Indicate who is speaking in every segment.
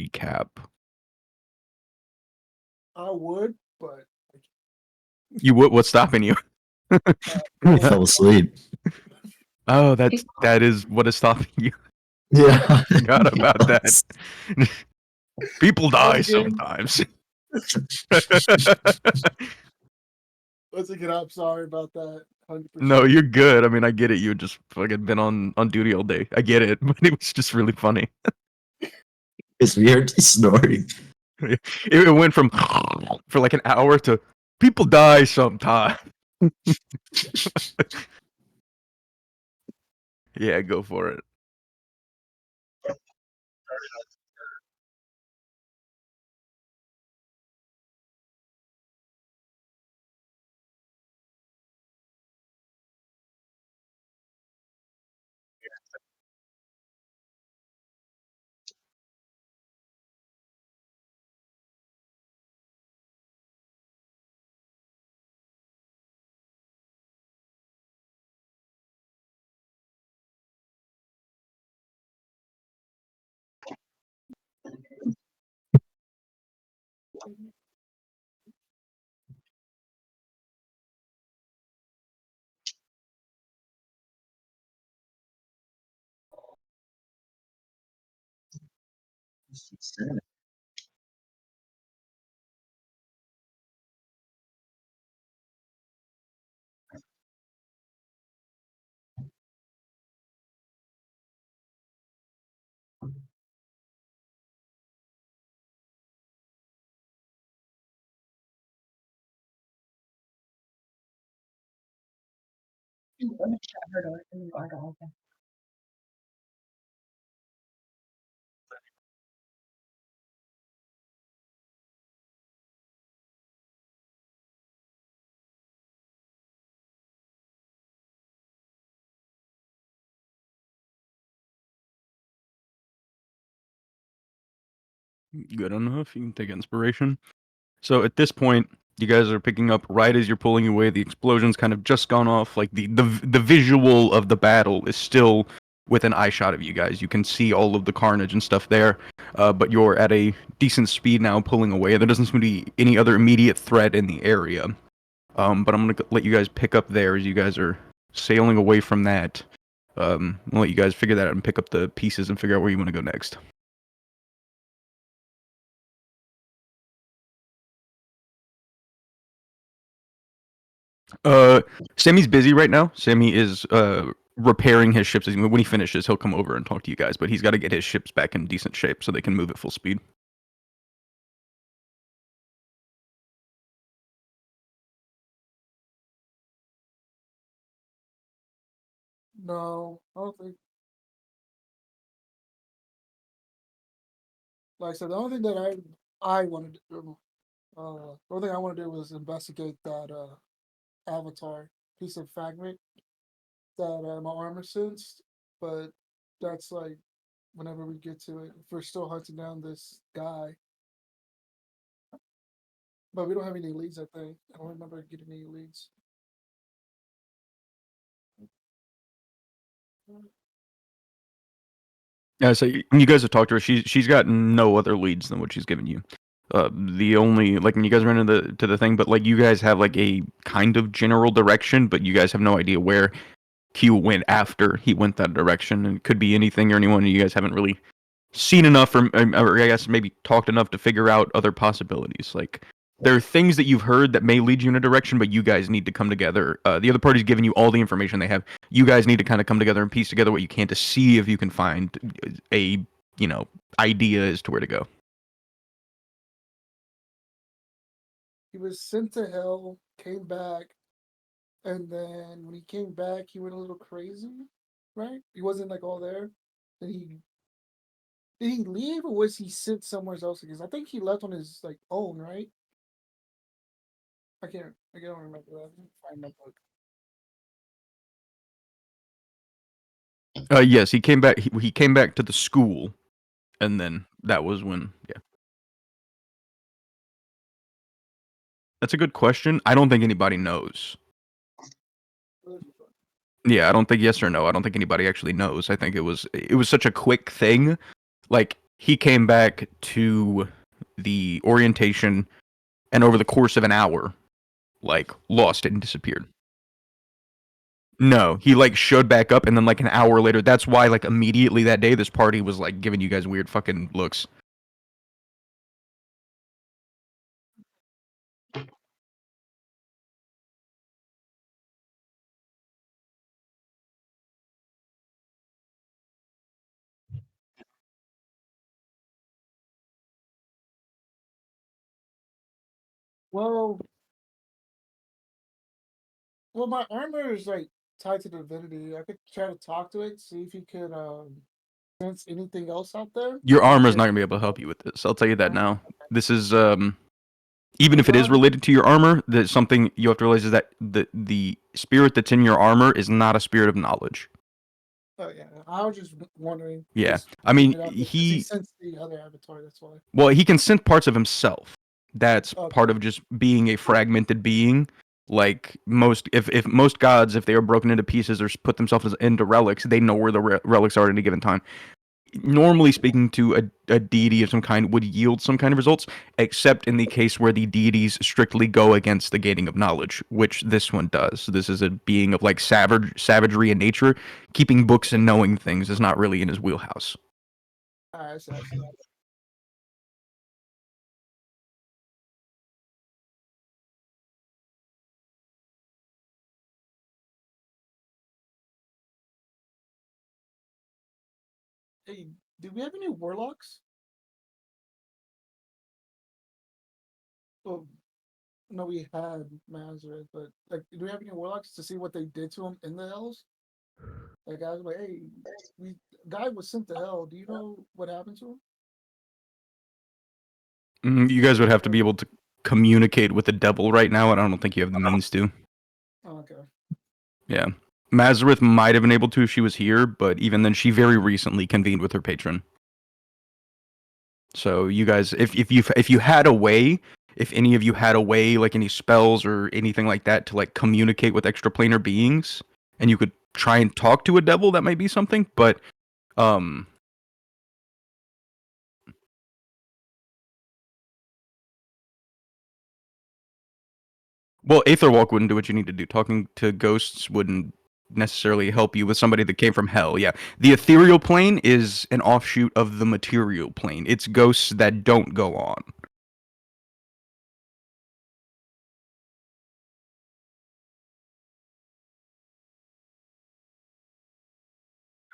Speaker 1: recap.
Speaker 2: I would, but
Speaker 1: You would? What's stopping you?
Speaker 3: I fell asleep.
Speaker 1: Oh, that is what is stopping you.
Speaker 3: Yeah.
Speaker 1: I forgot about that. People die
Speaker 2: Endgame.
Speaker 1: sometimes.
Speaker 2: Once again, I'm sorry about that. 100%.
Speaker 1: No, you're good. I mean, I get it. You just fucking been on duty all day. I get it, but it was just really funny.
Speaker 3: It's weird snoring.
Speaker 1: It went from for like an hour to people die sometime. Yeah, go for it.
Speaker 4: Let me shut her door and you are to open.
Speaker 1: Good enough. You can take inspiration. So at this point, you guys are picking up right as you're pulling away. The explosion's kind of just gone off. Like the visual of the battle is still within eye shot of you guys. You can see all of the carnage and stuff there, but you're at a decent speed now, pulling away. There doesn't seem to be any other immediate threat in the area. But I'm gonna let you guys pick up there as you guys are sailing away from that. I'll let you guys figure that out and pick up the pieces and figure out where you want to go next. Sammy's busy right now. Sammy is repairing his ships. When he finishes, he'll come over and talk to you guys. But he's got to get his ships back in decent shape so they can move at full speed.
Speaker 2: No, I don't think. Like I said, the only thing that I wanted to do, the only thing I want to do was investigate that avatar piece of fragment that my armor sensed. But that's like whenever we get to it. If we're still hunting down this guy, but we don't have any leads. I think I don't remember getting any leads.
Speaker 1: Yeah, so when you guys have talked to her, she's got no other leads than what she's given you. The only like when you guys run into the thing, but like you guys have like a kind of general direction, but you guys have no idea where Q went after he went that direction, and it could be anything or anyone. You guys haven't really seen enough, or I guess maybe talked enough to figure out other possibilities. Like there are things that you've heard that may lead you in a direction, but you guys need to come together. The other party's giving you all the information they have. You guys need to kind of come together and piece together what you can to see if you can find a idea as to where to go.
Speaker 2: He was sent to hell, came back, and then when he came back, he went a little crazy. Right? He wasn't like all there. Then did he leave or was he sent somewhere else? Because I think he left on his like own, right? I can't remember that. Find my book.
Speaker 1: Yes, he came back. He came back to the school, and then that was when. Yeah, that's a good question. I don't think anybody knows. Yeah, I don't think yes or no. I don't think anybody actually knows. I think it was such a quick thing. Like he came back to the orientation, and over the course of an hour, like lost it and disappeared. No, he like showed back up, and then like an hour later, that's why like immediately that day, this party was like giving you guys weird fucking looks.
Speaker 2: Well, well, my armor is like tied to divinity. I could try to talk to it, see if he could sense anything else out there.
Speaker 1: Your
Speaker 2: Like
Speaker 1: armor's
Speaker 2: if
Speaker 1: not gonna be able to help you with this. I'll tell you that now.
Speaker 2: okay.
Speaker 1: This is even
Speaker 2: Well,
Speaker 1: if it is
Speaker 2: God,
Speaker 1: related to your armor, that something you have to realize is that the spirit that's in your armor is not a spirit of knowledge.
Speaker 2: oh yeah, I was just wondering,
Speaker 1: Yeah,
Speaker 2: just
Speaker 1: I
Speaker 2: putting
Speaker 1: mean
Speaker 2: it out there because he sensed the other avatar. That's why.
Speaker 1: well, he can sense parts of himself. That's
Speaker 2: Okay.
Speaker 1: part of just being a fragmented being. Like most, if most gods, if they are broken into pieces or put themselves into relics, they know where the relics are at any given time. Normally speaking, to a deity of some kind would yield some kind of results, except in the case where the deities strictly go against the gaining of knowledge, which this one does. This is a being of like savagery in nature. Keeping books and knowing things is not really in his wheelhouse.
Speaker 2: I see. I see. Hey, do we have any warlocks? Well, no, we had Mazareth, but like, do we have any warlocks to see what they did to him in the hells? Like, I was like, hey, we guy was sent to hell. Do you know what happened to him?
Speaker 1: You guys would have to be able to communicate with the devil right now, and I don't think you have the means to.
Speaker 2: Oh, okay.
Speaker 1: Yeah. Mazareth might have been able to if she was here, but even then, she very recently convened with her patron. So you guys, if you had a way, if any of you had a way, like any spells or anything like that, to like communicate with extraplanar beings, and you could try and talk to a devil, that might be something. But um, well, Aetherwalk wouldn't do what you need to do. Talking to ghosts wouldn't necessarily help you with somebody that came from hell. Yeah, the ethereal plane is an offshoot of the material plane. It's ghosts that don't go on.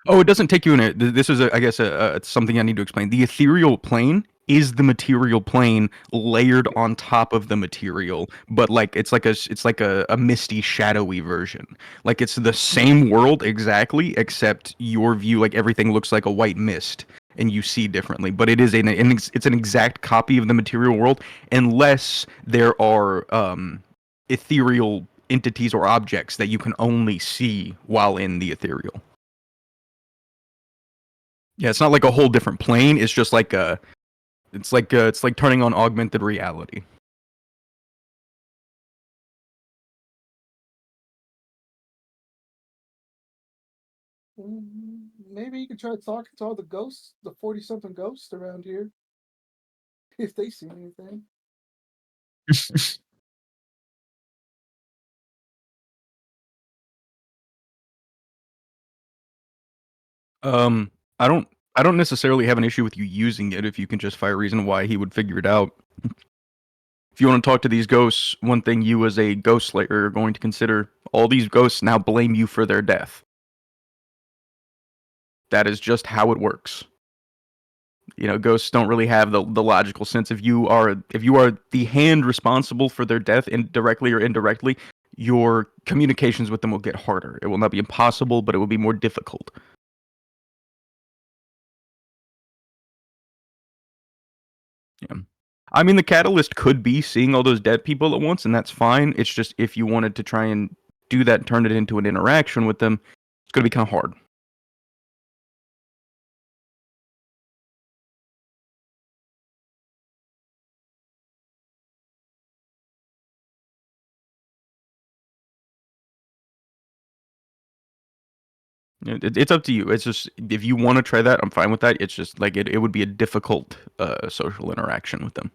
Speaker 1: Oh, it doesn't take you in a. This is, I guess, something I need to explain. The ethereal plane is the material plane layered on top of the material, but like it's like a misty, shadowy version. Like it's the same world exactly, except your view, like everything looks like a white mist, and you see differently. But it is it's an exact copy of the material world, unless there are ethereal entities or objects that you can only see while in the ethereal. Yeah, it's not like a whole different plane. It's just like it's like turning on augmented reality.
Speaker 2: Maybe you could try talking to all the ghosts, the 40 something ghosts around here, if they see anything.
Speaker 1: Um, I don't I don't necessarily have an issue with you using it if you can justify a reason why he would figure it out. If you want to talk to these ghosts, one thing you as a ghost slayer are going to consider, all these ghosts now blame you for their death. That is just how it works. You know, ghosts don't really have the logical sense. If you are the hand responsible for their death, directly or indirectly, your communications with them will get harder. It will not be impossible, but it will be more difficult. Yeah. I mean, the catalyst could be seeing all those dead people at once, and that's fine. It's just if you wanted to try and do that and turn it into an interaction with them, it's going to be kind of hard. It's up to you. It's just if you want to try that, I'm fine with that. It's just like it would be a difficult social interaction with them.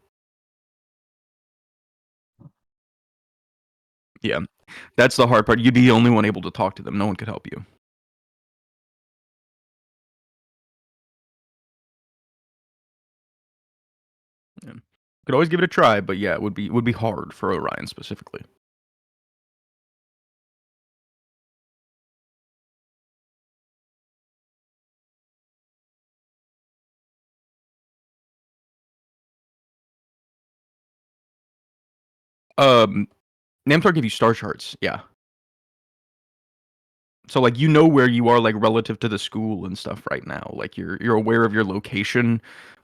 Speaker 1: Yeah, that's the hard part. You'd be the only one able to talk to them. No one could help you. Yeah. Could always give it a try, but yeah, it would be hard for Orion specifically. Um, Namtar give you star charts. Yeah. So like you know where you are like relative to the school and stuff right now. Like you're aware of your location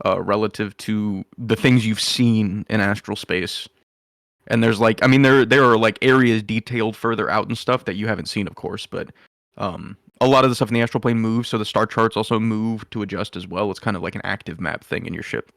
Speaker 1: relative to the things you've seen in astral space. And there's like I mean there are like areas detailed further out and stuff that you haven't seen of course, but a lot of the stuff in the astral plane moves, so the star charts also move to adjust as well. It's kind of like an active map thing in your ship.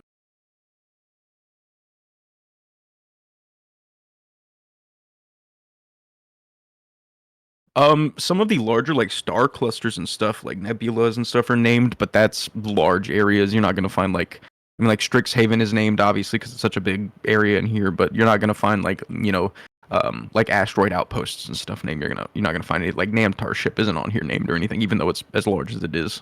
Speaker 1: Some of the larger like star clusters and stuff, like nebulas and stuff, are named, but that's large areas. You're not gonna find like, I mean, like Strixhaven is named obviously because it's such a big area in here, but you're not gonna find like like asteroid outposts and stuff named. You're not gonna find it like Namtar ship isn't on here named or anything, even though it's as large as it is.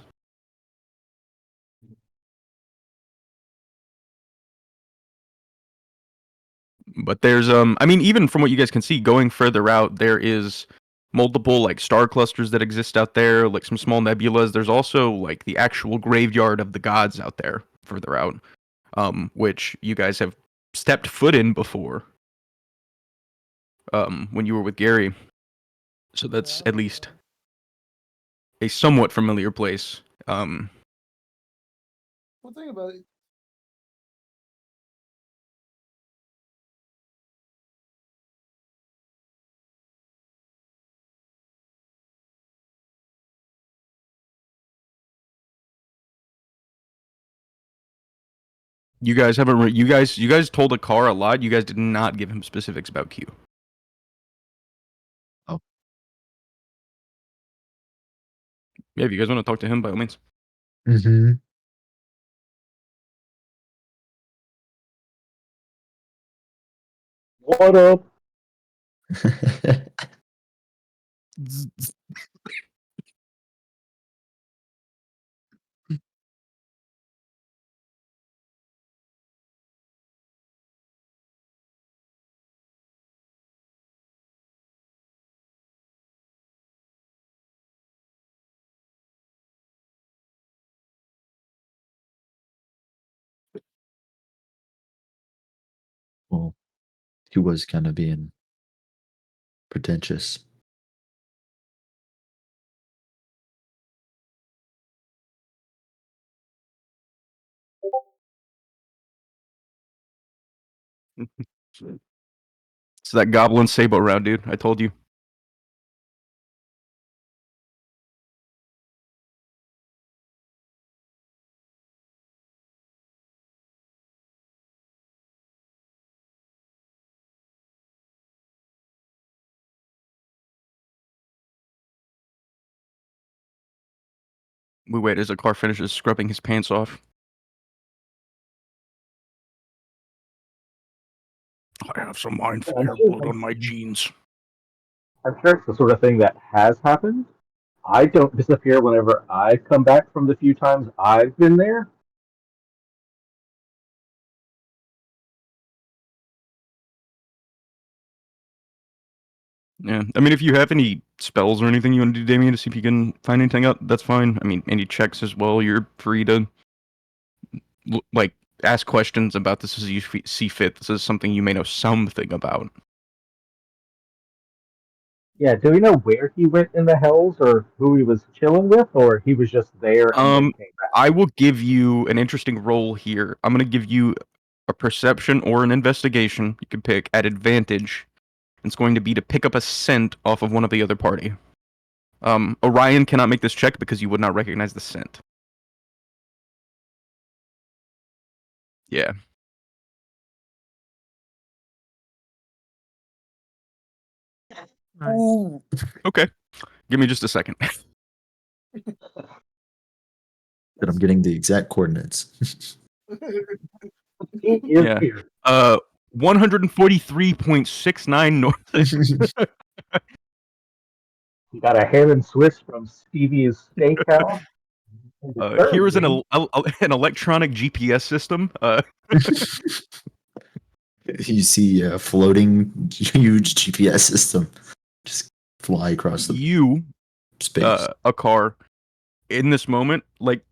Speaker 1: But there's I mean even from what you guys can see going further out there is multiple like star clusters that exist out there, like some small nebulas. There's also like the actual graveyard of the gods out there further out, which you guys have stepped foot in before when you were with Gary. So that's at least a somewhat familiar place.
Speaker 2: Well, think about it.
Speaker 1: You guys haven't you guys told Akar a lot. You guys did not give him specifics about Q.
Speaker 3: Oh.
Speaker 1: Yeah, if you guys want to talk to him, by all means.
Speaker 3: Mm-hmm.
Speaker 5: What up?
Speaker 3: Well, he was kind of being pretentious.
Speaker 1: It's that goblin sabo round, dude. I told you. We wait as Akar finishes scrubbing his pants off. I have some mindful
Speaker 5: I'm
Speaker 1: blood
Speaker 5: sure-
Speaker 1: on my jeans.
Speaker 5: I'm sure it's the sort of thing that has happened. I don't disappear whenever I come back from the few times I've been there.
Speaker 1: Yeah, I mean, if you have any spells or anything you want to do, Damien, to see if you can find anything out, that's fine. I mean, any checks as well. You're free to like ask questions about this as you see fit. This is something you may know something about.
Speaker 5: Yeah, do we know where he went in the hells or who he was chilling with, or he was just there and then came back?
Speaker 1: I will give you an interesting roll here. I'm gonna give you a perception or an investigation. You can pick at advantage. It's going to be to pick up a scent off of one of the other party. Orion cannot make this check because you would not recognize the scent. Yeah.
Speaker 3: Nice.
Speaker 1: Okay. Give me just a second.
Speaker 3: But I'm getting the exact coordinates.
Speaker 5: He is
Speaker 1: Yeah.
Speaker 5: here.
Speaker 1: 143.69 north.
Speaker 5: You got a ham and Swiss from Stevie's Steakhouse.
Speaker 1: Here is an electronic GPS system.
Speaker 3: You see a floating huge GPS system just fly across the
Speaker 1: you,
Speaker 3: space.
Speaker 1: a car, in this moment, like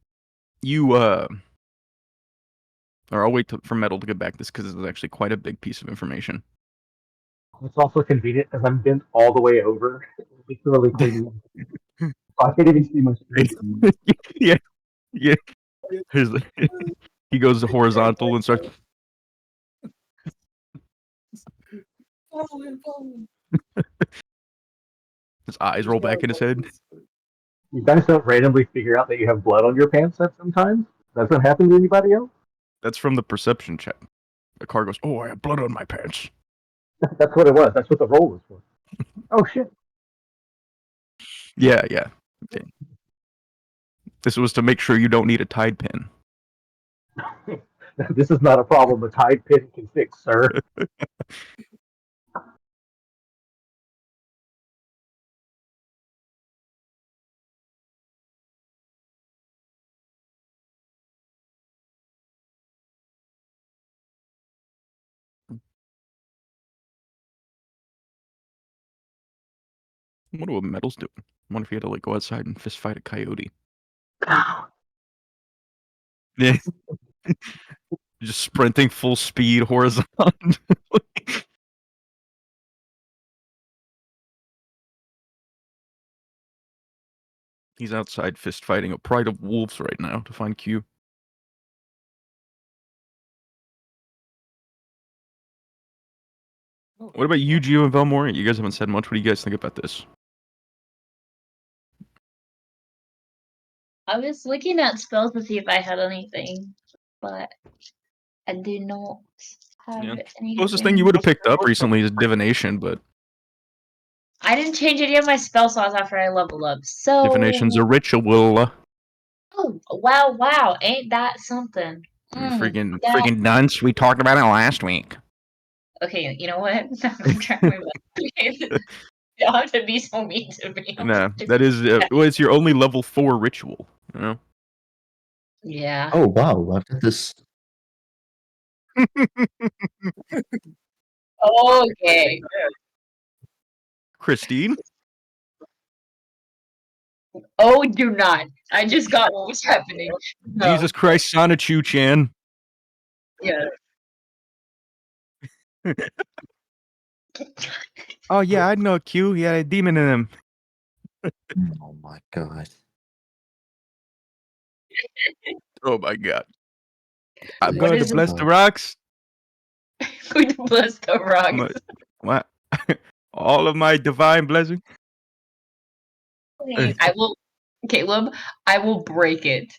Speaker 1: you. Or I'll wait for Metal to get back to this because this is actually quite a big piece of information.
Speaker 5: It's also convenient because I'm bent all the way over. It's really clean. I can't even see my screen.
Speaker 1: Yeah, yeah. He goes horizontal and starts. His eyes roll back in his head.
Speaker 5: You guys don't randomly figure out that you have blood on your pants at sometimes? Doesn't happen to anybody else?
Speaker 1: That's from the perception check. The car goes, "Oh, I have blood on my pants."
Speaker 5: That's what it was. That's what the roll was for. Oh shit.
Speaker 1: Yeah. Okay. This was to make sure you don't need a Tide pin.
Speaker 5: This is not a problem a Tide pin can fix, sir.
Speaker 1: I wonder what Metal's doing. I wonder if he had to like go outside and fist fight a coyote. Yeah. Just sprinting full speed horizontally. He's outside fist fighting a pride of wolves right now to find Q. What about you, Gio and Velmore? You guys haven't said much. What do you guys think about this?
Speaker 4: I was looking at spells to see if I had anything, but I do not have
Speaker 1: Yeah.
Speaker 4: anything.
Speaker 1: Closest thing you would have picked up recently is divination, but
Speaker 4: I didn't change any of my spell slots after I leveled up. So
Speaker 1: divination's a ritual.
Speaker 4: Oh, wow, ain't that something? Yeah.
Speaker 1: Freaking dunce. We talked about it last week.
Speaker 4: Okay, you know what? I'm gonna try my best. You don't have to be so mean to me.
Speaker 1: Nah, that is well, it's your only level 4 ritual. You know.
Speaker 4: Yeah.
Speaker 3: Oh wow, I've got this.
Speaker 4: Okay.
Speaker 1: Christine.
Speaker 4: Oh, do not. I just got what's happening. No.
Speaker 1: Jesus Christ, Sonichu Chan.
Speaker 4: Yeah.
Speaker 1: Oh yeah, I know Q. He had a demon in him.
Speaker 3: Oh my god.
Speaker 1: Oh my god. I'm
Speaker 4: What
Speaker 1: going
Speaker 4: is
Speaker 1: to bless
Speaker 3: it?
Speaker 1: the rocks.
Speaker 4: Going to bless the rocks.
Speaker 1: What? All of my divine blessing.
Speaker 4: I will, Caleb. I will break it.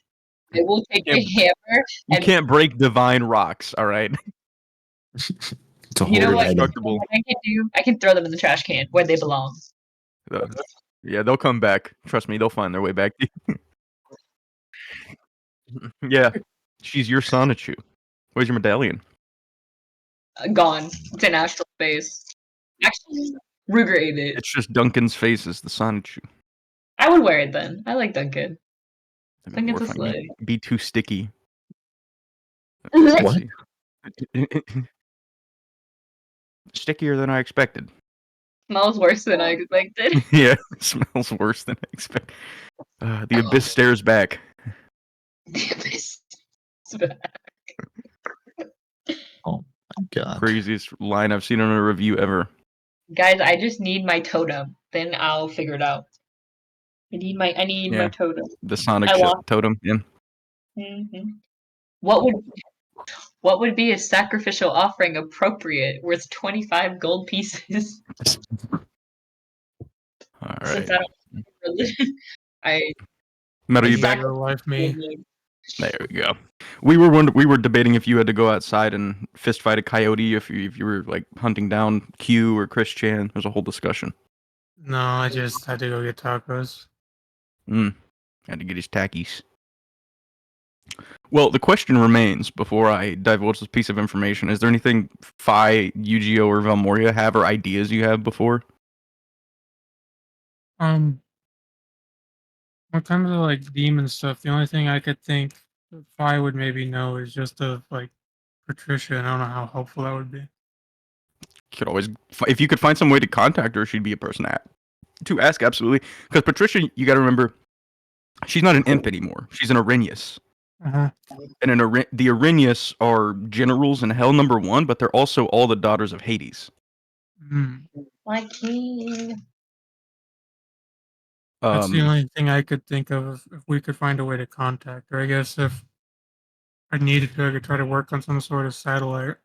Speaker 4: I will take a hammer.
Speaker 1: You
Speaker 4: And
Speaker 1: can't break divine rocks, all right?
Speaker 3: It's a
Speaker 4: you know
Speaker 3: holy
Speaker 4: what?
Speaker 3: item.
Speaker 1: Indestructible.
Speaker 4: What I can do? I can throw them in the trash can where they belong.
Speaker 1: Yeah, they'll come back. Trust me, they'll find their way back. Yeah, she's your Sonichu. Where's your medallion?
Speaker 4: Gone. It's in astral space. Actually, regrade it.
Speaker 1: It's just Duncan's face as the Sonichu.
Speaker 4: I would wear it then. I like Duncan.
Speaker 1: That'd be
Speaker 4: Duncan's a
Speaker 1: horrifying.
Speaker 4: slay.
Speaker 1: Be too sticky.
Speaker 3: What?
Speaker 1: Stickier than I expected.
Speaker 4: Smells worse than I expected.
Speaker 1: Yeah, it smells worse than I expected. The abyss stares back.
Speaker 3: Oh my god.
Speaker 1: Craziest line I've seen on a review ever.
Speaker 4: Guys, I just need my totem. Then I'll figure it out. I need my
Speaker 1: Yeah.
Speaker 4: totem.
Speaker 1: The Sonic
Speaker 4: I lost.
Speaker 1: totem. Yeah.
Speaker 4: Mm-hmm. What would be a sacrificial offering appropriate worth 25 gold pieces?
Speaker 1: All
Speaker 4: Since
Speaker 1: right.
Speaker 4: I don't I
Speaker 1: Metal, you back?
Speaker 4: Exactly.
Speaker 6: Your life, me.
Speaker 1: There we go. We were debating if you had to go outside and fist fight a coyote, if you were like hunting down Q or Chris Chan. There's a whole discussion.
Speaker 6: No, I just had to go get tacos.
Speaker 1: Had to get his tackies. Well, the question remains before I divulge this piece of information. Is there anything Phi, Yu-Gi-Oh, or Valmoria have or ideas you have before?
Speaker 6: What comes to like demon stuff, the only thing I could think that Phi would maybe know is just of like Patricia, and I don't know how helpful that would be.
Speaker 1: Could always, if you could find some way to contact her, she'd be a person to ask, absolutely. Because Patricia, you got to remember, she's not an imp anymore. She's an Arrhenius.
Speaker 6: Uh-huh.
Speaker 1: And the Arrhenius are generals in Hell #1, but they're also all the daughters of Hades.
Speaker 4: My king.
Speaker 6: That's the only thing I could think of if we could find a way to contact her. I guess if I needed to, I could try to work on some sort of satellite.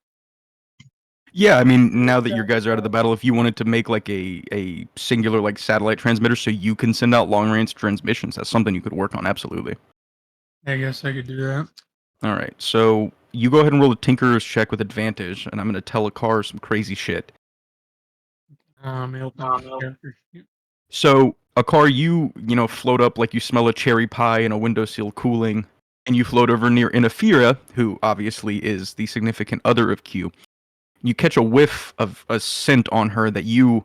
Speaker 1: Yeah, I mean, now that your guys are out of the battle, if you wanted to make like a singular like satellite transmitter so you can send out long range transmissions, that's something you could work on, absolutely.
Speaker 6: I guess I could do that.
Speaker 1: All right, so you go ahead and roll a Tinkerer's check with advantage, and I'm going to tell a car some crazy shit. So a car, you float up like you smell a cherry pie in a windowsill cooling, and you float over near Inafira, who obviously is the significant other of Q. You catch a whiff of a scent on her that you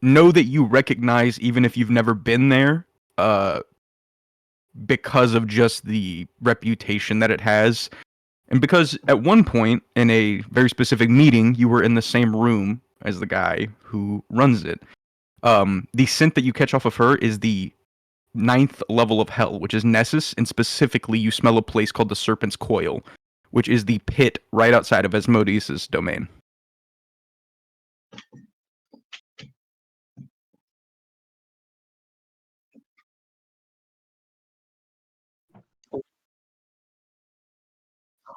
Speaker 1: know that you recognize even if you've never been there, because of just the reputation that it has. And because at one point in a very specific meeting, you were in the same room as the guy who runs it. The scent that you catch off of her is the 9th level of hell, which is Nessus, and specifically you smell a place called the Serpent's Coil, which is the pit right outside of Asmodeus' domain.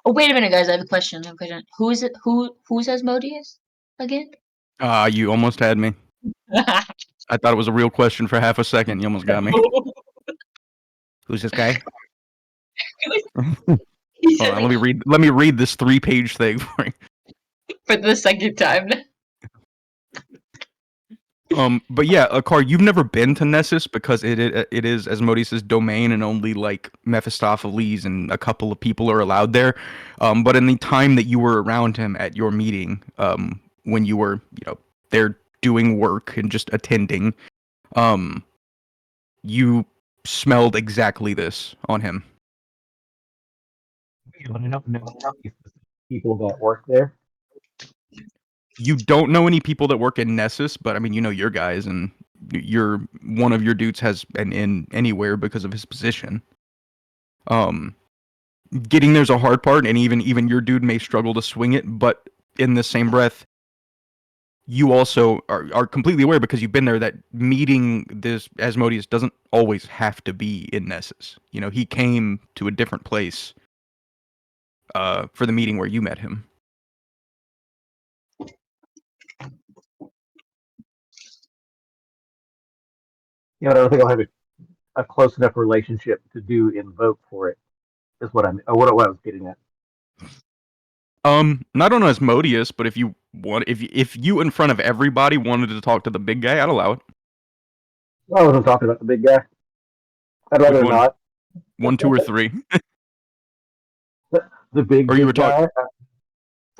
Speaker 4: Oh, wait a minute, guys. I have a question. Who is it? Who's Asmodeus again?
Speaker 1: You almost had me. I thought it was a real question for half a second. You almost got me. Who's this guy? Hold on, let me read this 3-page thing for you.
Speaker 4: For the second time.
Speaker 1: But yeah, Akar, you've never been to Nessus because it is Asmodeus' domain, and only like Mephistopheles and a couple of people are allowed there. But in the time that you were around him at your meeting, when you were there doing work and just attending, you smelled exactly this on him.
Speaker 5: I don't know any people that work there.
Speaker 1: You don't know any people that work in Nessus, but I mean, you know your guys, and one of your dudes has an in anywhere because of his position. Getting there's a hard part, and even your dude may struggle to swing it, but in the same breath, you also are completely aware because you've been there that meeting this Asmodeus doesn't always have to be in Nessus. He came to a different place for the meeting where you met him.
Speaker 5: I don't think I'll have a close enough relationship to do invoke for it. Is what what I was getting at.
Speaker 1: Not on Asmodeus, but if you in front of everybody wanted to talk to the big guy, I'd allow it.
Speaker 5: I wasn't talking about the big guy. I'd rather
Speaker 1: Which one?
Speaker 5: not.
Speaker 1: 1, 2, or 3.
Speaker 5: The big,
Speaker 1: or you were
Speaker 5: guy.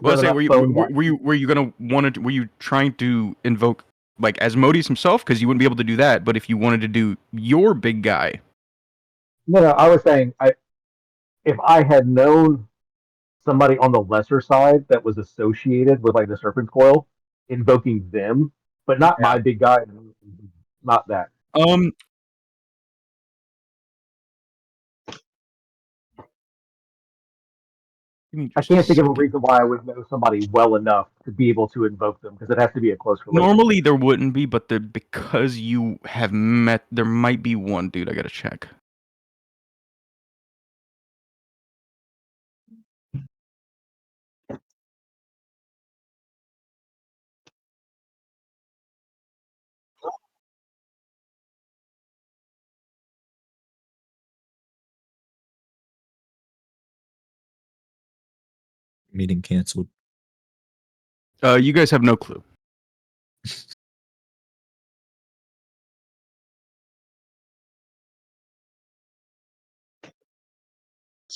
Speaker 1: Well, say, were you trying to invoke like Asmodeus himself? Because you wouldn't be able to do that. But if you wanted to do your big guy,
Speaker 5: No, I was saying, if I had known somebody on the lesser side that was associated with like the Serpent's Coil, invoking them, but not my big guy, not that. I can't think of a reason why I would know somebody well enough to be able to invoke them, because it has to be a close relationship.
Speaker 1: Normally there wouldn't be, but because you have met, there might be one dude. I gotta check.
Speaker 3: Meeting canceled.
Speaker 1: You guys have no clue.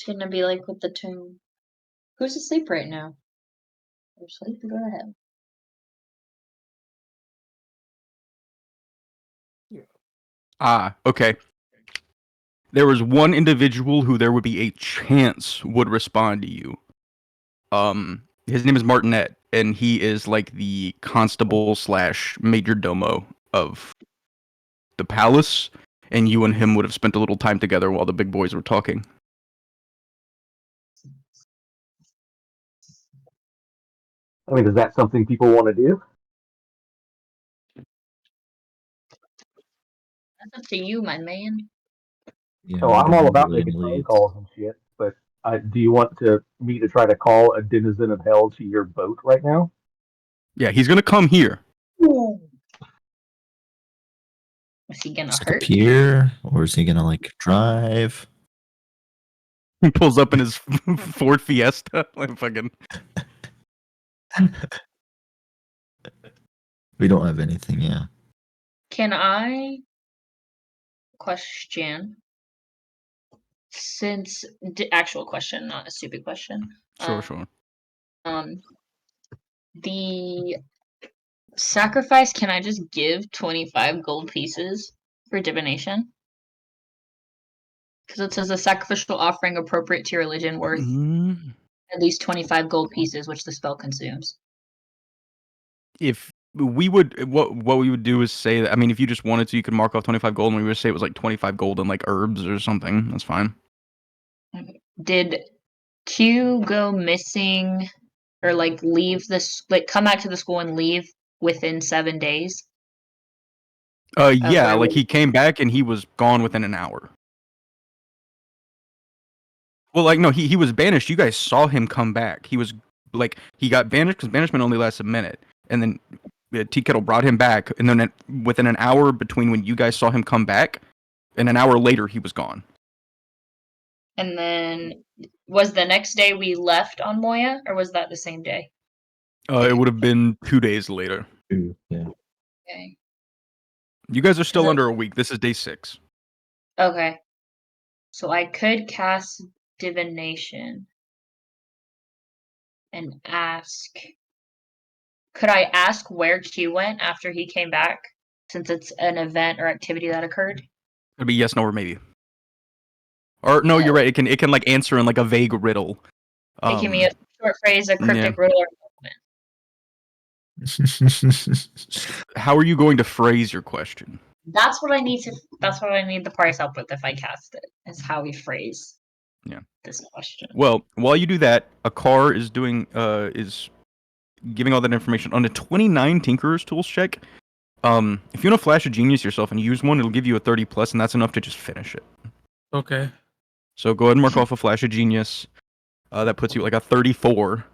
Speaker 4: It's gonna be like with the tomb. Who's asleep right now? You're asleep? Go ahead.
Speaker 1: Ah, okay. There was one individual who there would be a chance would respond to you. His name is Martinet, and he is like the constable slash major domo of the palace. And you and him would have spent a little time together while the big boys were talking.
Speaker 5: I mean, is that something people want to do?
Speaker 4: That's up to you, my man.
Speaker 3: Yeah,
Speaker 5: Oh,
Speaker 3: we
Speaker 5: I'm
Speaker 3: don't
Speaker 5: all
Speaker 3: have
Speaker 5: about
Speaker 3: really
Speaker 5: making phone
Speaker 3: leads.
Speaker 5: calls and shit, but do you want me to try to call a denizen of hell to your boat right now?
Speaker 1: Yeah, he's gonna come here.
Speaker 4: Ooh. Is he gonna
Speaker 3: Just like
Speaker 4: hurt?
Speaker 3: appear, or is he gonna like drive?
Speaker 1: He pulls up in his Ford Fiesta, like fucking.
Speaker 3: We don't have anything. Yeah.
Speaker 4: Can I question? Since actual question, not a stupid question.
Speaker 1: Sure.
Speaker 4: The sacrifice, can I just give 25 gold pieces for divination? Because it says a sacrificial offering appropriate to your religion worth at least 25 gold pieces, which the spell consumes.
Speaker 1: If we would, what we would do is say that. I mean, if you just wanted to, you could mark off 25 gold, and we would say it was like 25 gold and like herbs or something. That's fine.
Speaker 4: Did Q go missing or like leave this, like come back to the school and leave within 7 days?
Speaker 1: Yeah,
Speaker 4: where
Speaker 1: like
Speaker 4: we-
Speaker 1: he came back and he was gone within an hour. Well, like no, he was banished. You guys saw him come back. He was like he got banished because banishment only lasts a minute, and then Tea Kettle brought him back, and then within an hour between when you guys saw him come back, and an hour later he was gone.
Speaker 4: And then was the next day we left on Moya, or was that the same day?
Speaker 1: It would have been 2 days later.
Speaker 3: Yeah.
Speaker 4: Okay.
Speaker 1: You guys are still
Speaker 4: it-
Speaker 1: under a week. This is day 6.
Speaker 4: Okay. So I could cast divination and ask. Could I ask where Q went after he came back, since it's an event or activity that occurred?
Speaker 1: It'd be yes, no, or maybe. Or no, you're right. It can like answer in like a vague riddle.
Speaker 4: It can be a short phrase, a cryptic riddle, or
Speaker 1: How are you going to phrase your question?
Speaker 4: that's what I need to. That's what I need the party's help with if I cast it. Is how we phrase.
Speaker 1: Yeah.
Speaker 4: This question.
Speaker 1: Well, while you do that, a car is doing is giving all that information on a 29 Tinkerer's Tools check. If you want to flash a genius yourself and use one, it'll give you a 30 plus, and that's enough to just finish it.
Speaker 6: Okay.
Speaker 1: So go ahead and mark off a flash of genius. That puts you at like a 34.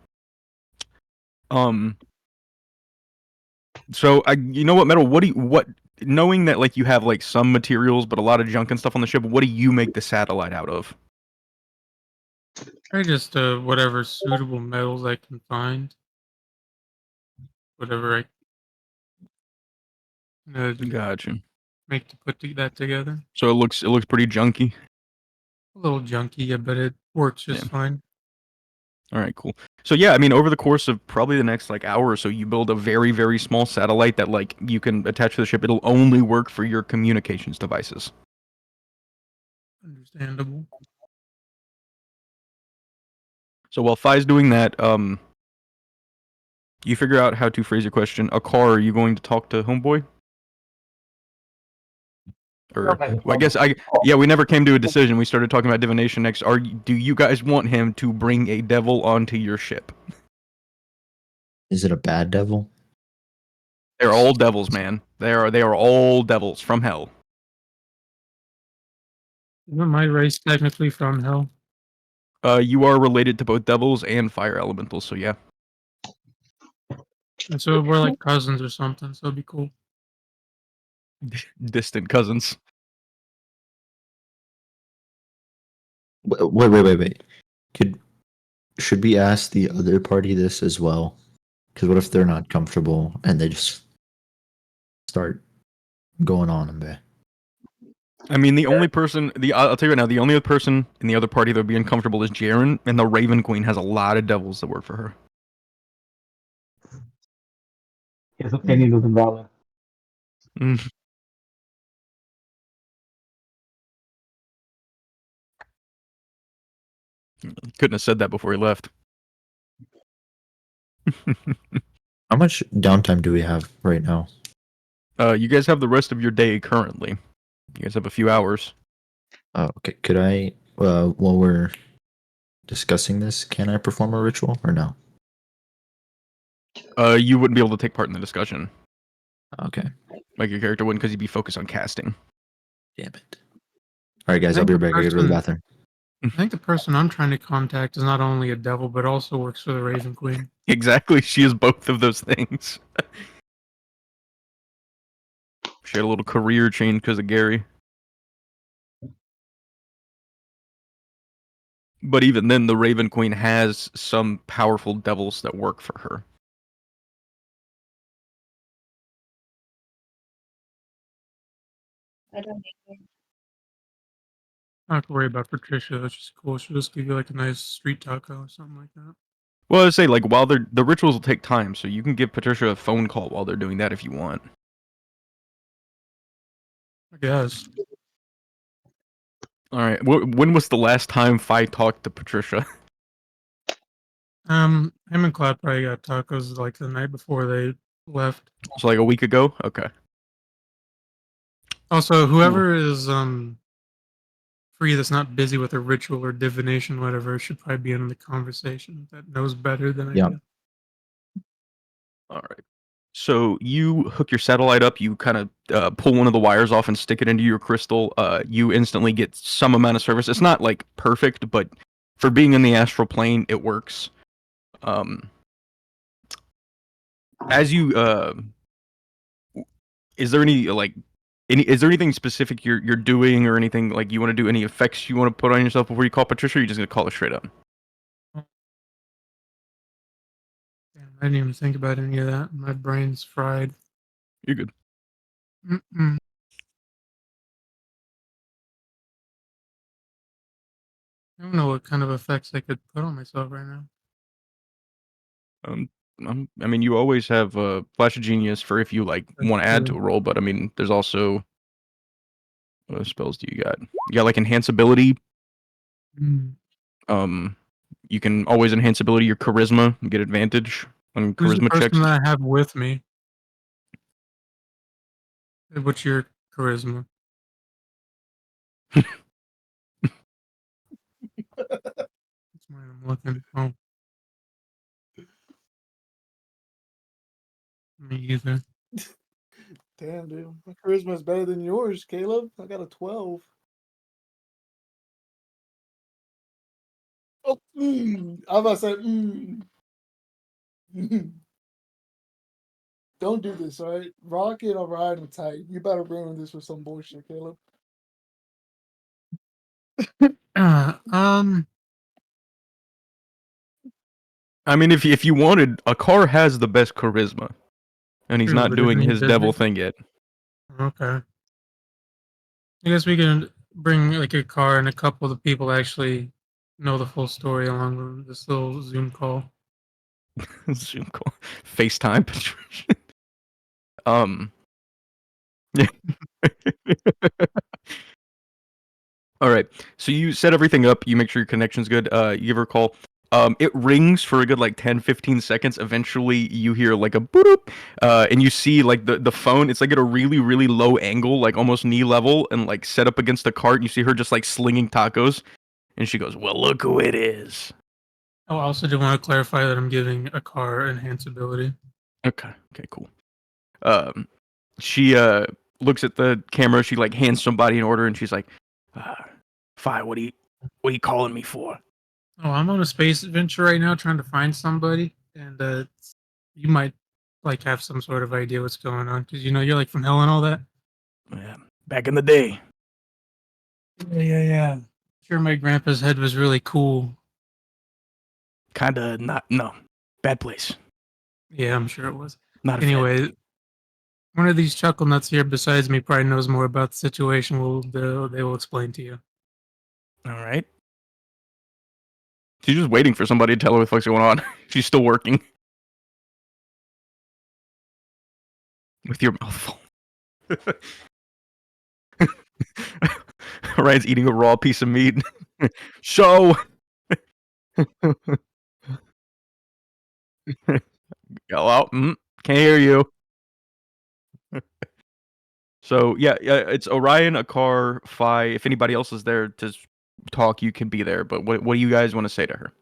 Speaker 1: So you know what, Metal? What? Knowing that like you have like some materials but a lot of junk and stuff on the ship, what do you make the satellite out of?
Speaker 6: I just whatever suitable metals I can find. Whatever I
Speaker 1: Gotcha.
Speaker 6: make to put that together.
Speaker 1: So it looks pretty junky.
Speaker 6: A little junky, yeah, but it works just
Speaker 1: Yeah.
Speaker 6: fine.
Speaker 1: All right, cool. So yeah, I mean, over the course of probably the next like hour or so, you build a very, very small satellite that like you can attach to the ship. It'll only work for your communications devices.
Speaker 6: Understandable.
Speaker 1: So while Fi's doing that, you figure out how to phrase your question. A car, are you going to talk to Homeboy? Or well, I guess we never came to a decision. We started talking about divination next. Do you guys want him to bring a devil onto your ship?
Speaker 3: Is it a bad devil?
Speaker 1: They're all devils, man. They are all devils from hell.
Speaker 6: Isn't my race technically from hell?
Speaker 1: You are related to both devils and fire elementals, so yeah.
Speaker 6: And so we're like cousins or something, so it'd be cool.
Speaker 1: Distant cousins.
Speaker 3: Wait. Should we ask the other party this as well? Because what if they're not comfortable and they just start going on a bit?
Speaker 1: I mean, the only person, I'll tell you right now, the only other person in the other party that would be uncomfortable is Jaren, and the Raven Queen has a lot of devils that work for her.
Speaker 5: His opinion was invalid.
Speaker 1: Mm. Couldn't have said that before he left.
Speaker 3: How much downtime do we have right now?
Speaker 1: You guys have the rest of your day currently. You guys have a few hours.
Speaker 3: Oh, okay. Could I, while we're discussing this, can I perform a ritual or no?
Speaker 1: You wouldn't be able to take part in the discussion.
Speaker 3: Okay.
Speaker 1: Like your character wouldn't, because you'd be focused on casting.
Speaker 3: Damn it. All right, guys. I'll be right back. I gotta go to the bathroom.
Speaker 6: I think the person I'm trying to contact is not only a devil, but also works for the Raven Queen.
Speaker 1: Exactly, she is both of those things. She had a little career change because of Gary. But even then, the Raven Queen has some powerful devils that work for her.
Speaker 4: I don't know.
Speaker 6: I don't have to worry about Patricia. That's just cool. She'll just give you like a nice street taco or something like that.
Speaker 1: Well, I say, like, while the rituals will take time, so you can give Patricia a phone call while they're doing that if you want.
Speaker 6: I guess.
Speaker 1: All right. When was the last time Fi talked to Patricia?
Speaker 6: Him and Cloud probably got tacos like the night before they left.
Speaker 1: So like a week ago. Okay.
Speaker 6: Also, whoever is free that's not busy with a ritual or divination, whatever, should probably be in the conversation that knows better than I
Speaker 3: Yeah.
Speaker 6: do.
Speaker 1: All right. So you hook your satellite up. You kind of pull one of the wires off and stick it into your crystal. You instantly get some amount of service. It's not like perfect, but for being in the astral plane, it works. As you is there any like is there anything specific you're doing or anything like you want to do, any effects you want to put on yourself before you call Patricia, or you're just gonna call her straight up?
Speaker 6: Damn, I didn't even think about any of that. My brain's fried.
Speaker 1: You're good.
Speaker 6: Mm-mm. I don't know what kind of effects I could put on myself right now.
Speaker 1: I mean, you always have Flash of Genius for if you like
Speaker 6: That's
Speaker 1: want to add to
Speaker 6: true.
Speaker 1: a roll, but I mean, there's also what other spells do you got? You got like enhance ability.
Speaker 6: Mm.
Speaker 1: You can always enhance ability your charisma and get advantage on
Speaker 6: Who's the
Speaker 1: charisma
Speaker 6: person
Speaker 1: checks.
Speaker 6: that I have with me? What's your charisma? That's mine. I'm looking. Oh, me either.
Speaker 2: Damn, dude. My charisma's better than yours, Caleb. I got a 12. Oh, I was about to say, Don't do this, all right? Rocket, O'Brien, and tight. You better ruin this with some bullshit, Caleb.
Speaker 1: I mean, if you wanted, a car has the best charisma, and he's
Speaker 6: True,
Speaker 1: not
Speaker 6: but
Speaker 1: doing
Speaker 6: isn't he
Speaker 1: his devil
Speaker 6: busy?
Speaker 1: thing yet.
Speaker 6: Okay. I guess we can bring like a car and a couple of the people that actually know the full story along with this little Zoom call.
Speaker 1: Zoom call, FaceTime, Patricia. Yeah. All right. So you set everything up. You make sure your connection's good. You give her a call. It rings for a good like 10, 15 seconds. Eventually, you hear like a boop, and you see like the phone. It's like at a really, really low angle, like almost knee level, and like set up against a cart. You see her just like slinging tacos, and she goes, "Well, look who it is."
Speaker 6: Oh, I also did want to clarify that I'm giving a car enhance ability.
Speaker 1: Okay. Okay. Cool. She looks at the camera. She like hands somebody an order, and she's like, "Fi, what are you calling me for?"
Speaker 6: Oh, I'm on a space adventure right now trying to find somebody, and you might like have some sort of idea what's going on because you know you're like from hell and all that.
Speaker 1: Yeah, back in the day.
Speaker 6: Yeah. Sure, my grandpa's head was really cool.
Speaker 1: Kinda not. No, bad place.
Speaker 6: Yeah, I'm sure it was.
Speaker 1: Not a fan.
Speaker 6: Anyway, One of these chuckle nuts here, besides me, probably knows more about the situation. They will explain to you.
Speaker 1: All right. She's just waiting for somebody to tell her what the fuck's going on. She's still working. With your mouth full. Ryan's eating a raw piece of meat. So. Hello? Can't hear you. So, yeah, it's Orion, Akar, Phi. If anybody else is there to talk, you can be there. But what do you guys want to say to her?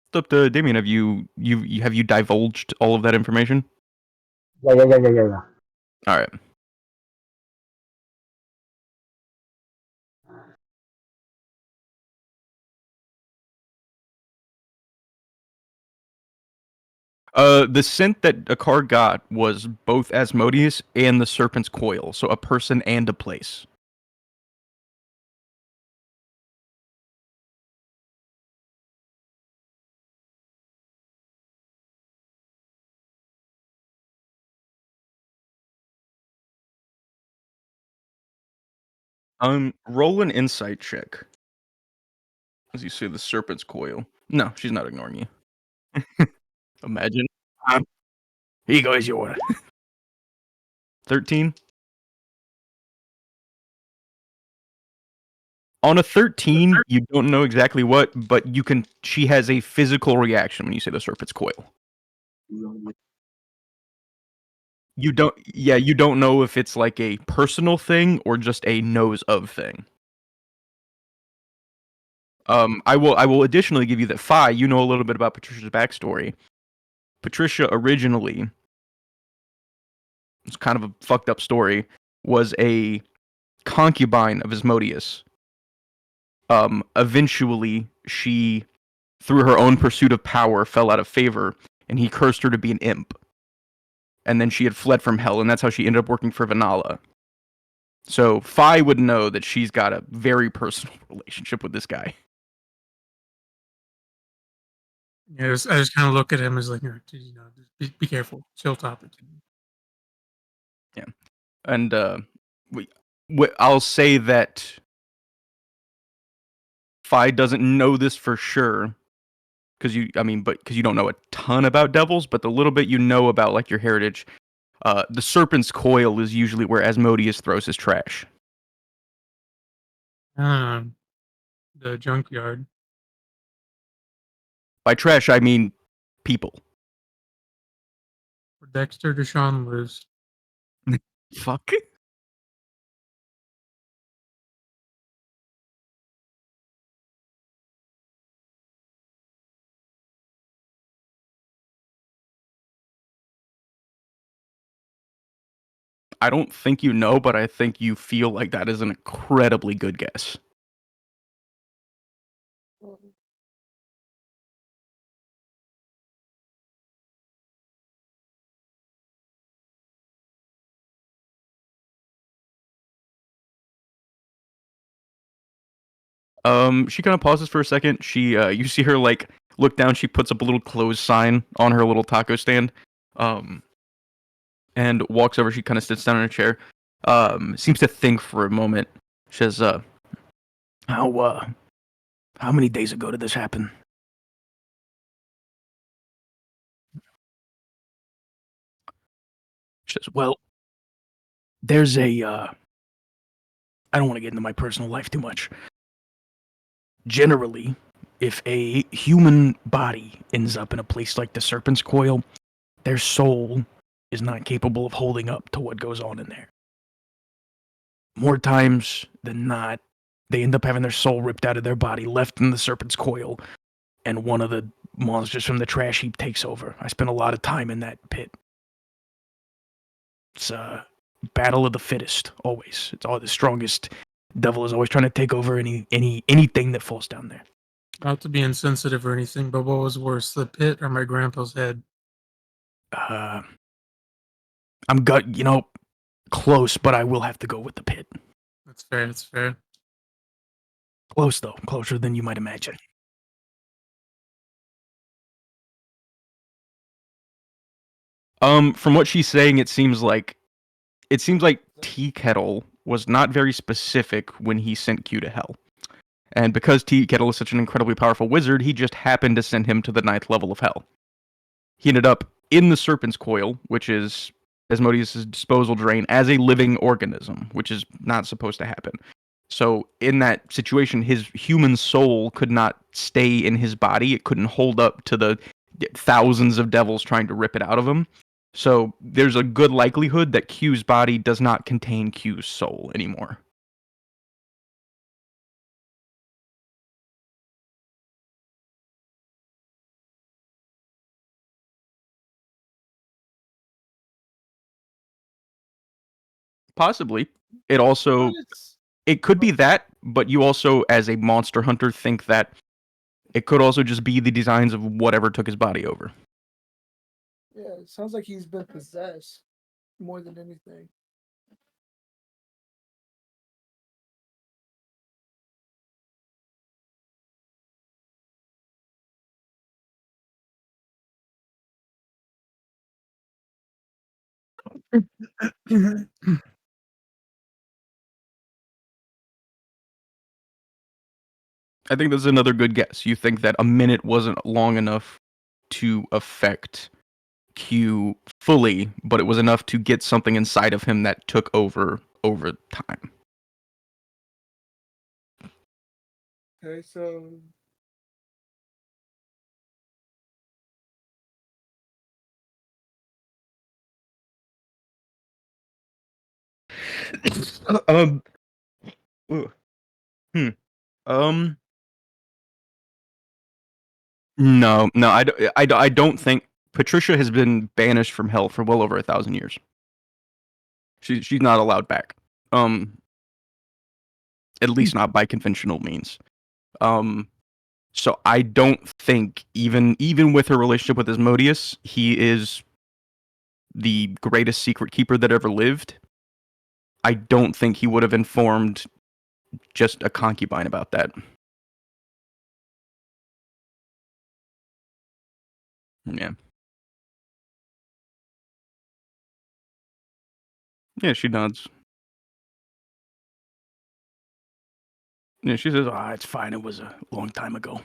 Speaker 1: It's up to Damien. Have you divulged all of that information?
Speaker 5: Yeah.
Speaker 1: All right. The scent that Akar got was both Asmodeus and the Serpent's Coil, so a person and a place. Roll an insight check. As you see the Serpent's Coil. No, she's not ignoring you. Imagine. Here goes your 13. On a 13, you don't know exactly what, but she has a physical reaction when you say the Serpent's Coil. You don't know if it's like a personal thing or just a knows of thing. I will additionally give you that Phi, you know a little bit about Patricia's backstory. Patricia originally, it's kind of a fucked up story, was a concubine of Asmodeus. Eventually, she, through her own pursuit of power, fell out of favor, and he cursed her to be an imp. And then she had fled from hell, and that's how she ended up working for Vanala. So Phi would know that she's got a very personal relationship with this guy.
Speaker 6: Yeah, I just kind of look at him as like, just be careful, chill topic.
Speaker 1: Yeah, and I'll say that Phi doesn't know this for sure, because you don't know a ton about devils, but the little bit you know about like your heritage, the Serpent's Coil is usually where Asmodeus throws his trash.
Speaker 6: The junkyard.
Speaker 1: By trash, I mean people.
Speaker 6: Where Dexter Deshawn lives.
Speaker 1: Fuck. I don't think you know, but I think you feel like that is an incredibly good guess. She kind of pauses for a second. She, you see her like look down. She puts up a little closed sign on her little taco stand, and walks over. She kind of sits down in a chair. Seems to think for a moment. She says, how many days ago did this happen?" She says, "Well, there's a, I don't want to get into my personal life too much. Generally, if a human body ends up in a place like the Serpent's Coil, their soul is not capable of holding up to what goes on in there. More times than not, they end up having their soul ripped out of their body, left in the Serpent's Coil, and one of the monsters from the trash heap takes over. I spent a lot of time in that pit. It's a battle of the fittest, always. It's all the strongest. Devil is always trying to take over anything that falls down there.
Speaker 6: Not to be insensitive or anything, but what was worse, the pit or my grandpa's head?
Speaker 1: I'm close, but I will have to go with the pit.
Speaker 6: That's fair. That's fair.
Speaker 1: Close though, closer than you might imagine. From what she's saying, it seems like Tea Kettle was not very specific when he sent Q to hell. And because Tea Kettle is such an incredibly powerful wizard, he just happened to send him to the 9th level of hell. He ended up in the Serpent's Coil, which is Asmodeus' disposal drain, as a living organism, which is not supposed to happen. So in that situation, his human soul could not stay in his body. It couldn't hold up to the thousands of devils trying to rip it out of him. So there's a good likelihood that Q's body does not contain Q's soul anymore. Possibly. It also it could be that, but you also, as a monster hunter, think that it could also just be the designs of whatever took his body over.
Speaker 2: Yeah, it sounds like he's been possessed more than anything.
Speaker 1: I think that's another good guess. You think that a minute wasn't long enough to affect Q fully, but it was enough to get something inside of him that took over time.
Speaker 2: Okay, so
Speaker 1: um. Hmm. Um. No, I don't think Patricia has been banished from hell for well over 1,000 years. She's not allowed back. At least not by conventional means. So I don't think even with her relationship with Asmodeus, he is the greatest secret keeper that ever lived. I don't think he would have informed just a concubine about that. Yeah. Yeah, she nods. Yeah, she says, it's fine. It was a long time ago.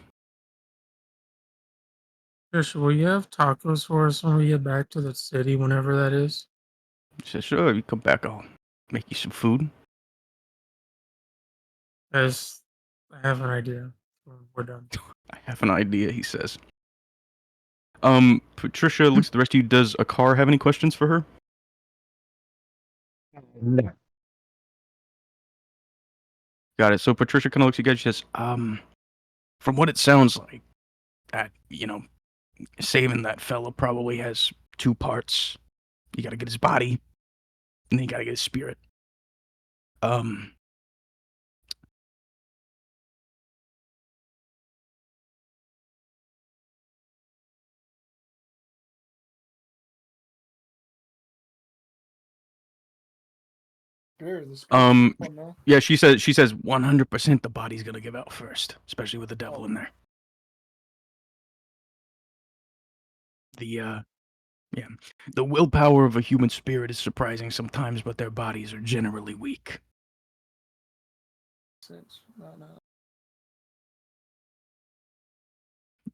Speaker 6: Trish, will you have tacos for us when we get back to the city, whenever that is?
Speaker 1: She says, sure, you come back, I'll make you some food.
Speaker 6: As I have an idea. We're done.
Speaker 1: I have an idea, he says. Patricia looks at the rest of you. Does Akar have any questions for her?
Speaker 5: No.
Speaker 1: Got it. So Patricia kind of looks at you guys. She says, from what it sounds like, that, saving that fella probably has 2 parts. You gotta get his body, and then you gotta get his spirit. Yeah, she says 100% the body's gonna give out first, especially with the devil in there. The willpower of a human spirit is surprising sometimes, but their bodies are generally weak.
Speaker 2: No.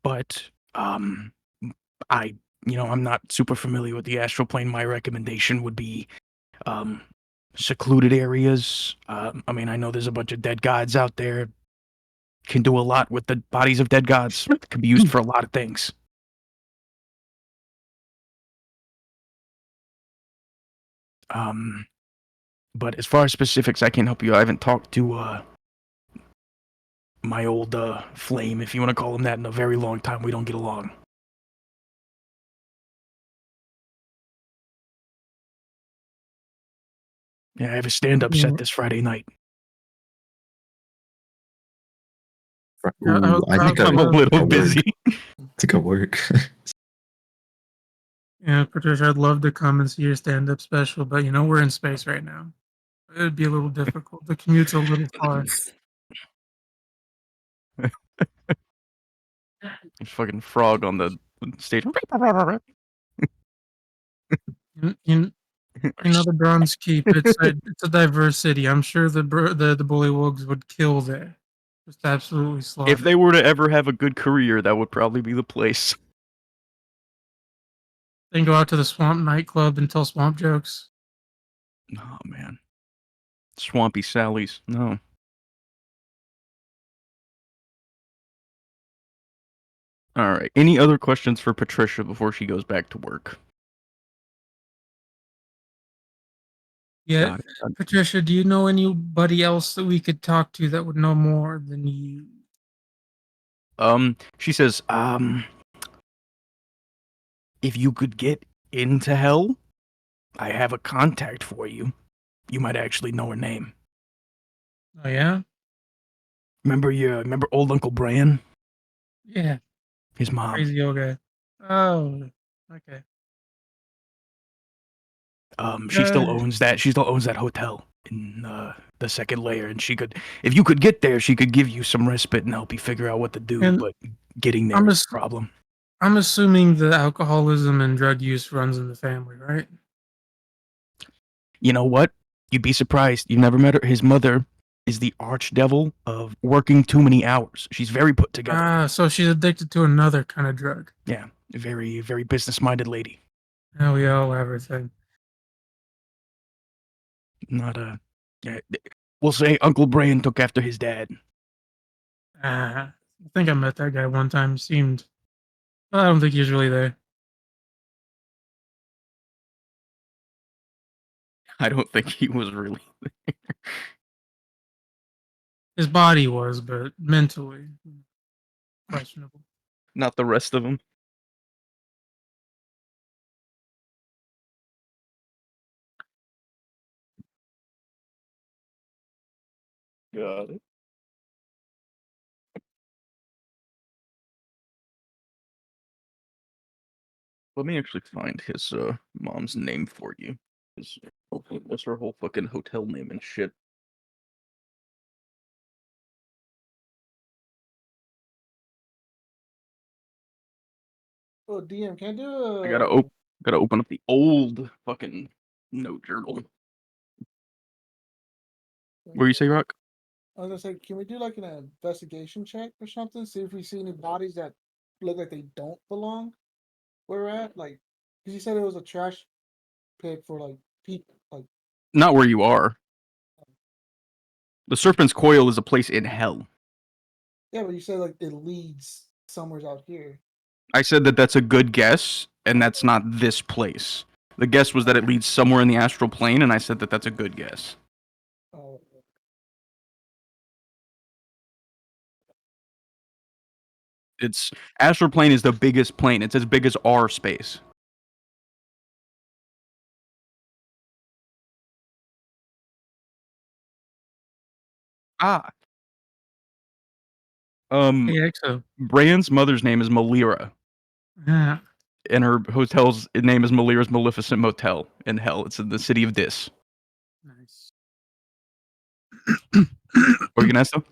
Speaker 1: But I'm not super familiar with the astral plane. My recommendation would be secluded areas. I mean, I know there's a bunch of dead gods out there. Can do a lot with the bodies of dead gods. Can be used for a lot of things. But as far as specifics, I can't help you. I haven't talked to my old flame, if you want to call him that, in a very long time. We don't get along. Yeah, I have a stand-up set this Friday night.
Speaker 3: Ooh, I think
Speaker 1: I'm a
Speaker 3: I
Speaker 1: little
Speaker 3: work.
Speaker 1: busy.
Speaker 3: I think I work.
Speaker 6: Yeah, Patricia, I'd love to come and see your stand-up special, but we're in space right now. It'd be a little difficult. The commute's a little far.
Speaker 1: There's fucking frog on the stage.
Speaker 6: The Bronze Keep. It's a diverse city. I'm sure the Bullywugs would kill there. Just absolutely slaughter.
Speaker 1: If they were to ever have a good career, that would probably be the place.
Speaker 6: Then go out to the Swamp nightclub and tell swamp jokes.
Speaker 1: Oh man, Swampy Sally's. No. All right. Any other questions for Patricia before she goes back to work?
Speaker 6: Yeah,
Speaker 1: Got it.
Speaker 6: Patricia, do you know anybody else that we could talk to that would know more than you?
Speaker 1: She says, if you could get into hell, I have a contact for you. You might actually know her name.
Speaker 6: Oh yeah,
Speaker 1: Remember old Uncle Brian?
Speaker 6: yeah,
Speaker 1: His mom.
Speaker 6: crazy old guy. Oh, okay.
Speaker 1: She still
Speaker 6: Good.
Speaker 1: owns that. She still owns that hotel in the second layer, and she could, if you could get there, she could give you some respite and help you figure out what to do.
Speaker 6: And
Speaker 1: But getting there is the problem.
Speaker 6: I'm assuming the alcoholism and drug use runs in the family, right?
Speaker 1: You know what? You'd be surprised. You've never met her. His mother is the archdevil of working too many hours. She's very put together.
Speaker 6: Ah, so she's addicted to another kind of drug.
Speaker 1: Yeah, very, very business-minded lady.
Speaker 6: Now we all have our thing.
Speaker 1: Not a. Yeah, we'll say Uncle Brian took after his dad.
Speaker 6: I think I met that guy one time. I don't think he was really there.
Speaker 1: I don't think he was really.
Speaker 6: His body was, but mentally questionable.
Speaker 1: Not the rest of them. Got it. Let me actually find his mom's name for you. That's her whole fucking hotel name and shit.
Speaker 2: Oh, DM, can I do
Speaker 1: I gotta open up the old fucking note journal. What do you say, Rock?
Speaker 2: I was gonna say, can we do like an investigation check or something? See if we see any bodies that look like they don't belong where we're at. Like, because you said it was a trash pit for like people. Like,
Speaker 1: Not where you are. The Serpent's Coil is a place in hell.
Speaker 2: yeah, but you said like it leads somewhere out here.
Speaker 1: I said that that's a good guess, and that's not this place. The guess was that it leads somewhere in the astral plane, and I said that that's a good guess.
Speaker 2: Oh,
Speaker 1: It's astral plane is the biggest plane. It's as big as our space. Ah.
Speaker 6: Yeah, so.
Speaker 1: Brian's mother's name is Malira,
Speaker 6: Yeah.
Speaker 1: and her hotel's name is Malira's Maleficent Motel in hell. It's in the city of Dis.
Speaker 6: Nice.
Speaker 1: What were you gonna ask though?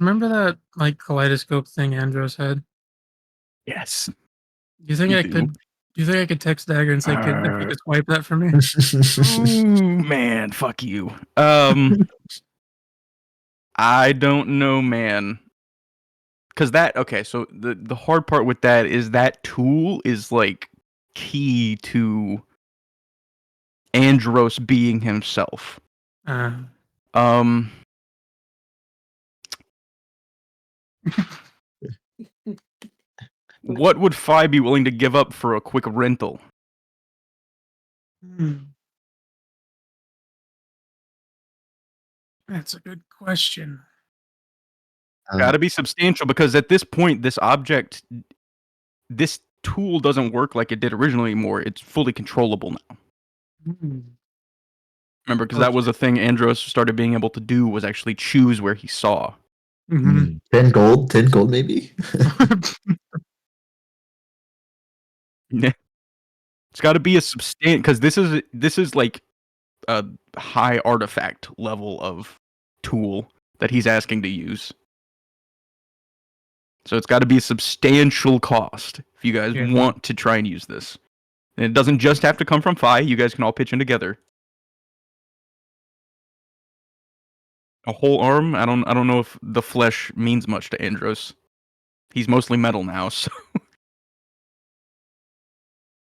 Speaker 6: Remember that like kaleidoscope thing Andros had?
Speaker 1: Yes.
Speaker 6: Do you think
Speaker 1: I
Speaker 6: I
Speaker 1: do.
Speaker 6: could? Do you think I could text Dagger and say, if you could swipe that for me?
Speaker 1: Ooh, man, fuck you. I don't know, man. Cause so the hard part with that is that tool is like key to Andros being himself. What would Fi be willing to give up for a quick rental?
Speaker 6: That's a good question.
Speaker 1: Gotta be substantial because at this point, this tool doesn't work like it did originally anymore. It's fully controllable now. Remember, because that was a thing Andros started being able to do, was actually choose where he saw.
Speaker 6: Mhm.
Speaker 3: 10 gold, 10 gold maybe.
Speaker 1: Yeah. It's got to be a substantial, because this is like a high artifact level of tool that he's asking to use. So it's got to be a substantial cost if you guys
Speaker 6: Yeah.
Speaker 1: want to try and use this. And it doesn't just have to come from Fi. You guys can all pitch in together. A whole arm? I don't know if the flesh means much to Andros. He's mostly metal now, so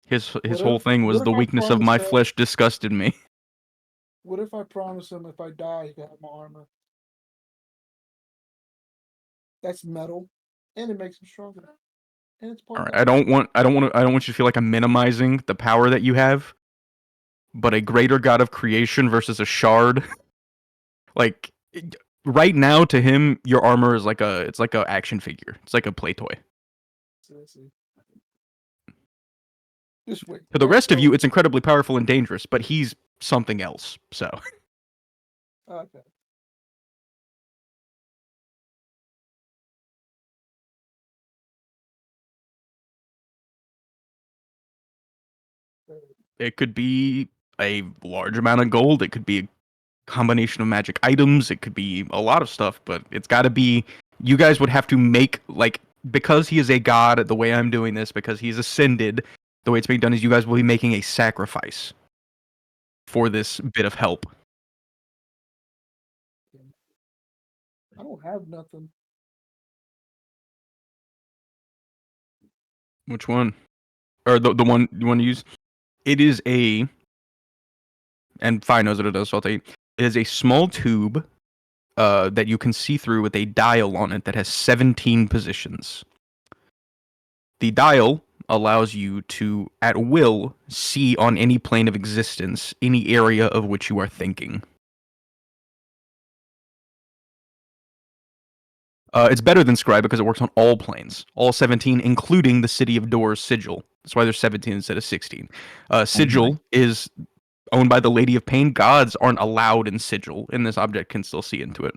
Speaker 1: his
Speaker 2: What
Speaker 1: whole
Speaker 2: if-
Speaker 1: thing was
Speaker 2: what
Speaker 1: the
Speaker 2: if I
Speaker 1: weakness of
Speaker 2: promise
Speaker 1: my
Speaker 2: that-
Speaker 1: flesh disgusted me.
Speaker 2: What if I promise him if I die, he can have my armor? That's metal, and it makes him stronger. And it's part
Speaker 1: All right,
Speaker 2: metal.
Speaker 1: I don't want you to feel like I'm minimizing the power that you have. But a greater god of creation versus a shard, like right now to him, your armor is like a action figure. It's like a play toy.
Speaker 2: See. Just wait.
Speaker 1: To the
Speaker 2: Yeah,
Speaker 1: rest of
Speaker 2: so-
Speaker 1: you, it's incredibly powerful and dangerous, but he's something else. So
Speaker 2: Okay.
Speaker 1: it could be a large amount of gold. It could be a combination of magic items. It could be a lot of stuff, but it's got to be. You guys would have to make, like, because he is a god. The way I'm doing this, because he's ascended, the way it's being done is you guys will be making a sacrifice for this bit of help.
Speaker 2: I don't have nothing.
Speaker 1: Which one? Or the one you want to use? It is a, and Fi knows what it does, so I'll tell you. It is a small tube that you can see through with a dial on it that has 17 positions. The dial allows you to, at will, see on any plane of existence any area of which you are thinking. It's better than Scribe because it works on all planes, all 17, including the City of Doors sigil. That's why there's 17 instead of 16. Sigil is owned by the Lady of Pain. Gods aren't allowed in sigil, and this object can still see into it.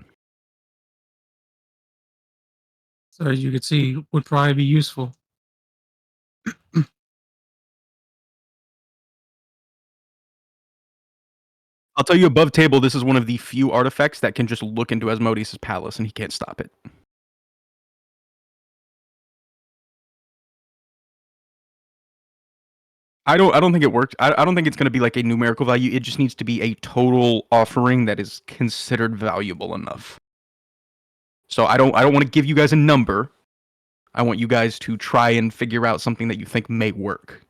Speaker 6: So as you can see, would probably be useful.
Speaker 1: I'll tell you above table, this is one of the few artifacts that can just look into Asmodeus' palace and he can't stop it. I don't think it works. I don't think it's going to be like a numerical value. It just needs to be a total offering that is considered valuable enough. So I don't want to give you guys a number. I want you guys to try and figure out something that you think may work.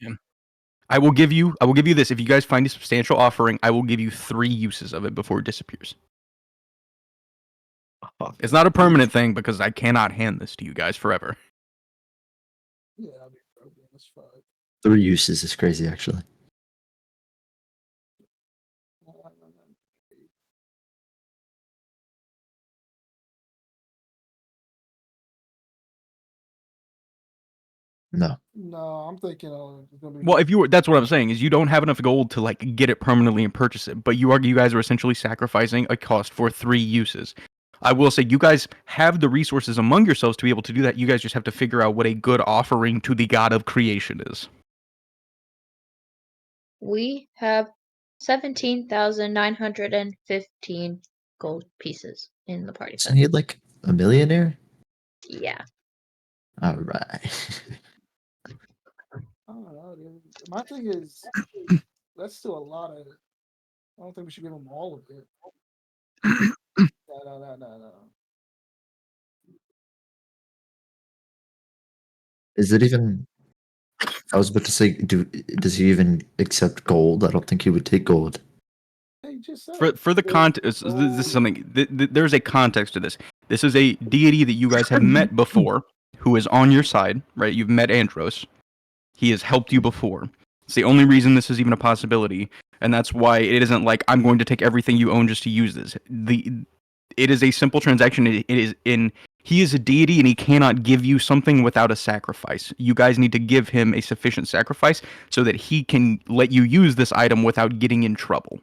Speaker 1: Yeah. I will give you this. If you guys find a substantial offering, I will give you 3 uses of it before it disappears. It's not a permanent thing because I cannot hand this to you guys forever.
Speaker 2: Yeah, I'll be broken. That's fine.
Speaker 3: 3 uses is crazy, actually. No.
Speaker 2: No, I'm thinking it's gonna be.
Speaker 1: Well, if you were, that's what I'm saying is you don't have enough gold to like get it permanently and purchase it, but you guys are essentially sacrificing a cost for 3 uses. I will say you guys have the resources among yourselves to be able to do that. You guys just have to figure out what a good offering to the god of creation is.
Speaker 4: We have 17,915 gold pieces in the party.
Speaker 3: Isn't he like a millionaire?
Speaker 4: Yeah.
Speaker 3: All right.
Speaker 2: I don't know, dude. My thing is, that's still a lot of. I don't think we should give them all of it. No.
Speaker 3: Is it even? I was about to say, does he even accept gold? I don't think he would take gold.
Speaker 2: Hey, just said
Speaker 1: For the context, this is something. There's a context to this. This is a deity that you guys have met before, who is on your side, right? You've met Andros. He has helped you before. It's the only reason this is even a possibility, and that's why it isn't like I'm going to take everything you own just to use this. It is a simple transaction. It is in He is a deity and he cannot give you something without a sacrifice. You guys need to give him a sufficient sacrifice so that he can let you use this item without getting in trouble.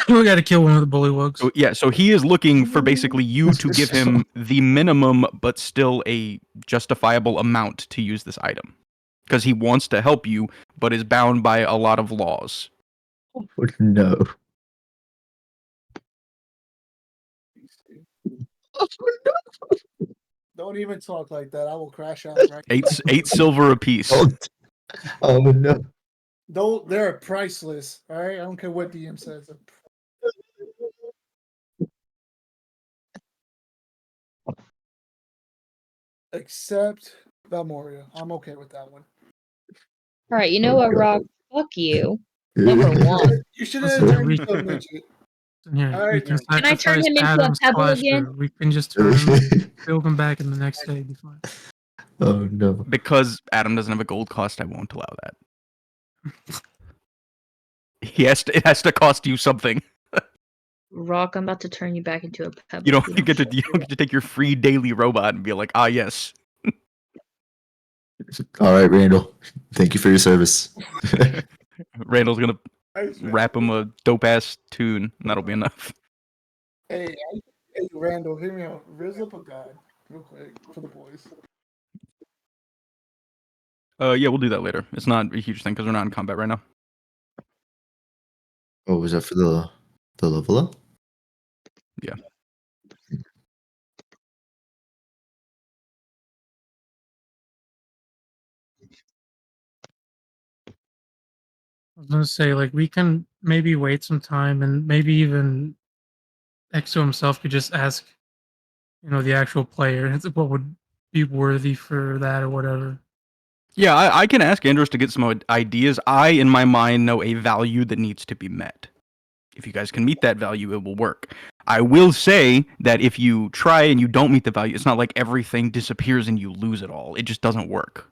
Speaker 6: We got to kill one of the bullywugs.
Speaker 1: So, yeah, so he is looking for basically you to give him the minimum but still a justifiable amount to use this item. Because he wants to help you, but is bound by a lot of laws.
Speaker 3: Oh, no.
Speaker 2: Don't even talk like that. I will crash out right
Speaker 1: Eight silver apiece.
Speaker 3: Oh no.
Speaker 2: Don't. They're priceless. All right. I don't care what DM says. Except Valmoria. I'm okay with that one.
Speaker 4: All right, you know
Speaker 3: Oh,
Speaker 4: what,
Speaker 3: God.
Speaker 4: Rock? Fuck you. Number one.
Speaker 2: You should
Speaker 6: Listen,
Speaker 2: have turned
Speaker 6: we-
Speaker 2: into a midget.
Speaker 6: Here,
Speaker 2: All
Speaker 6: we
Speaker 2: right,
Speaker 6: can
Speaker 2: man.
Speaker 4: Can I turn
Speaker 6: sacrifice
Speaker 4: him into a
Speaker 6: Adam's
Speaker 4: pebble
Speaker 6: pleasure.
Speaker 4: again?
Speaker 6: We can just turn him, build him back in the next day. Be fine.
Speaker 3: Oh no.
Speaker 1: Because Adam doesn't have a gold cost, I won't allow that. It has to cost you something.
Speaker 4: Rock, I'm about to turn you back into a pebble.
Speaker 1: You don't
Speaker 4: if
Speaker 1: get to
Speaker 4: shut
Speaker 1: you don't get to take your free daily robot and be like, ah yes.
Speaker 3: All right, Randall. Thank you for your service.
Speaker 1: Randall's gonna
Speaker 2: Nice, man.
Speaker 1: rap him a dope ass tune, and that'll be enough.
Speaker 2: Hey, Randall, hear me out. Riz up a guy real quick for the boys.
Speaker 1: Yeah, we'll do that later. It's not a huge thing because we're not in combat right now.
Speaker 3: Oh, was that for the level up?
Speaker 1: Yeah.
Speaker 6: I was gonna say, like, we can maybe wait some time, and maybe even Exo himself could just ask, the actual player what would be worthy for that or whatever.
Speaker 1: Yeah, I can ask Andros to get some ideas. I, in my mind, know a value that needs to be met. If you guys can meet that value, it will work. I will say that if you try and you don't meet the value, it's not like everything disappears and you lose it all. It just doesn't work.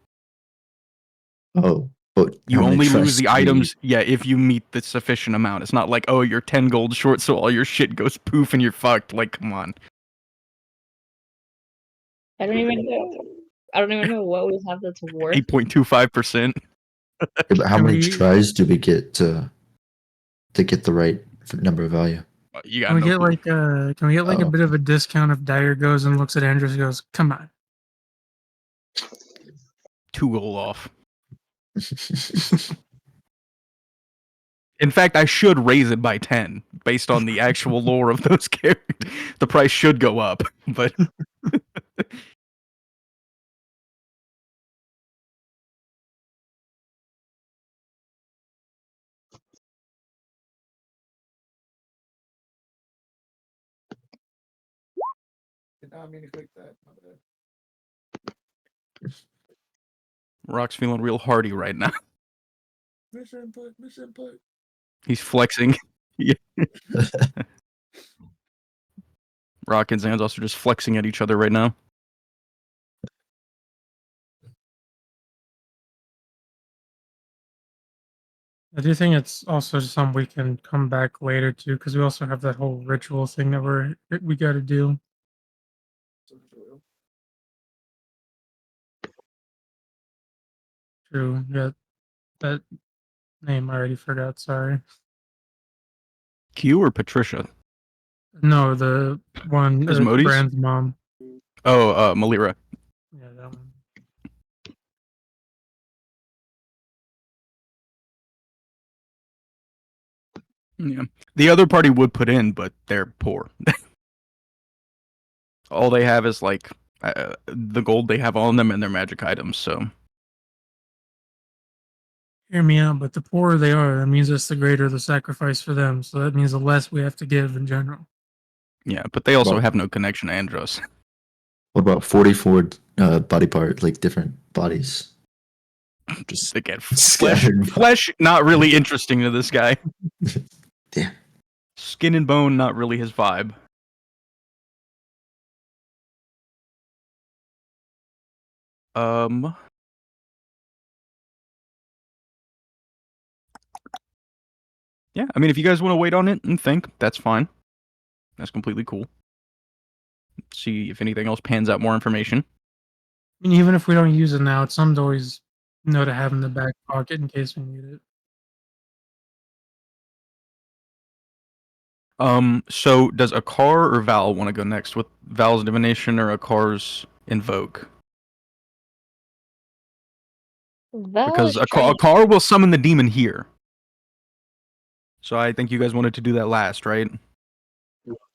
Speaker 3: Oh, but
Speaker 1: You
Speaker 3: how many
Speaker 1: only
Speaker 3: tries
Speaker 1: lose the
Speaker 3: do you-
Speaker 1: items, if you meet the sufficient amount. It's not like, oh, you're 10 gold short, so all your shit goes poof and you're fucked. Like, come on.
Speaker 4: I don't even know what we have that's worth.
Speaker 1: 8.25%.
Speaker 3: Yeah, but how
Speaker 6: Can
Speaker 3: many
Speaker 6: we-
Speaker 3: tries do we get to get the right number of value?
Speaker 1: You
Speaker 6: Can
Speaker 1: got
Speaker 6: we
Speaker 1: no
Speaker 6: get
Speaker 1: clue.
Speaker 6: can we get a
Speaker 3: Oh.
Speaker 6: bit of a discount if Dyer goes and looks at Andrews and goes, "Come on."
Speaker 1: 2 gold off. In fact, I should raise it by 10 based on the actual lore of those characters. The price should go up, but
Speaker 2: Did not mean to click that. My bad.
Speaker 1: Rock's feeling real hardy right now.
Speaker 2: Mission input. Mission input.
Speaker 1: He's flexing. Yeah. Rock and Xandos are just flexing at each other right now.
Speaker 6: I do think it's also something we can come back later to, because we also have that whole ritual thing that we got to do. True. Yeah, that name I already forgot. Sorry.
Speaker 1: Q or Patricia?
Speaker 6: No, the one
Speaker 1: Asmodeus?
Speaker 6: Brand's mom.
Speaker 1: Oh, Malira.
Speaker 6: Yeah, that one.
Speaker 1: Yeah. The other party would put in, but they're poor. All they have is like the gold they have on them and their magic items. So
Speaker 6: Hear me out, but the poorer they are, that means it's the greater the sacrifice for them. So that means the less we have to give in general.
Speaker 1: yeah, but they also
Speaker 3: Well-
Speaker 1: have no connection to Andros.
Speaker 3: What about 44 body part, like different bodies? Just
Speaker 1: Again,
Speaker 3: scattered.
Speaker 1: flesh, not really interesting to this guy.
Speaker 3: Yeah.
Speaker 1: Skin and bone, not really his vibe. Yeah, I mean, if you guys want to wait on it and think, that's fine. That's completely cool. see if anything else pans out more information.
Speaker 6: I mean, even if we don't use it now, it's something to always know to have in the back pocket in case we need it.
Speaker 1: So does Akar or Val want to go next with Val's divination or Akar's invoke?
Speaker 4: Val
Speaker 1: Because
Speaker 4: is trying.
Speaker 1: Akar will summon the demon here. So I think you guys wanted to do that last, right?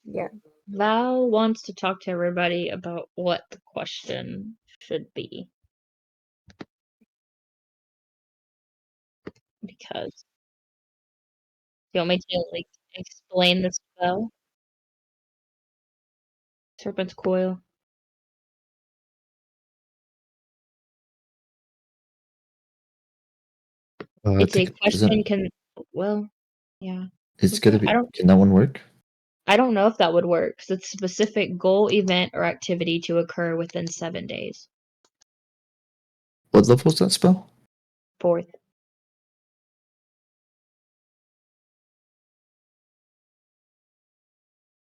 Speaker 4: Yeah. Val wants to talk to everybody about what the question should be. Because you want me to like explain the spell? Serpent's coil.
Speaker 3: I
Speaker 4: It's a
Speaker 3: think
Speaker 4: question well, yeah.
Speaker 3: it's
Speaker 4: Okay,
Speaker 3: gonna be. Can that one work?
Speaker 4: I don't know if that would work. 'Cause it's a specific goal, event, or activity to occur within 7 days.
Speaker 3: What level is that spell?
Speaker 4: 4th.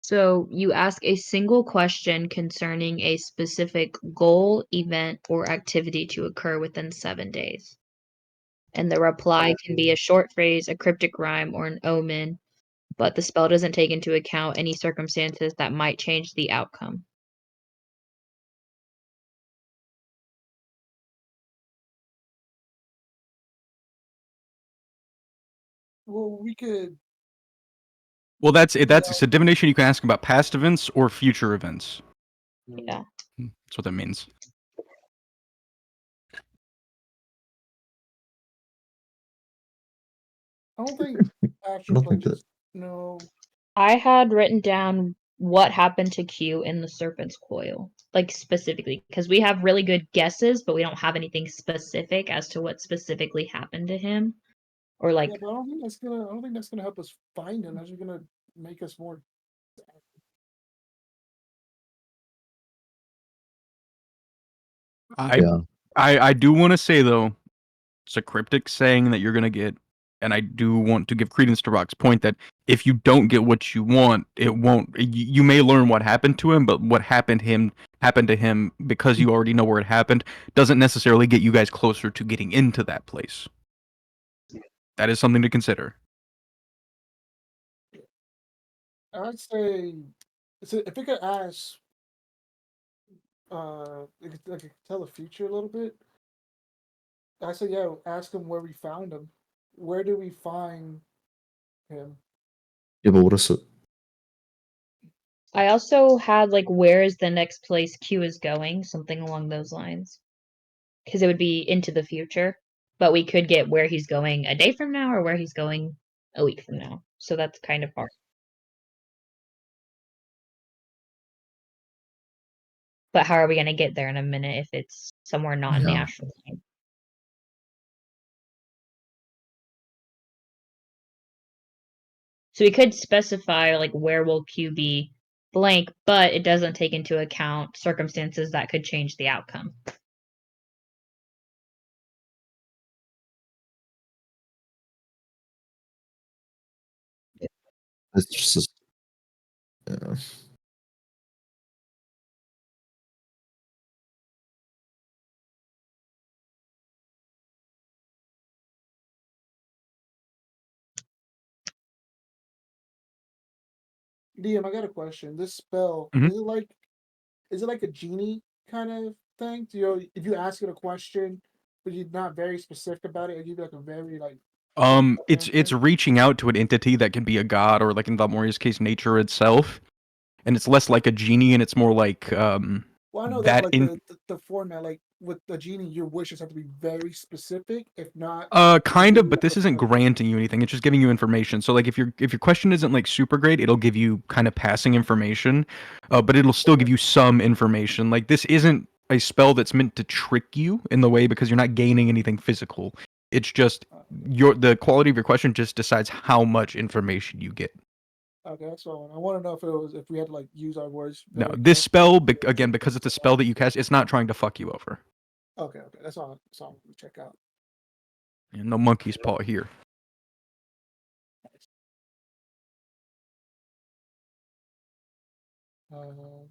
Speaker 4: So you ask a single question concerning a specific goal, event, or activity to occur within 7 days. And the reply can be a short phrase, a cryptic rhyme, or an omen, but the spell doesn't take into account any circumstances that might change the outcome.
Speaker 2: Well, we could.
Speaker 1: Well, that's it. That's so divination. You can ask about past events or future events.
Speaker 4: Yeah.
Speaker 1: That's what that means.
Speaker 2: I don't think
Speaker 3: I
Speaker 2: actual
Speaker 3: don't think that.
Speaker 2: pledges. No.
Speaker 4: I had written down what happened to Q in the Serpent's Coil, like specifically, because we have really good guesses, but we don't have anything specific as to what specifically happened to him, or like
Speaker 2: Yeah, but I don't think that's gonna. I don't think that's gonna help us find him. That's just gonna make us more.
Speaker 3: Yeah.
Speaker 1: I do want to say though, it's a cryptic saying that you're gonna get, and I do want to give credence to Rock's point that if you don't get what you want, it won't. You may learn what happened to him, but what happened to him because you already know where it happened doesn't necessarily get you guys closer to getting into that place. That is something to consider.
Speaker 2: I'd say, if we could ask, like tell the future a little bit. I say, yeah, ask him where we found him. Where do we find him?
Speaker 3: Yeah, but what is it?
Speaker 4: I also had like where is the next place Q is going, something along those lines. Because it would be into the future, but we could get where he's going a day from now or where he's going a week from now. So that's kind of hard. But how are we going to get there in a minute if it's somewhere not in the
Speaker 3: Yeah.
Speaker 4: astral plane? So we could specify like where will Q be blank, but it doesn't take into account circumstances that could change the outcome.
Speaker 3: It's just. Yeah.
Speaker 2: DM, I got a question. This spell
Speaker 1: Mhm.
Speaker 2: is it like a genie kind of thing? You know, if you ask it a question, but you're not very specific about it, it give you like a very like
Speaker 1: It's
Speaker 2: answer.
Speaker 1: reaching out to an entity that can be a god or, like in Valmoria's case, nature itself, and it's less like a genie and it's more like
Speaker 2: Well, I know that, but
Speaker 1: that
Speaker 2: like
Speaker 1: in
Speaker 2: the format, like with the genie, your wishes have to be very specific. If not, it'll
Speaker 1: kind
Speaker 2: give
Speaker 1: of,
Speaker 2: you
Speaker 1: but this
Speaker 2: a
Speaker 1: isn't
Speaker 2: very
Speaker 1: granting you anything. It's just giving you information. So like if your question isn't like super great, it'll give you kind of passing information, but it'll still give you some information. Like this isn't a spell that's meant to trick you in the way because you're not gaining anything physical. It's just the quality of your question just decides how much information you get.
Speaker 2: Okay, that's all. I want to know if it was if we had to like use our words.
Speaker 1: No,
Speaker 2: Very
Speaker 1: this
Speaker 2: carefully.
Speaker 1: spell again because it's a spell that you cast, it's not trying to fuck you over.
Speaker 2: Okay, that's all. That's all. We check out.
Speaker 1: And no monkey's paw here.
Speaker 2: Um,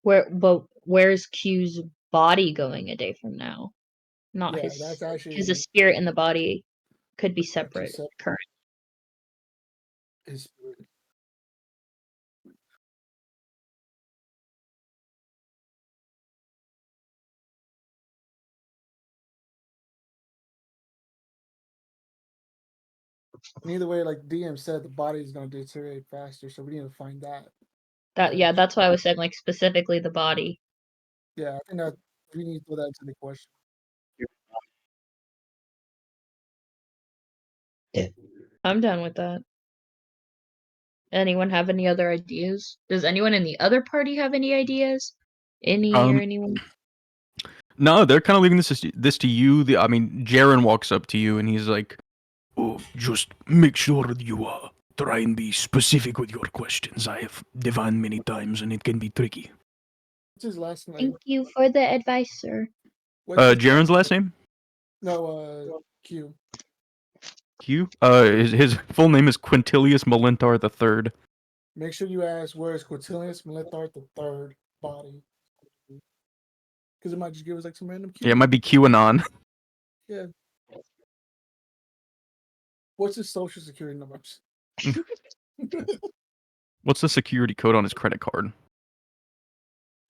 Speaker 4: Where's Q's body going a day from now? Not
Speaker 2: Yeah,
Speaker 4: his,
Speaker 2: that's actually
Speaker 4: because the spirit and the body could be
Speaker 2: two
Speaker 4: separate.
Speaker 2: separate.
Speaker 4: Current.
Speaker 2: His and either way, like DM said, the body is going to deteriorate faster, so we need to find that.
Speaker 4: That's why I was saying like specifically the body.
Speaker 2: Yeah, I think that we need to throw that into the question.
Speaker 4: I'm done with that. Anyone have any other ideas? Does anyone in the other party have any ideas? Or anyone?
Speaker 1: No, they're kind of leaving this to you. I mean, Jaren walks up to you and he's like, "Oh, just make sure you try and be specific with your questions. I have divined many times and it can be tricky."
Speaker 2: What's his last name?
Speaker 4: Thank you for the advice, sir.
Speaker 1: Jaren's last name?
Speaker 2: No, Q.
Speaker 1: Q. His full name is Quintilius Melintar III.
Speaker 2: Make sure you ask where is Quintilius Melintar the third body, because it might just give us like some random Q.
Speaker 1: Yeah, it might be QAnon.
Speaker 2: Yeah. What's his social security number?
Speaker 1: What's the security code on his credit card?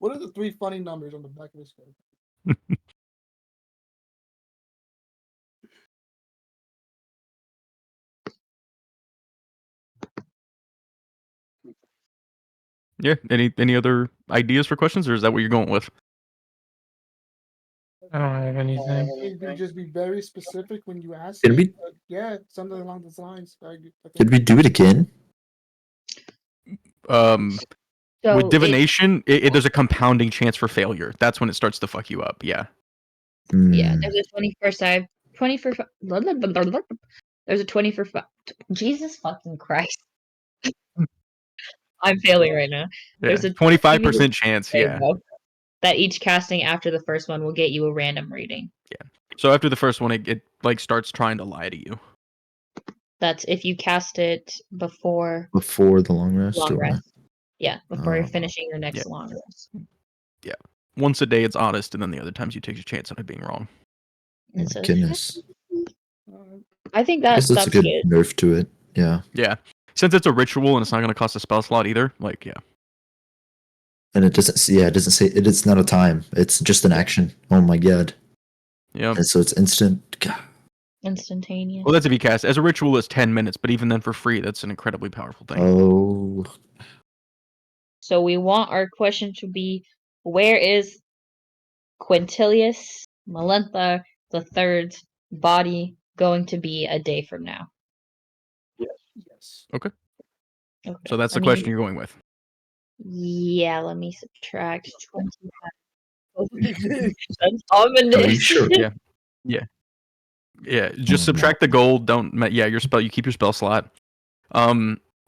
Speaker 2: What are the 3 funny numbers on the back of his card?
Speaker 1: Yeah. Any other ideas for questions, or is that what you're going with?
Speaker 6: I don't have anything.
Speaker 2: You just be very specific when you ask.
Speaker 3: Did
Speaker 2: it,
Speaker 3: we-
Speaker 2: but yeah, something along those lines. I
Speaker 3: Did
Speaker 2: think.
Speaker 3: we do it again?
Speaker 4: So
Speaker 1: With divination, there's a compounding chance for failure. That's when it starts to fuck you up. Yeah.
Speaker 4: Yeah,
Speaker 3: Hmm.
Speaker 4: there's a 21st. 21st. There's a 21st. Jesus fucking Christ! I'm failing right now. There's a
Speaker 1: 25% chance. Yeah.
Speaker 4: That each casting after the first one will get you a random reading.
Speaker 1: So after the first one, it like starts trying to lie to you.
Speaker 4: That's if you cast it before
Speaker 3: Before the long rest?
Speaker 4: long
Speaker 3: or what?
Speaker 4: rest. Yeah, before you're
Speaker 3: Oh.
Speaker 4: finishing your next
Speaker 1: Yeah.
Speaker 4: long rest.
Speaker 1: Once a day, it's honest, and then the other times you take a chance on it being wrong.
Speaker 3: Oh
Speaker 4: And
Speaker 3: my
Speaker 4: so
Speaker 3: goodness.
Speaker 4: I think
Speaker 3: I guess
Speaker 4: that's
Speaker 3: that's a good nerf to it. Yeah.
Speaker 1: Yeah. Since it's a ritual and it's not going to cost a spell slot either, like, yeah.
Speaker 3: And it doesn't say it's not a time. It's just an action. Oh my god.
Speaker 1: Yeah.
Speaker 3: And so it's instant. God.
Speaker 4: instantaneous.
Speaker 1: Well, that's if you cast. As a ritual, it's 10 minutes, but even then for free, that's an incredibly powerful thing.
Speaker 3: Oh.
Speaker 4: So we want our question to be, where is Quintilius Melantha III's body going to be a day from now?
Speaker 2: Yes.
Speaker 1: Okay.
Speaker 4: Okay.
Speaker 1: So that's
Speaker 4: I
Speaker 1: the
Speaker 4: mean,
Speaker 1: question you're going with.
Speaker 4: Yeah, let me subtract 25. That's
Speaker 3: Are you
Speaker 4: ominous.
Speaker 3: sure?
Speaker 1: Yeah. Yeah. Just subtract the gold. Yeah, your spell. You keep your spell slot.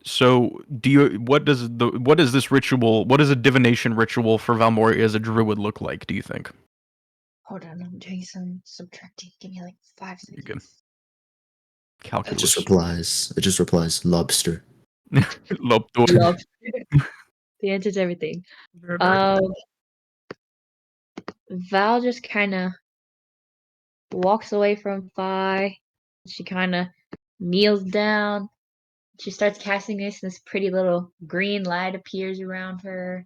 Speaker 1: So what does this ritual? What does a divination ritual for Valmoria as a druid look like? Do you think?
Speaker 4: Hold on, I'm doing some subtracting. Give me like 5
Speaker 1: You can
Speaker 4: seconds.
Speaker 3: It
Speaker 1: calculus.
Speaker 3: just replies lobster.
Speaker 1: Lobster.
Speaker 4: Love. The answer to everything. Val just kind of walks away from Phi. She kind of kneels down. She starts casting this pretty little green light appears around her.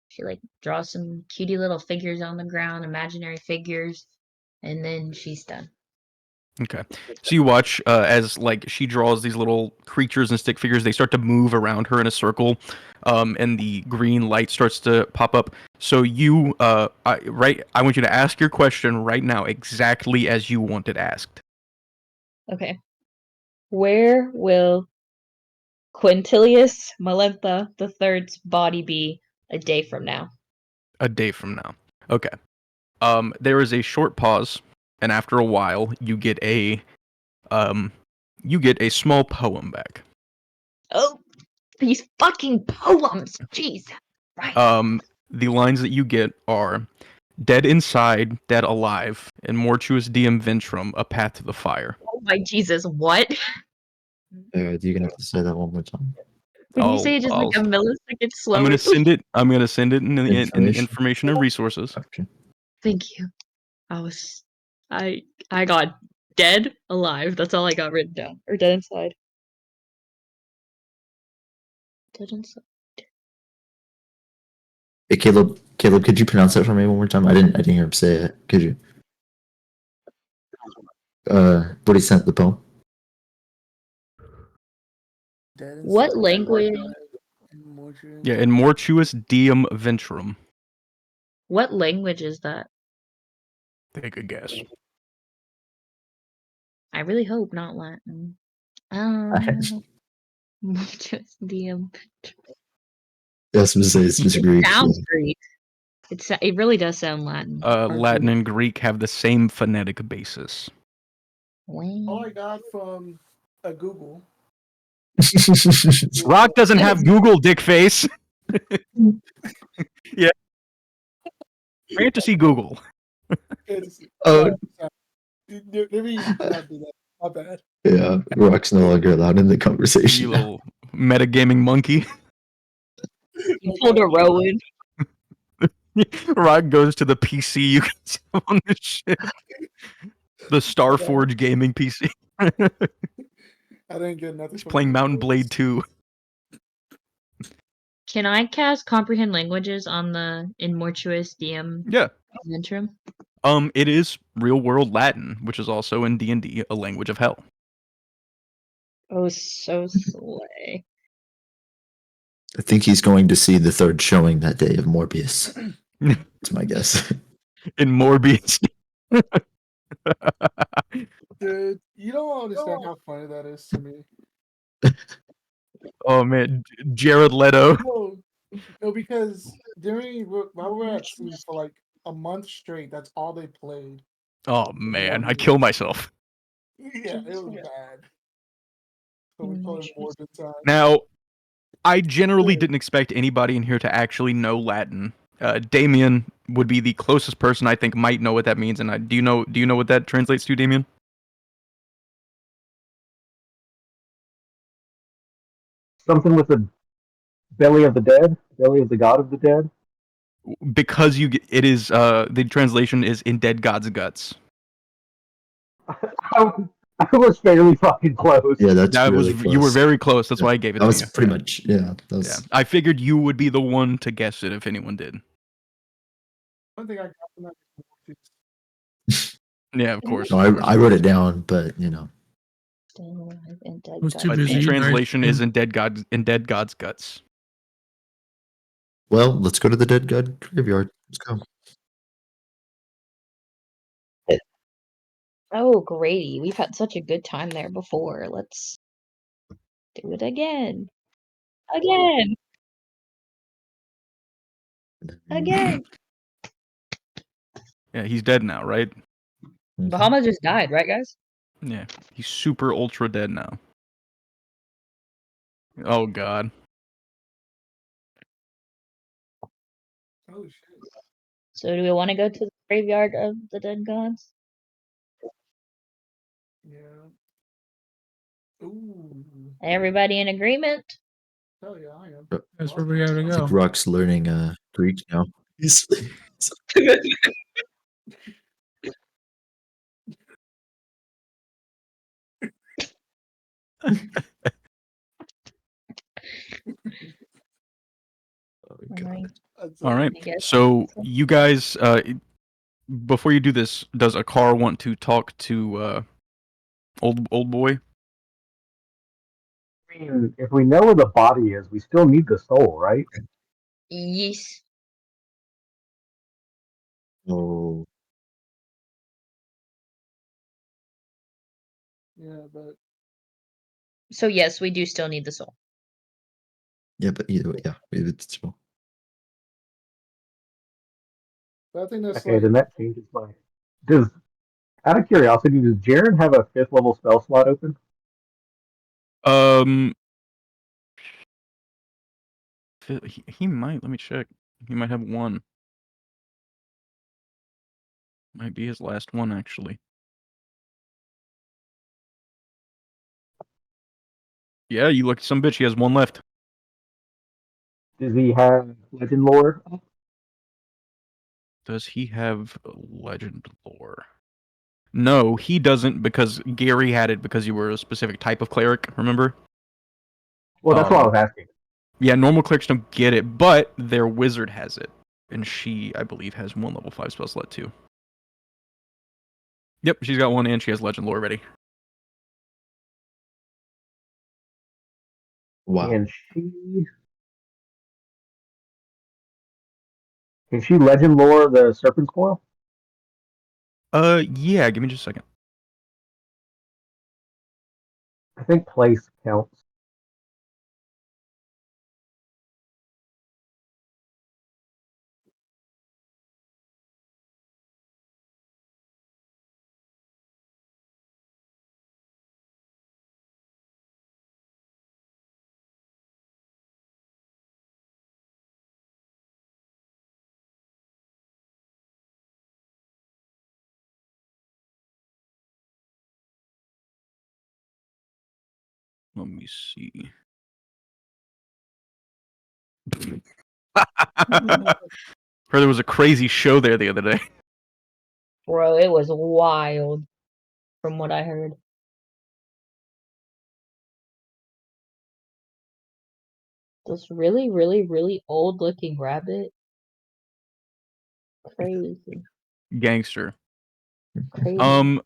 Speaker 4: She like draws some cutie little figures on the ground, imaginary figures, and then she's done.
Speaker 1: Okay. So you watch as like she draws these little creatures and stick figures. They start to move around her in a circle, and the green light starts to pop up. So I want you to ask your question right now, exactly as you want it asked.
Speaker 4: Okay. Where will Quintilius Melantha III's body be a day from now?
Speaker 1: A day from now. Okay. There is a short pause, and after a while, you get a small poem back.
Speaker 4: Oh, these fucking poems! Jeez. Right.
Speaker 1: The lines that you get are "Dead inside, dead alive, and mortuus diem ventrum, a path to the fire."
Speaker 4: Oh my Jesus, what?
Speaker 3: You're gonna have to say that one more time.
Speaker 4: Would you say just like a millisecond slower?
Speaker 1: I'm gonna send it. I'm gonna send it in the
Speaker 3: Information.
Speaker 1: information and resources.
Speaker 3: Okay.
Speaker 4: Thank you. I got dead alive. That's all I got written down. Or dead inside. Dead inside.
Speaker 3: Hey, Caleb, could you pronounce that for me one more time? I didn't hear him say it. Could you? What he sent the poem.
Speaker 2: Dead
Speaker 4: What
Speaker 2: inside,
Speaker 4: language?
Speaker 2: in mortuary.
Speaker 1: Yeah, in mortuus diem ventrum.
Speaker 4: What language is that?
Speaker 1: Take a guess.
Speaker 4: I really hope not Latin. Just DM.
Speaker 3: Yes, I'm say it's just Greek.
Speaker 4: Sounds Greek. It really does sound Latin.
Speaker 1: Latin and Greek have the same phonetic basis.
Speaker 2: All I got from a Google.
Speaker 1: Rock doesn't have Google, dick face. Yeah. Fantasy Google.
Speaker 2: It's,
Speaker 3: Oh.
Speaker 2: let me not do that. My bad.
Speaker 3: Yeah, Rock's no longer allowed in the conversation.
Speaker 1: You little metagaming monkey.
Speaker 4: You pulled a Rowan.
Speaker 1: Rock goes to the PC you can have on the ship. The Starforge gaming PC.
Speaker 2: I didn't get nothing.
Speaker 1: He's playing Mountain Blade 2.
Speaker 4: Can I cast Comprehend Languages on the In Mortuis Diem
Speaker 1: Yeah.
Speaker 4: Ventrum?
Speaker 1: It is real world Latin, which is also in D&D a language of hell.
Speaker 4: Oh, so slay.
Speaker 3: I think he's going to see the third showing that day of Morbius. That's my guess.
Speaker 1: In Morbius.
Speaker 2: Dude, you don't understand how funny that is to me.
Speaker 1: Oh man, Jared Leto.
Speaker 2: No, because while we were at sea for like a month straight, that's all they played.
Speaker 1: Oh man, I'd kill myself.
Speaker 2: Yeah, it was bad. So we call it Morbid time.
Speaker 1: Now, I generally didn't expect anybody in here to actually know Latin. Damien would be the closest person I think might know what that means. And do you know what that translates to, Damien?
Speaker 5: Something with the belly of the dead, belly of the god of the dead.
Speaker 1: Because it is the translation is in dead god's guts.
Speaker 5: I was fairly fucking close.
Speaker 3: Yeah, that's really close.
Speaker 1: You were very close. That's why I gave it to you.
Speaker 3: That was pretty much, yeah. That was...
Speaker 1: Yeah. I figured you would be the one to guess it if anyone did.
Speaker 2: One thing I got from that.
Speaker 1: Yeah, of course.
Speaker 3: No, I wrote it down, but you know.
Speaker 6: was too
Speaker 1: But
Speaker 6: busy.
Speaker 1: the
Speaker 6: right?
Speaker 1: translation is in dead god's guts.
Speaker 3: Well, let's go to the dead god graveyard. Let's go.
Speaker 4: Oh, Grady, we've had such a good time there before. Let's do it again. Again. Again.
Speaker 1: Yeah, he's dead now, right?
Speaker 3: Mhm.
Speaker 4: Bahama just died, right, guys?
Speaker 1: Yeah, he's super ultra dead now. Oh god.
Speaker 2: Oh shit.
Speaker 4: So do we want to go to the graveyard of the dead gods?
Speaker 2: Yeah. Ooh.
Speaker 4: Everybody in agreement?
Speaker 2: Hell yeah, I am.
Speaker 6: That's where we gotta
Speaker 3: I
Speaker 6: go.
Speaker 3: think Rock's learning Greek now. Oh, God.
Speaker 1: All right.
Speaker 4: I guess.
Speaker 1: So you guys, before you do this, does Akar want to talk to old boy?
Speaker 5: I mean, if we know where the body is, we still need the soul, right?
Speaker 4: Yes.
Speaker 3: Oh,
Speaker 2: Yeah, but
Speaker 4: So yes, we do still need the soul.
Speaker 3: yeah, but either way, yeah, it's still.
Speaker 2: I think that's
Speaker 5: Okay,
Speaker 2: like
Speaker 5: then that changes my. Does out of curiosity, does Jaren have a 5th level spell slot open?
Speaker 1: He might. Let me check. He might have one. Might be his last one, actually. Yeah, you look some bitch. He has one left.
Speaker 5: Does he have legend lore?
Speaker 1: Does he have legend lore? No, he doesn't, because Gary had it because you were a specific type of cleric, remember?
Speaker 5: Well, that's what I was asking.
Speaker 1: Yeah, normal clerics don't get it, but their wizard has it. And she, I believe, has 1 level 5 spell slot too. Yep, she's got 1 and she has legend lore ready.
Speaker 3: Wow.
Speaker 5: And can she legend lore the serpent's coil?
Speaker 1: Yeah, give me just a second.
Speaker 5: I think place counts.
Speaker 1: Let me see. Heard there was a crazy show there the other day.
Speaker 4: Bro, it was wild from what I heard. This really, really, really old looking rabbit. Crazy.
Speaker 1: Gangster.
Speaker 4: Crazy.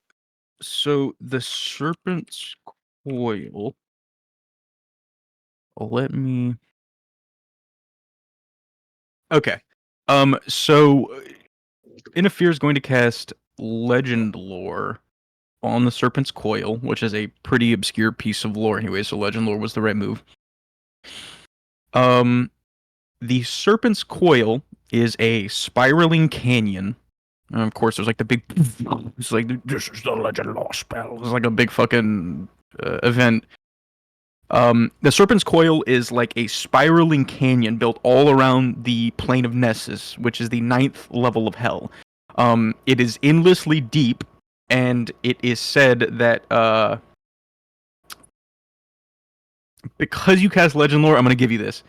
Speaker 1: So the serpent's coil. Let me. Okay. So Interfere is going to cast Legend Lore on the Serpent's Coil, which is a pretty obscure piece of lore anyway, so Legend Lore was the right move. The Serpent's Coil is a spiraling canyon. And of course, there's like the big. It's like, this is the Legend Lore spell. It's like a big fucking event. The Serpent's Coil is like a spiraling canyon built all around the plane of Nessus, which is the 9th level of hell. It is endlessly deep, and it is said that because you cast Legend Lore, I'm going to give you this.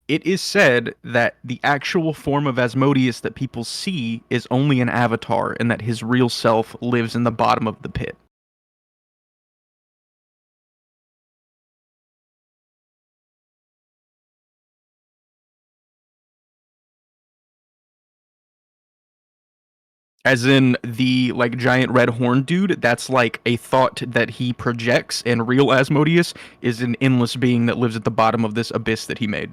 Speaker 1: It is said that the actual form of Asmodeus that people see is only an avatar, and that his real self lives in the bottom of the pit. As in the like giant red horn dude, that's like a thought that he projects, and real Asmodeus is an endless being that lives at the bottom of this abyss that he made.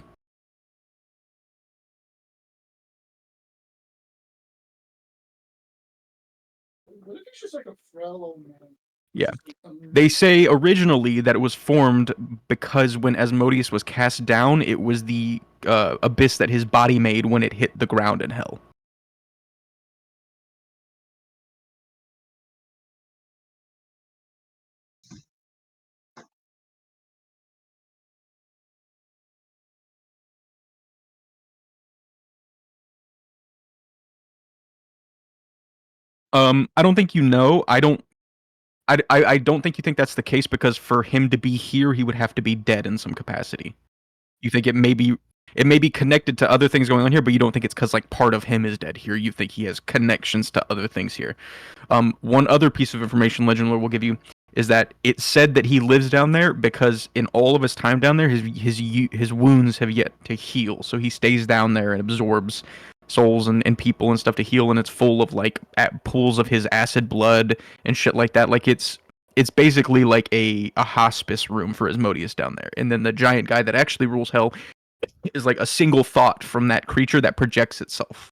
Speaker 2: What if it's just like a frail old man?
Speaker 1: Yeah.
Speaker 2: Just like,
Speaker 1: They say originally that it was formed because when Asmodeus was cast down, it was the abyss that his body made when it hit the ground in hell. I don't think you know. I don't think you think that's the case, because for him to be here, he would have to be dead in some capacity. You think it may be connected to other things going on here, but you don't think it's because like part of him is dead here. You think he has connections to other things here. One other piece of information Legend Lore will give you is that it said that he lives down there because in all of his time down there, his wounds have yet to heal. So he stays down there and absorbs souls and people and stuff to heal, and it's full of like pools of his acid blood and shit like that. Like it's basically like a hospice room for Asmodeus down there. And then the giant guy that actually rules hell is like a single thought from that creature that projects itself.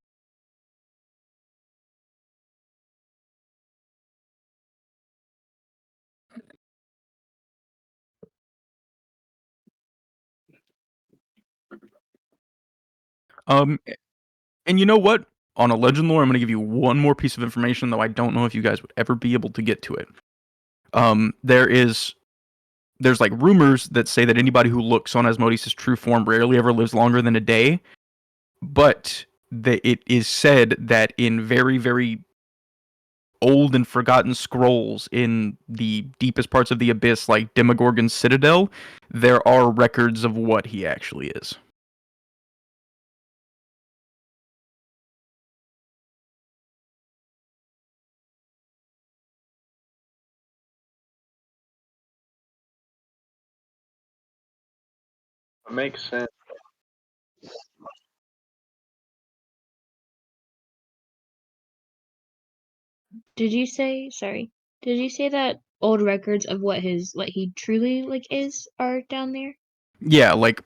Speaker 1: Um, and you know what? On a Legend Lore, I'm going to give you one more piece of information, though I don't know if you guys would ever be able to get to it. There's like rumors that say that anybody who looks on Asmodeus' true form rarely ever lives longer than a day, but it is said that in very, very old and forgotten scrolls in the deepest parts of the abyss, like Demogorgon's Citadel, there are records of what he actually is.
Speaker 7: It makes sense.
Speaker 4: Did you say, sorry, did you say that old records of what he truly is are down there?
Speaker 1: Yeah, like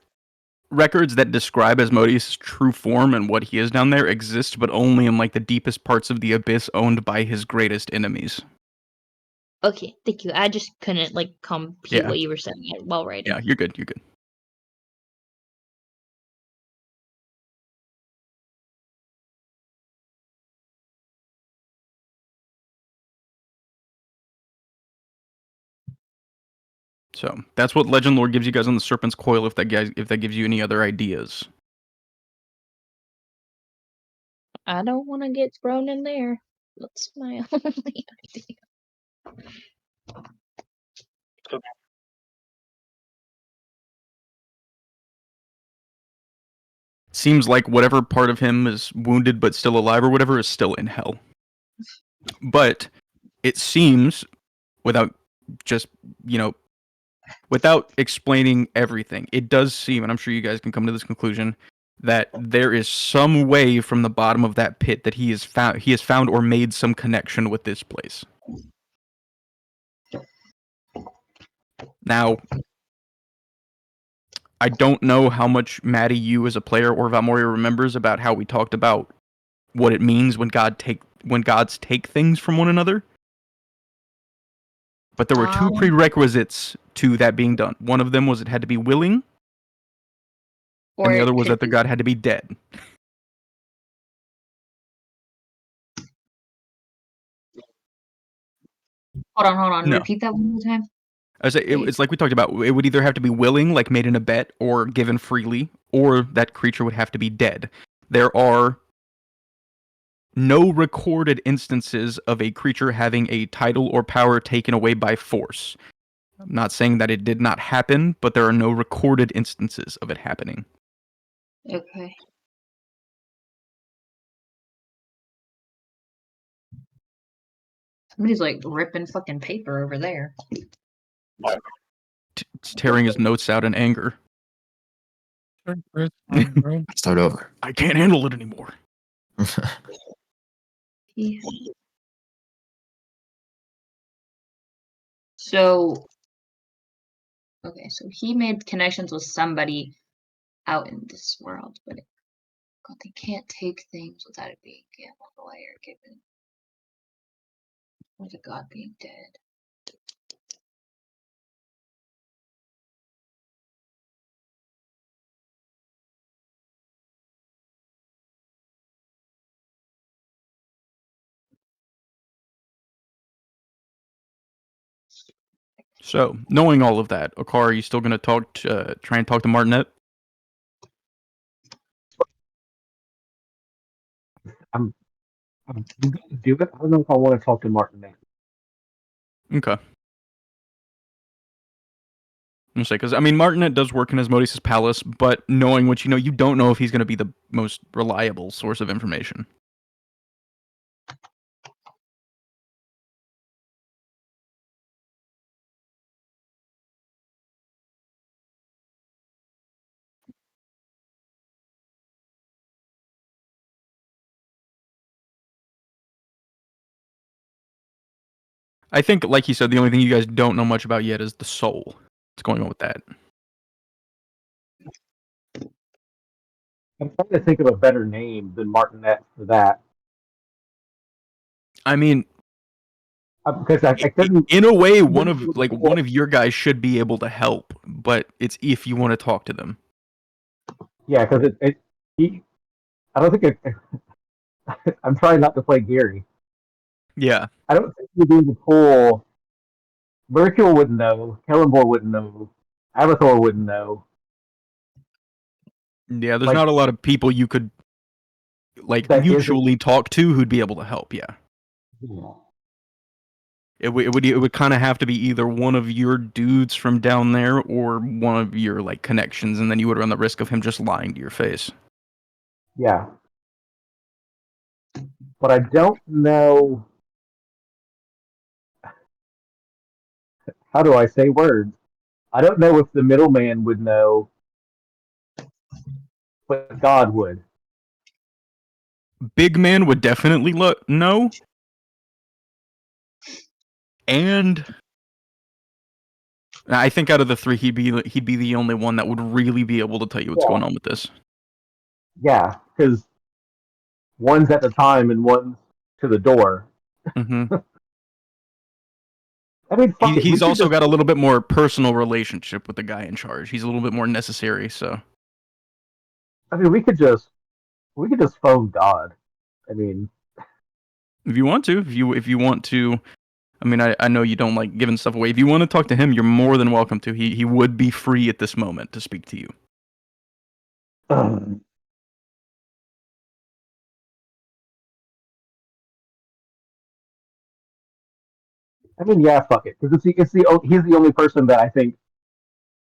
Speaker 1: records that describe Asmodeus' true form and what he is down there exist, but only in like the deepest parts of the abyss owned by his greatest enemies.
Speaker 4: Okay, thank you. I just couldn't compute
Speaker 1: Yeah.
Speaker 4: what you were saying while writing.
Speaker 1: Yeah, you're good. You're good. So that's what Legend Lore gives you guys on the Serpent's Coil. If that gives you any other ideas.
Speaker 4: I don't want to get thrown in there. That's my only idea.
Speaker 1: Seems like whatever part of him is wounded but still alive or whatever is still in hell. But it seems, without just, without explaining everything, it does seem, and I'm sure you guys can come to this conclusion, that there is some way from the bottom of that pit that he has found or made some connection with this place. Now, I don't know how much Maddie, you as a player, or Valmoria remembers about how we talked about what it means when gods take things from one another. But there were two prerequisites to that being done. One of them was it had to be willing, and the other was that the god had to be dead.
Speaker 4: Hold on.
Speaker 1: No.
Speaker 4: Repeat that one more time.
Speaker 1: It's like we talked about. It would either have to be willing, like made in a bet, or given freely, or that creature would have to be dead. There are no recorded instances of a creature having a title or power taken away by force. I'm not saying that it did not happen, but there are no recorded instances of it happening.
Speaker 4: Okay. Somebody's ripping fucking paper over there.
Speaker 1: Tearing his notes out in anger.
Speaker 6: Sure, it's fine, bro.
Speaker 3: Start over.
Speaker 1: I can't handle it anymore.
Speaker 4: Yeah. So he made connections with somebody out in this world, but God, they can't take things without it being given away or given. With a god being dead.
Speaker 1: So, knowing all of that, Okar, are you still going to try and talk to Martinet?
Speaker 5: I'm gonna do it. I don't know if I want to talk to Martin next.
Speaker 1: Okay. I'm say because Martinet does work in Asmodeus' palace, but knowing what you know, you don't know if he's going to be the most reliable source of information. I think, like he said, the only thing you guys don't know much about yet is the soul. What's going on with that?
Speaker 5: I'm trying to think of a better name than Martinet for that.
Speaker 1: I mean,
Speaker 5: because I couldn't.
Speaker 1: in a way, one of your guys should be able to help, but it's if you want to talk to them.
Speaker 5: Yeah, because I don't think it. I'm trying not to play Gary.
Speaker 1: Yeah.
Speaker 5: I don't think you're doing the pull. Mercule wouldn't know. Kellenborg wouldn't know. Avathor wouldn't know.
Speaker 1: Yeah, there's not a lot of people you could mutually talk to who'd be able to help. Yeah. It would kind of have to be either one of your dudes from down there or one of your connections, and then you would run the risk of him just lying to your face.
Speaker 5: Yeah. But I don't know. How do I say words? I don't know if the middleman would know but God would.
Speaker 1: Big Man would definitely know, and I think out of the three, he'd be the only one that would really be able to tell you what's going on with this.
Speaker 5: Yeah, because one's at the time and one's to the door.
Speaker 1: Mm-hmm.
Speaker 5: I mean, fuck it, we
Speaker 1: He's
Speaker 5: could
Speaker 1: also
Speaker 5: just-
Speaker 1: got a little bit more personal relationship with the guy in charge. He's a little bit more necessary. So
Speaker 5: I mean, we could just phone God. I mean,
Speaker 1: if you want to, if you want to, I mean, I know you don't like giving stuff away. If you want to talk to him, you're more than welcome to. He would be free at this moment to speak to you.
Speaker 5: I mean, yeah, fuck it, because he's the only person that I think.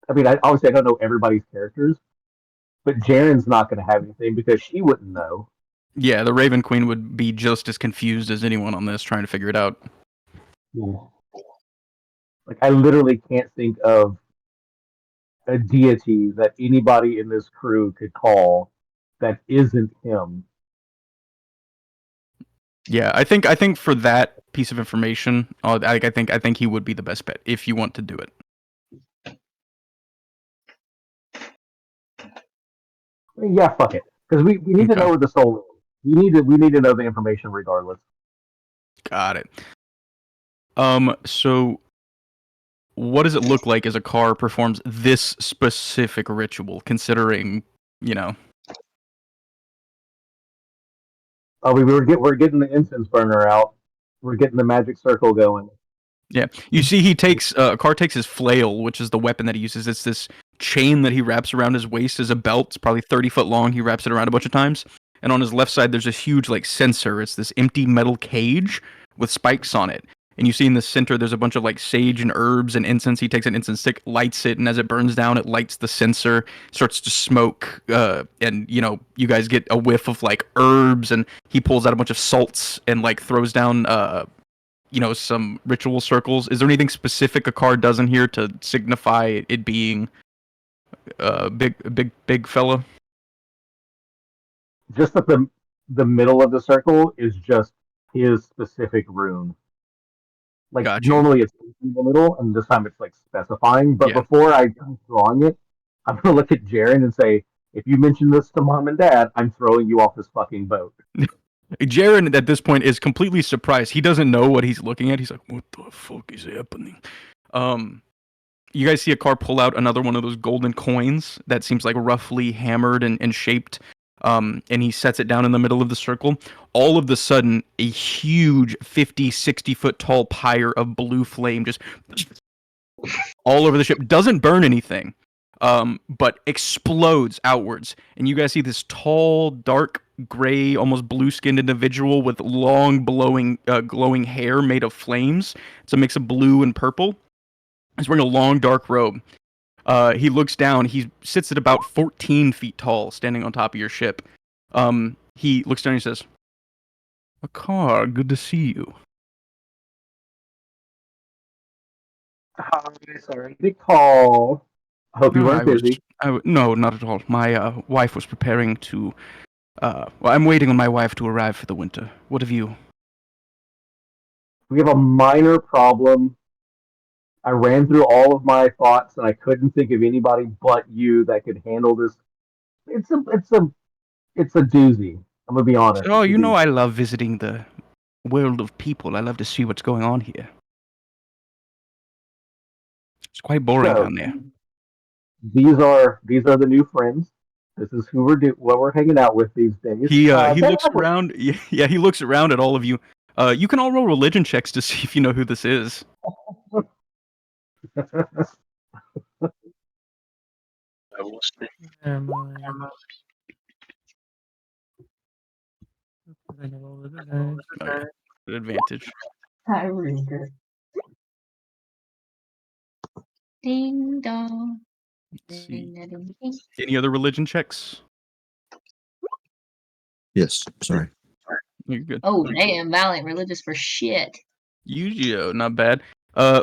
Speaker 5: I mean, obviously I don't know everybody's characters, but Jaren's not going to have anything because she wouldn't know.
Speaker 1: Yeah, the Raven Queen would be just as confused as anyone on this, trying to figure it out.
Speaker 5: Like, I literally can't think of a deity that anybody in this crew could call that isn't him.
Speaker 1: Yeah, I think for that piece of information, I think he would be the best bet if you want to do it.
Speaker 5: I mean, yeah, fuck it, because we need to know where the soul is. We need to know the information regardless.
Speaker 1: Got it. So what does it look like as a car performs this specific ritual, considering, you know?
Speaker 5: Oh, we're getting the incense burner out. We're getting the magic circle going.
Speaker 1: Yeah, you see, he takes a car takes his flail, which is the weapon that he uses. It's this chain that he wraps around his waist as a belt. It's probably 30 foot long. He wraps it around a bunch of times, and on his left side, there's this huge like sensor. It's this empty metal cage with spikes on it. And you see in the center, there's a bunch of like sage and herbs and incense. He takes an incense stick, lights it, and as it burns down, it lights the sensor, starts to smoke, and you guys get a whiff of like herbs, and he pulls out a bunch of salts and like throws down some ritual circles. Is there anything specific a card does in here to signify it being a big fella?
Speaker 5: Just that the middle of the circle is just his specific rune. Like,
Speaker 1: Gotcha.
Speaker 5: normally it's in the middle, and this time it's like specifying. But
Speaker 1: Yeah.
Speaker 5: before I come drawing it, I'm gonna look at Jaren and say, if you mention this to Mom and Dad, I'm throwing you off this fucking boat.
Speaker 1: Jaren at this point is completely surprised. He doesn't know what he's looking at. He's like, "What the fuck is happening?" You guys see a car pull out another one of those golden coins that seems like roughly hammered and shaped. And he sets it down in the middle of the circle. All of a sudden, a huge 50, 60-foot tall pyre of blue flame just all over the ship. Doesn't burn anything, but explodes outwards. And you guys see this tall, dark, gray, almost blue-skinned individual with long, glowing hair made of flames. It's a mix of blue and purple. He's wearing a long, dark robe. He looks down. He sits at about 14 feet tall, standing on top of your ship. He looks down and he says, "Akar, good to see you."
Speaker 5: Sorry, big call. I hope you weren't busy.
Speaker 1: No, not at all. My wife was preparing to. Well, I'm waiting on my wife to arrive for the winter. What have you?
Speaker 5: We have a minor problem. I ran through all of my thoughts, and I couldn't think of anybody but you that could handle this. It's a doozy. I'm gonna be honest.
Speaker 1: Oh, you know I love visiting the world of people. I love to see what's going on here. It's quite boring down there.
Speaker 5: These are the new friends. This is who what we're hanging out with these days.
Speaker 1: He looks around. Yeah, he looks around at all of you. You can all roll religion checks to see if you know who this is.
Speaker 7: I will see.
Speaker 6: Am I- I think I rolled it today.
Speaker 1: Okay. Advantage.
Speaker 8: Hi, Rinker.
Speaker 4: Ding dong.
Speaker 1: Let's see.
Speaker 4: Ding, da, ding, ding.
Speaker 1: Any other religion checks?
Speaker 3: Yes, sorry.
Speaker 1: You're good.
Speaker 4: Oh damn, Valiant religious for shit.
Speaker 1: Yu-Gi-Oh, not bad.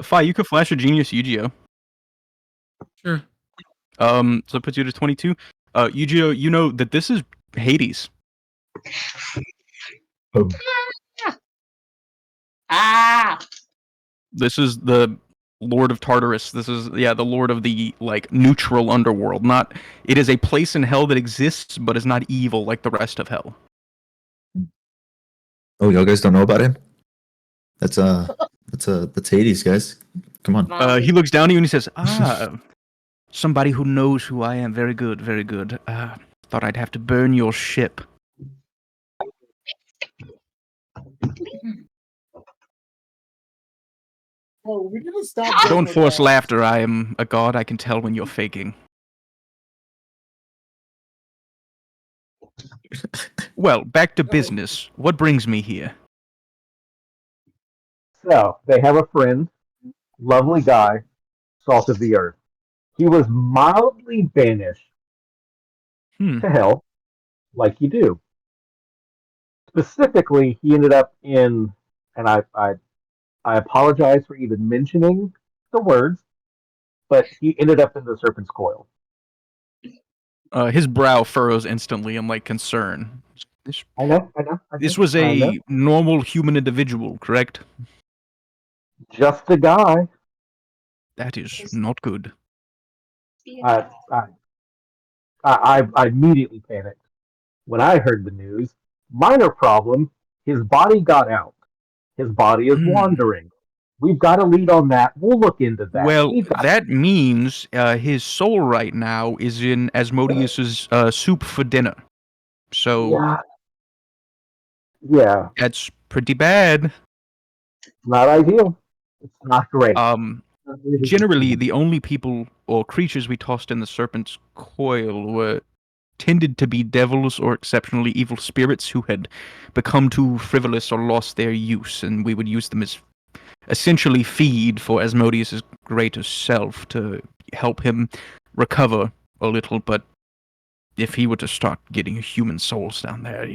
Speaker 1: Fi, you could flash a genius Yu-Gi-Oh.
Speaker 6: Sure.
Speaker 1: So it puts you to 22. Yujiro, you know that this is Hades.
Speaker 3: Oh,
Speaker 4: Ah!
Speaker 1: This is the Lord of Tartarus. This is the Lord of the like neutral underworld. Not it is a place in hell that exists, but is not evil like the rest of hell.
Speaker 3: oh, y'all guys don't know about him? That's Hades, guys. Come on.
Speaker 1: He looks down at you and he says, somebody who knows who I am. Very good, very good. Thought I'd have to burn your ship.
Speaker 2: Oh, we gotta stop. this
Speaker 1: Don't
Speaker 2: with
Speaker 1: force
Speaker 2: that.
Speaker 1: laughter. I am a god. I can tell when you're faking. Well, back to business. What brings me here?
Speaker 5: So they have a friend, lovely guy, salt of the earth. He was mildly banished
Speaker 1: Hmm.
Speaker 5: to hell, like you do. Specifically, he ended up in, and I apologize for even mentioning the words, but he ended up in the serpent's coil.
Speaker 1: His brow furrows instantly in like concern.
Speaker 5: I know.
Speaker 1: This was
Speaker 5: I know.
Speaker 1: a normal human individual, correct?
Speaker 5: Just a guy.
Speaker 1: That is not good.
Speaker 5: I, I, I immediately panicked when I heard the news. Minor problem. His body got out. His body is wandering. We've got a lead on that. We'll look into that.
Speaker 1: Well, that means his soul right now is in Asmodeus's soup for dinner. So
Speaker 5: yeah,
Speaker 1: that's pretty bad.
Speaker 5: not ideal. It's not great.
Speaker 1: Generally, the only people or creatures we tossed in the serpent's coil were tended to be devils or exceptionally evil spirits who had become too frivolous or lost their use, and we would use them as essentially feed for Asmodeus's greater self to help him recover a little. But if he were to start getting human souls down there,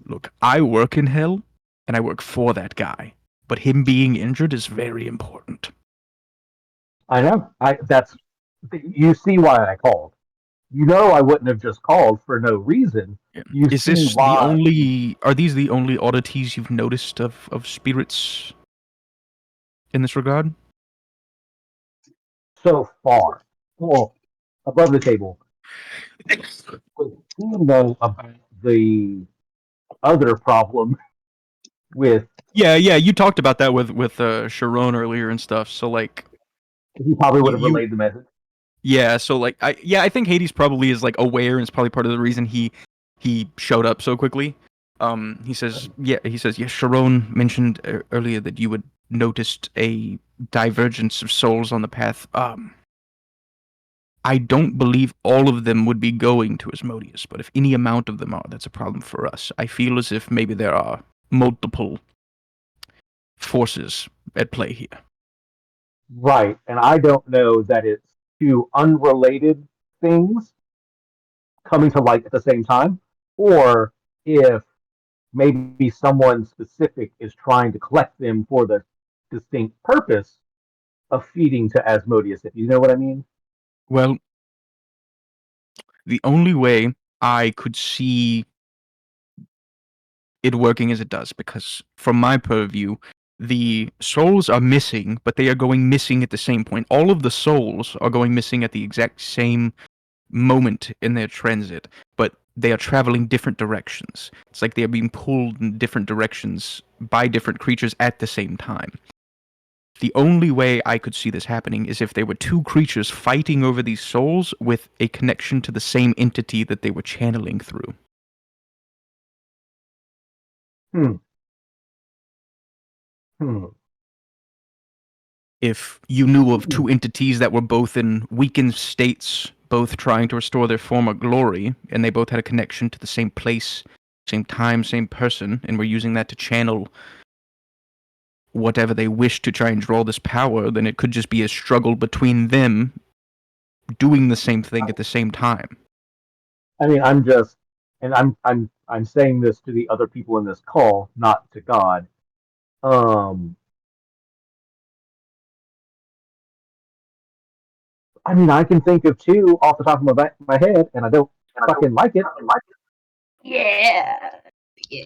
Speaker 1: look, I work in hell, and I work for that guy. But him being injured is very important.
Speaker 5: I know. You see why I called. You know I wouldn't have just called for no reason. You
Speaker 1: Is
Speaker 5: see
Speaker 1: this
Speaker 5: why.
Speaker 1: the only? Are these the only oddities you've noticed of spirits in this regard?
Speaker 5: So far. Well, above the table. You know about the other problem with
Speaker 1: Yeah, you talked about that with Sharon earlier and stuff. So like,
Speaker 5: he probably would have
Speaker 1: you
Speaker 5: relayed the message.
Speaker 1: yeah. So like, I think Hades probably is like aware, and it's probably part of the reason he showed up so quickly. He says yes. Sharon mentioned earlier that you had noticed a divergence of souls on the path. I don't believe all of them would be going to Asmodeus, but if any amount of them are, that's a problem for us. I feel as if maybe there are multiple forces at play here.
Speaker 5: Right. And I don't know that it's two unrelated things coming to light at the same time, or if maybe someone specific is trying to collect them for the distinct purpose of feeding to Asmodeus, if you know what I mean.
Speaker 1: Well, the only way I could see it working as it does, because from my purview, the souls are missing, but they are going missing at the same point. All of the souls are going missing at the exact same moment in their transit, but they are traveling different directions. It's like they are being pulled in different directions by different creatures at the same time. The only way I could see this happening is if there were two creatures fighting over these souls with a connection to the same entity that they were channeling through.
Speaker 5: Hmm.
Speaker 1: If you knew of two entities that were both in weakened states, both trying to restore their former glory, and they both had a connection to the same place, same time, same person, and were using that to channel whatever they wish to try and draw this power, then it could just be a struggle between them doing the same thing at the same time.
Speaker 5: I mean, I'm saying this to the other people in this call, not to God. I mean, I can think of two off the top of my head, and I don't fucking like it.
Speaker 4: Yeah. Yeah.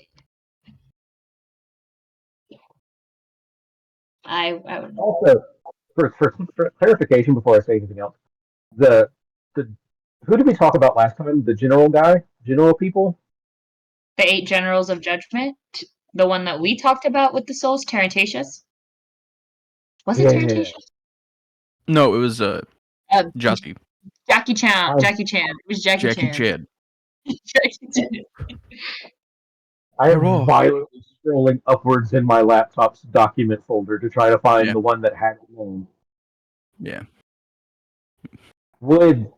Speaker 4: I would.
Speaker 5: Also, for clarification before I say anything else, the who did we talk about last time? The general people.
Speaker 4: The 8 Generals of Judgment, the one that we talked about with the souls, Tarantatious. Was it
Speaker 5: Yeah.
Speaker 4: Tarantatious?
Speaker 1: No, it was Jockey.
Speaker 4: Jackie Chan.
Speaker 5: I-
Speaker 4: Jackie Chan. It was Jackie Chan.
Speaker 1: Chad.
Speaker 4: Jackie Chan.
Speaker 5: I am
Speaker 1: They're all-
Speaker 5: violently scrolling upwards in my laptop's document folder to try to find
Speaker 1: Yeah.
Speaker 5: the one that had his name.
Speaker 1: Yeah.
Speaker 5: Would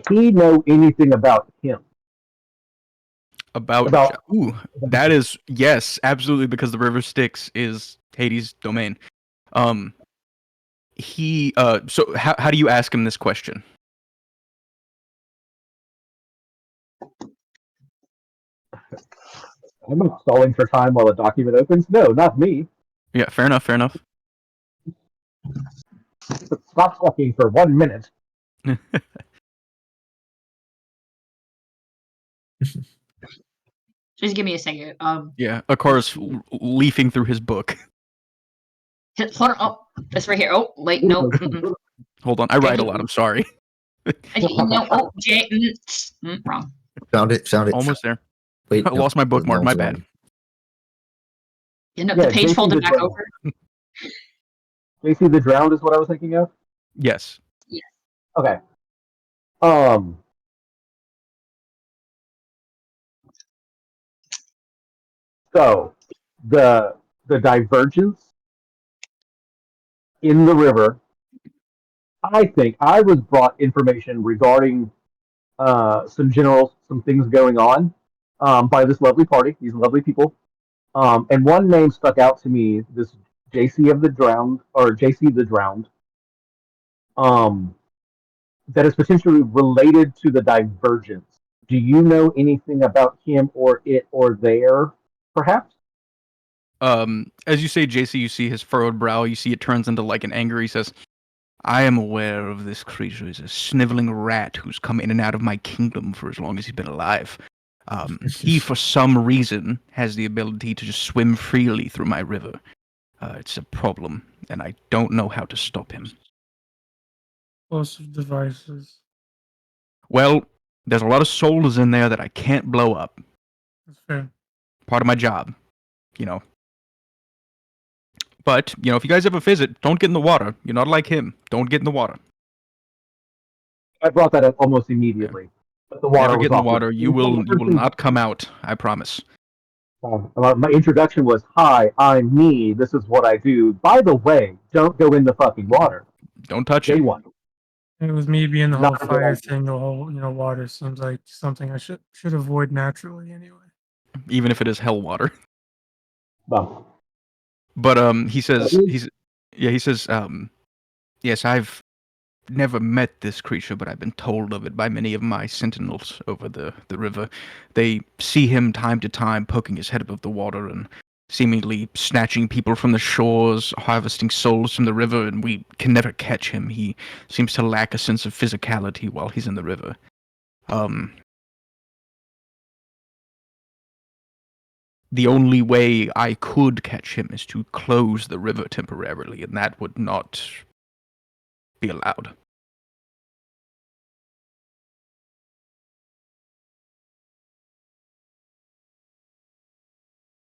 Speaker 5: he know anything about him?
Speaker 1: Ooh, that is yes, absolutely, because the River Styx is Hades' domain. So how do you ask him this question?
Speaker 5: I'm not stalling for time while a document opens. No, not me.
Speaker 1: Yeah, fair enough.
Speaker 5: Stop talking for 1 minute.
Speaker 4: Just give me a second.
Speaker 1: Yeah, Akar's leafing through his book.
Speaker 4: Hold on. Oh, that's right here. Oh, wait, no.
Speaker 1: Hold on, I write a lot. I'm sorry.
Speaker 4: No. Oh, wrong.
Speaker 3: Found it.
Speaker 1: Almost there.
Speaker 3: Wait,
Speaker 1: I lost my bookmark. My bad.
Speaker 4: You know,
Speaker 5: Yeah,
Speaker 4: the page
Speaker 5: JC
Speaker 4: folded
Speaker 5: the
Speaker 4: back
Speaker 5: Drowned.
Speaker 4: over.
Speaker 5: JC the Drowned is what I was thinking of.
Speaker 1: Yes.
Speaker 5: Okay. So the divergence in the river. I think I was brought information regarding some generals, some things going on by this lovely party, these lovely people. And one name stuck out to me, this JC of the Drowned, or JC the Drowned, that is potentially related to the divergence. Do you know anything about him or it or there, perhaps?
Speaker 1: As you say, JC, you see his furrowed brow. You see it turns into like an anger. He says, "I am aware of this creature. He's a sniveling rat who's come in and out of my kingdom for as long as he's been alive. He, for some reason, has the ability to just swim freely through my river. It's a problem, and I don't know how to stop him."
Speaker 6: Explosive devices.
Speaker 1: Well, there's a lot of souls in there that I can't blow up.
Speaker 6: That's fair.
Speaker 1: Part of my job, you know. But, you know, if you guys ever visit, don't get in the water. You're not like him. Don't get in the water.
Speaker 5: I brought that up almost immediately. But the water
Speaker 1: Never
Speaker 5: was
Speaker 1: get in the
Speaker 5: off
Speaker 1: water.
Speaker 5: limits.
Speaker 1: You will not come out. I promise.
Speaker 5: My introduction was, "Hi, I'm me. This is what I do. By the way, don't go in the fucking water."
Speaker 1: Don't touch
Speaker 5: Day
Speaker 1: it.
Speaker 5: one.
Speaker 6: It was me being the whole
Speaker 5: Not a good
Speaker 6: fire
Speaker 5: idea.
Speaker 6: thing. The whole water seems like something I should avoid naturally anyway.
Speaker 1: Even if it is hell water.
Speaker 5: Well,
Speaker 1: But he says yes, I've never met this creature, but I've been told of it by many of my sentinels over the river. They see him time to time poking his head above the water and seemingly snatching people from the shores, harvesting souls from the river, and we can never catch him. He seems to lack a sense of physicality while he's in the river. The only way I could catch him is to close the river temporarily, and that would not be allowed.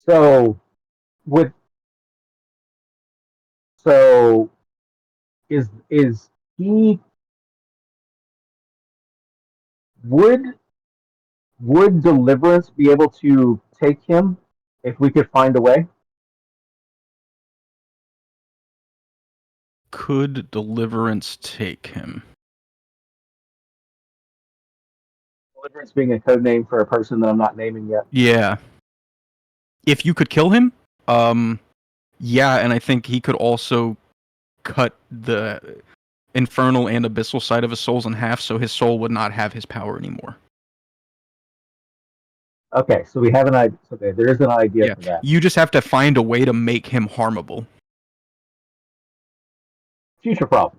Speaker 5: so so is he would Deliverance be able to take him if we could find a way?
Speaker 1: Could Deliverance take him?
Speaker 5: Deliverance being a code name for a person that I'm not naming yet.
Speaker 1: Yeah. If you could kill him, yeah, and I think he could also cut the infernal and abyssal side of his souls in half, so his soul would not have his power anymore.
Speaker 5: Okay, so we have an idea. Okay, there is an idea
Speaker 1: Yeah,
Speaker 5: for that.
Speaker 1: you just have to find a way to make him harmable.
Speaker 5: Future problem.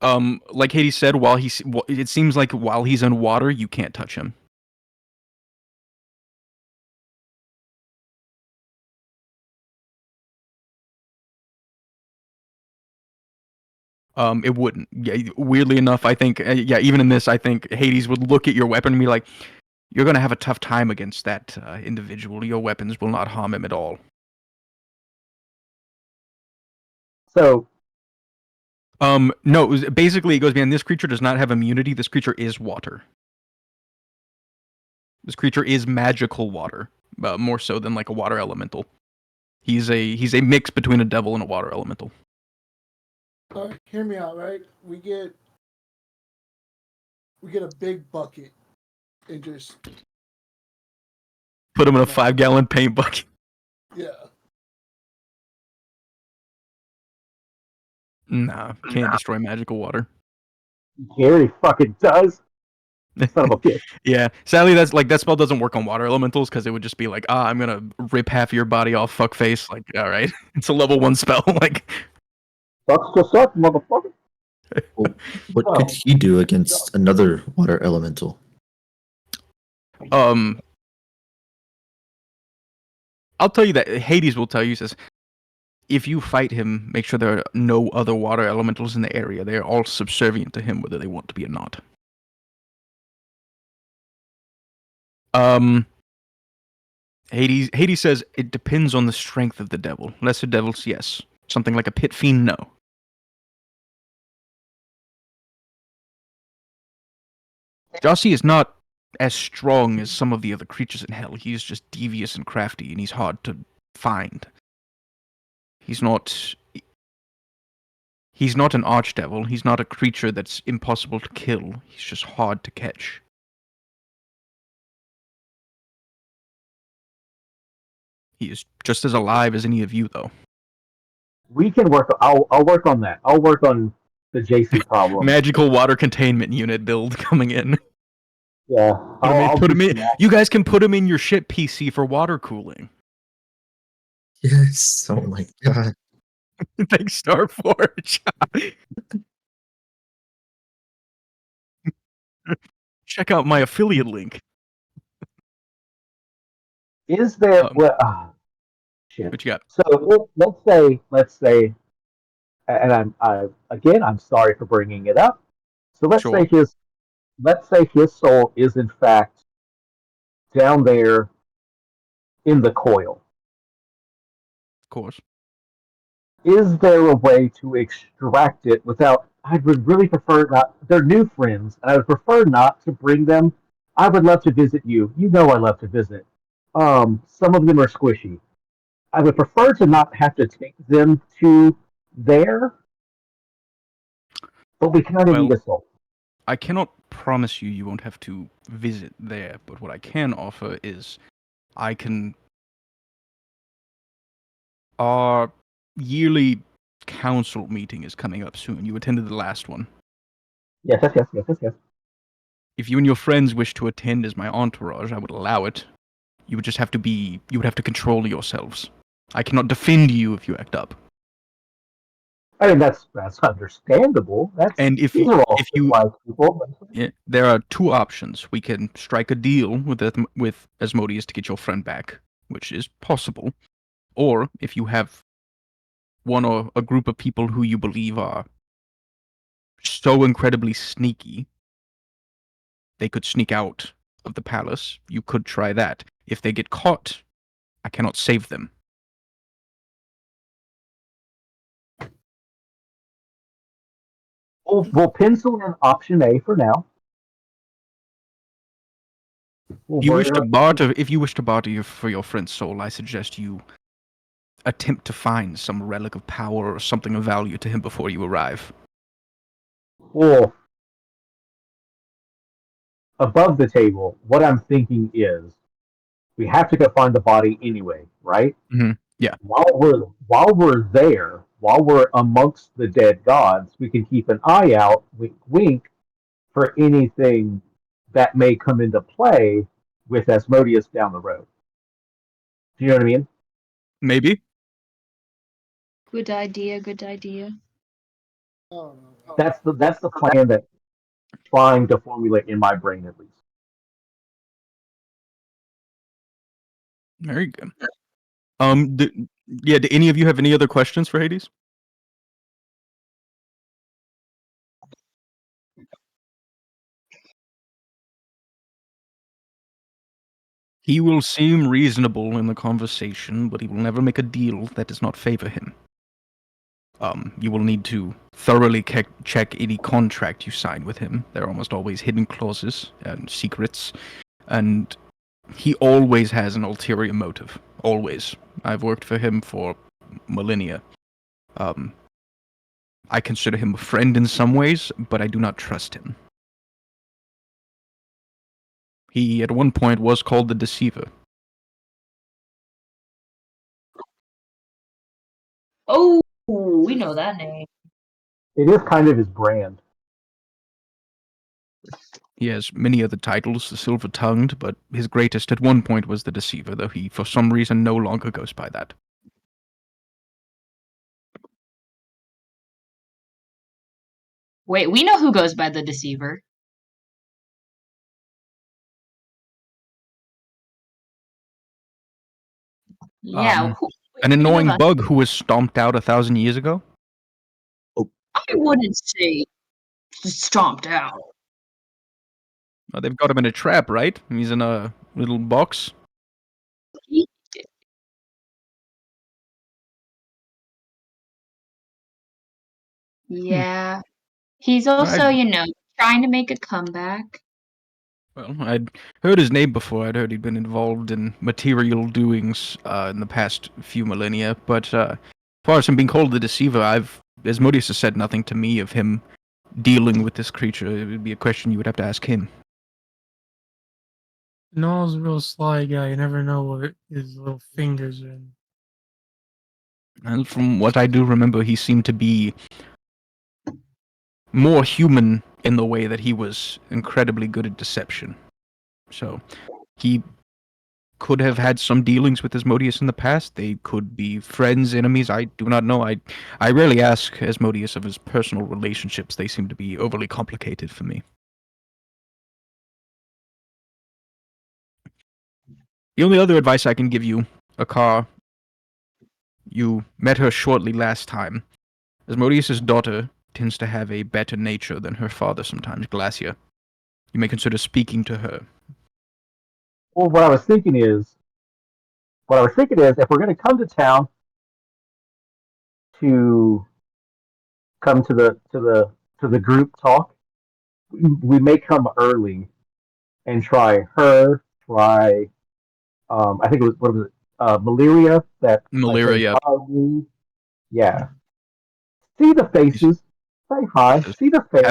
Speaker 1: Like Hades said, it seems like while he's in water, you can't touch him. It wouldn't. Yeah, weirdly enough, I think. Yeah, even in this, I think Hades would look at your weapon and be like, "You're gonna have a tough time against that individual. Your weapons will not harm him at all."
Speaker 5: So,
Speaker 1: No. Basically, it goes beyond. This creature does not have immunity. This creature is water. This creature is magical water, more so than like a water elemental. He's a mix between a devil and a water elemental.
Speaker 2: Hear me out, right? We get a big bucket and just
Speaker 1: Put him in a 5-gallon paint bucket.
Speaker 2: yeah.
Speaker 1: Nah, can't destroy magical water.
Speaker 5: Gary fucking does. Son of a bitch.
Speaker 1: Yeah, sadly, that spell doesn't work on water elementals because it would just be like, I'm gonna rip half your body off, fuckface. Like, all right, it's a level 1 spell. Like,
Speaker 5: Sucks to suck, motherfucker.
Speaker 3: Well, what could he do against another water elemental?
Speaker 1: I'll tell you that Hades will tell you, says, if you fight him, make sure there are no other water elementals in the area. They are all subservient to him, whether they want to be or not. Hades says it depends on the strength of the devil. Lesser devils, yes. Something like a pit fiend, no. Jossie is not as strong as some of the other creatures in hell. He is just devious and crafty, and he's hard to find. He's not an archdevil. He's not a creature that's impossible to kill. He's just hard to catch. He is just as alive as any of you, though.
Speaker 5: We can work. I'll work on that. I'll work on the JC problem.
Speaker 1: Magical water containment unit build coming in.
Speaker 5: Yeah,
Speaker 1: Put him in. You guys can put him in your ship PC for water cooling.
Speaker 3: Yes. Oh my god.
Speaker 1: Thanks, Starforge. Check out my affiliate link.
Speaker 5: Is there? Shit.
Speaker 1: What you got?
Speaker 5: So let's say, and I'm sorry for bringing it up. So let's
Speaker 1: Sure.
Speaker 5: say his soul is in fact down there in the coil.
Speaker 1: Of course.
Speaker 5: Is there a way to extract it without? I would really prefer not. They're new friends, and I would prefer not to bring them. I would love to visit you. You know I love to visit. Some of them are squishy. I would prefer to not have to take them to there, but we kind of need a soul.
Speaker 1: I cannot promise you won't have to visit there, but what I can offer is I can... Our yearly council meeting is coming up soon. You attended the last one.
Speaker 5: Yes.
Speaker 1: If you and your friends wish to attend as my entourage, I would allow it. You would just have to control yourselves. I cannot defend you if you act up.
Speaker 5: I mean that's understandable.
Speaker 1: And if
Speaker 5: these are all
Speaker 1: you
Speaker 5: civilized people.
Speaker 1: Yeah, there are two options. We can strike a deal with Asmodeus to get your friend back, which is possible. Or if you have one or a group of people who you believe are so incredibly sneaky, they could sneak out of the palace. You could try that. If they get caught, I cannot save them.
Speaker 5: We'll pencil in option A for now.
Speaker 1: If you wish to barter for your friend's soul, I suggest you attempt to find some relic of power or something of value to him before you arrive.
Speaker 5: Well, above the table, what I'm thinking is we have to go find the body anyway, right?
Speaker 1: Mm-hmm. Yeah.
Speaker 5: While we're there, while we're amongst the dead gods, we can keep an eye out, wink, wink, for anything that may come into play with Asmodeus down the road. Do you know what I mean?
Speaker 1: Maybe.
Speaker 4: Good idea.
Speaker 2: I don't know.
Speaker 5: That's the plan that I'm trying to formulate in my brain at least.
Speaker 1: Very good. Do any of you have any other questions for Hades? He will seem reasonable in the conversation, but he will never make a deal that does not favor him. You will need to thoroughly check any contract you sign with him. There are almost always hidden clauses and secrets, and he always has an ulterior motive. Always. I've worked for him for millennia. I consider him a friend in some ways, but I do not trust him. He, at one point, was called the Deceiver.
Speaker 4: Oh, we know that name.
Speaker 5: It is kind of his brand.
Speaker 1: He has many other titles, the Silver-Tongued, but his greatest at one point was the Deceiver, though he, for some reason, no longer goes by that.
Speaker 4: Wait, we know who goes by the Deceiver. Yeah,
Speaker 1: An
Speaker 4: we know
Speaker 1: annoying
Speaker 4: that.
Speaker 1: bug who was stomped out 1,000 years ago?
Speaker 4: I wouldn't say stomped out.
Speaker 1: They've got him in a trap, right? He's in a little box.
Speaker 4: Yeah. He's also, trying to make a comeback.
Speaker 1: Well, I'd heard his name before. I'd heard he'd been involved in material doings in the past few millennia. But as far as him being called the Deceiver, Asmodeus has said nothing to me of him dealing with this creature. It would be a question you would have to ask him.
Speaker 6: Noel's a real sly guy. You never know what his little fingers are in.
Speaker 1: And from what I do remember, he seemed to be more human in the way that he was incredibly good at deception. So he could have had some dealings with Asmodeus in the past. They could be friends, enemies. I do not know. I rarely ask Asmodeus of his personal relationships. They seem to be overly complicated for me. The only other advice I can give you, Akar, you met her shortly last time. Asmodeus's daughter tends to have a better nature than her father sometimes, Glacia. You may consider speaking to her.
Speaker 5: Well, what I was thinking is, if we're going to come to town to come to the group talk, we may come early and try her, try I think it was what was it, malaria that I said
Speaker 1: Malaria.
Speaker 5: yeah. See the faces, say hi, see the face.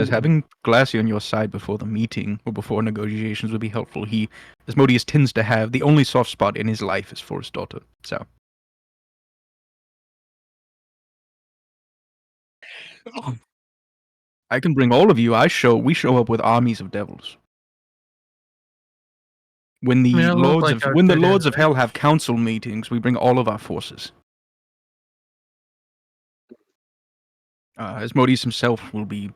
Speaker 1: Having Glacia on your side before the meeting or before negotiations would be helpful. Asmodeus tends to have the only soft spot in his life is for his daughter. So I can bring all of you. We show up with armies of devils. When the
Speaker 6: I love,
Speaker 1: lords
Speaker 6: like,
Speaker 1: of
Speaker 6: our
Speaker 1: when the
Speaker 6: good
Speaker 1: lords of
Speaker 6: end, right?
Speaker 1: hell have council meetings, we bring all of our forces. Asmodeus himself will be,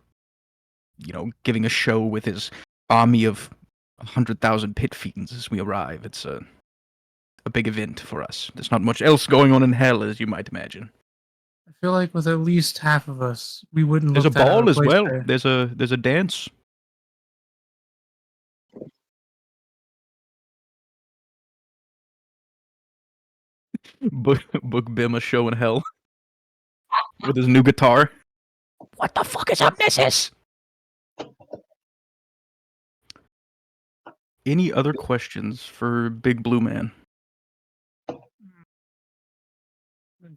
Speaker 1: giving a show with his army of 100,000 pit fiends as we arrive. It's a big event for us. There's not much else going on in hell, as you might imagine.
Speaker 6: I feel like with at least half of us, we wouldn't
Speaker 1: There's a
Speaker 6: look that out
Speaker 1: ball
Speaker 6: of
Speaker 1: as
Speaker 6: place
Speaker 1: well.
Speaker 6: there.
Speaker 1: There's a dance. Book Bim show in hell with his new guitar. What the fuck is up, missus? Any other questions for Big Blue Man?
Speaker 6: I'm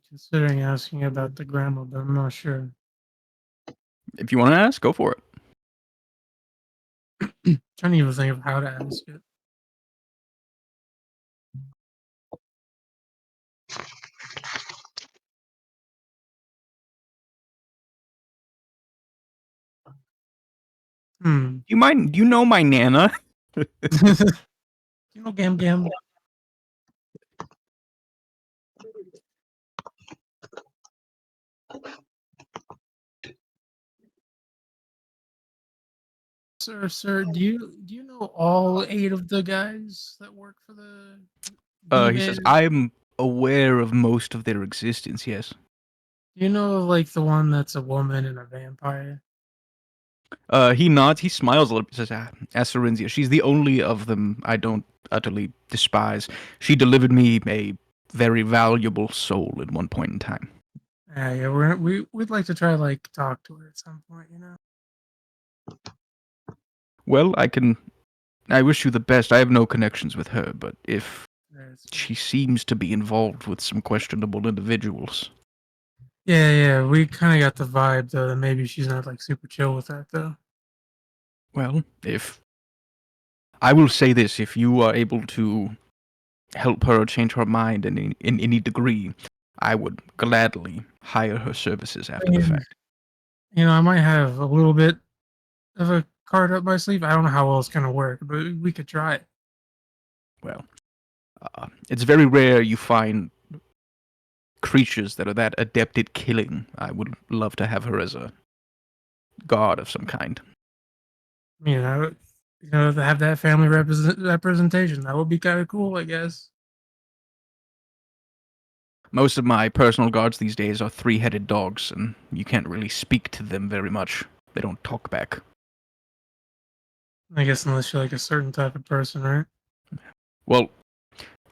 Speaker 6: considering asking about the grandma, but I'm not sure.
Speaker 1: If you want to ask, go for it.
Speaker 6: Trying to even think of how to ask it. Hmm.
Speaker 1: Do you know my Nana?
Speaker 6: Gam Gam. Sir, do you know all 8 of the guys that work for the
Speaker 1: He says,
Speaker 6: D-Day?
Speaker 1: I'm aware of most of their existence, yes.
Speaker 6: You know, like the one that's a woman and a vampire.
Speaker 1: He nods, he smiles a little bit, says, Acerynzia, she's the only of them I don't utterly despise. She delivered me a very valuable soul at one point in time.
Speaker 6: Yeah, we'd like to try like talk to her at some point, you know.
Speaker 1: Well, I wish you the best. I have no connections with her, but if
Speaker 6: That's-
Speaker 1: she seems to be involved with some questionable individuals.
Speaker 6: Yeah, we kind of got the vibe though that maybe she's not like super chill with that though.
Speaker 1: Well, if I will say this, if you are able to help her change her mind in any degree, I would gladly hire her services after the
Speaker 6: mean,
Speaker 1: fact.
Speaker 6: You know, I might have a little bit of a card up my sleeve. I don't know how well it's gonna work, but we could try it.
Speaker 1: Well, it's very rare you find creatures that are that adept at killing. I would love to have her as a god of some kind.
Speaker 6: You know, to have that family representation. That would be kind of cool, I guess.
Speaker 1: Most of my personal guards these days are 3-headed dogs, and you can't really speak to them very much. They don't talk back.
Speaker 6: I guess unless you're like a certain type of person, right?
Speaker 1: Well,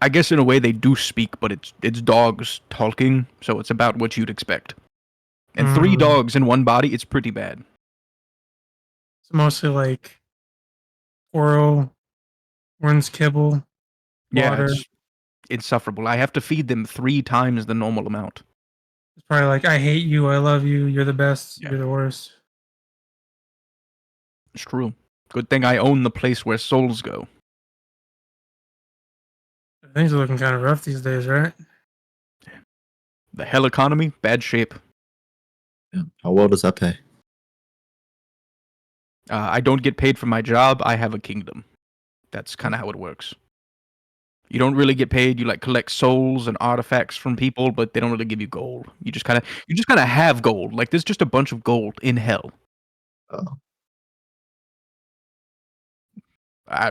Speaker 1: I guess in a way they do speak, but it's dogs talking, so it's about what you'd expect. And 3 dogs in one body, it's pretty bad.
Speaker 6: It's mostly like oral, one's kibble,
Speaker 1: Yeah,
Speaker 6: water.
Speaker 1: it's insufferable. I have to feed them 3 times the normal amount.
Speaker 6: It's probably like, I hate you, I love you, you're the best,
Speaker 1: Yeah.
Speaker 6: you're the worst.
Speaker 1: It's true. Good thing I own the place where souls go.
Speaker 6: Things are looking kind of rough these days, right?
Speaker 1: The hell economy, bad shape.
Speaker 3: Yeah. How well does that pay?
Speaker 1: I don't get paid for my job. I have a kingdom. That's kind of how it works. You don't really get paid. You like collect souls and artifacts from people, but they don't really give you gold. You just kind of have gold. Like there's just a bunch of gold in hell.
Speaker 3: Oh,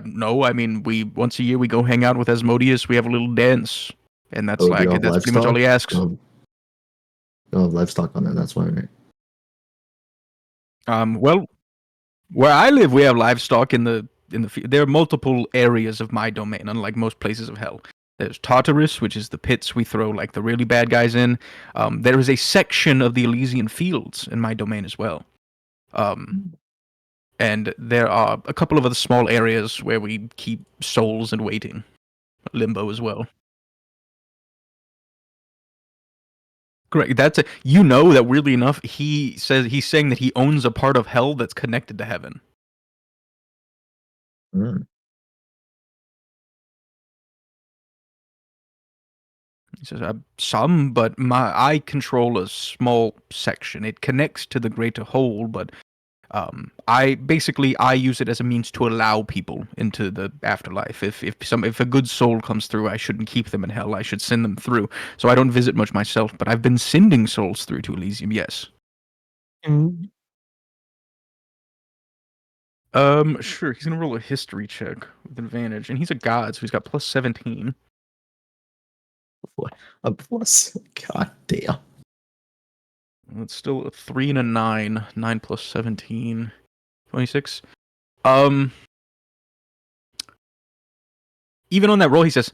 Speaker 1: No, I mean we once a year we go hang out with Asmodeus. We have a little dance, and that's
Speaker 3: do you have
Speaker 1: that's pretty much all he asks.
Speaker 3: You don't have livestock on there. That's why, right?
Speaker 1: Well, where I live, we have livestock in the there are multiple areas of my domain, unlike most places of hell. There's Tartarus, which is the pits we throw like the really bad guys in. There is a section of the Elysian Fields in my domain as well. And there are a couple of other small areas where we keep souls in waiting. Limbo as well. Correct. You know that weirdly enough, he's saying that he owns a part of hell that's connected to heaven.
Speaker 3: Mm.
Speaker 1: He says, some, but I control a small section. It connects to the greater whole, but I use it as a means to allow people into the afterlife. If a good soul comes through, I shouldn't keep them in hell. I should send them through. So I don't visit much myself, but I've been sending souls through to Elysium. Yes.
Speaker 6: And
Speaker 1: Sure. He's gonna roll a history check with advantage, and he's a god, so he's got plus 17.
Speaker 3: A plus. God damn.
Speaker 1: It's still a 3 and a 9. 9 plus 17. 26. Even on that roll, he says,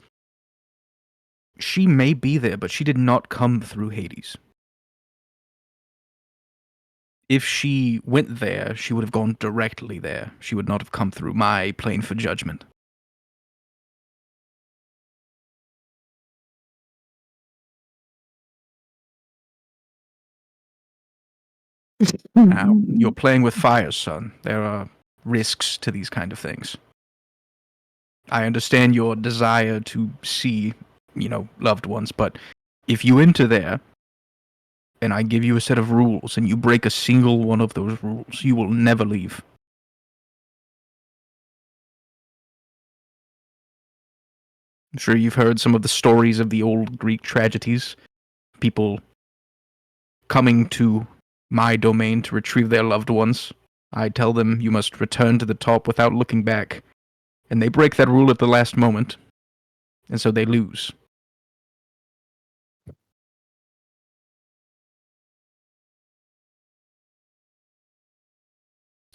Speaker 1: she may be there, but she did not come through Hades. If she went there, she would have gone directly there. She would not have come through my plane for judgment. Now, you're playing with fire, son. There are risks to these kind of things. I understand your desire to see, loved ones, but if you enter there, and I give you a set of rules, and you break a single one of those rules, you will never leave. I'm sure you've heard some of the stories of the old Greek tragedies. People coming to my domain to retrieve their loved ones, I tell them you must return to the top without looking back, and they break that rule at the last moment, and so they lose.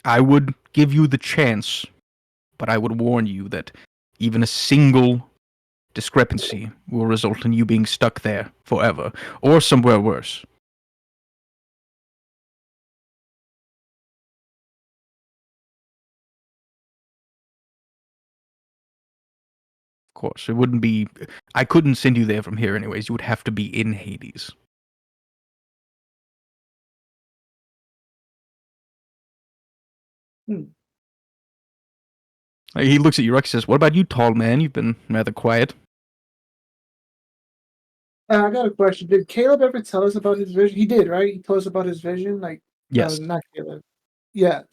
Speaker 1: I would give you the chance, but I would warn you that even a single discrepancy will result in you being stuck there forever, or somewhere worse. Of course, it wouldn't be. I couldn't send you there from here, anyways. You would have to be in Hades. He looks at you, Rex, says, "What about you, tall man? You've been rather quiet."
Speaker 2: I got a question. Did Caleb ever tell us about his vision? He did, right? He told us about his vision. Like,
Speaker 1: Yes.
Speaker 2: not Caleb. Yeah.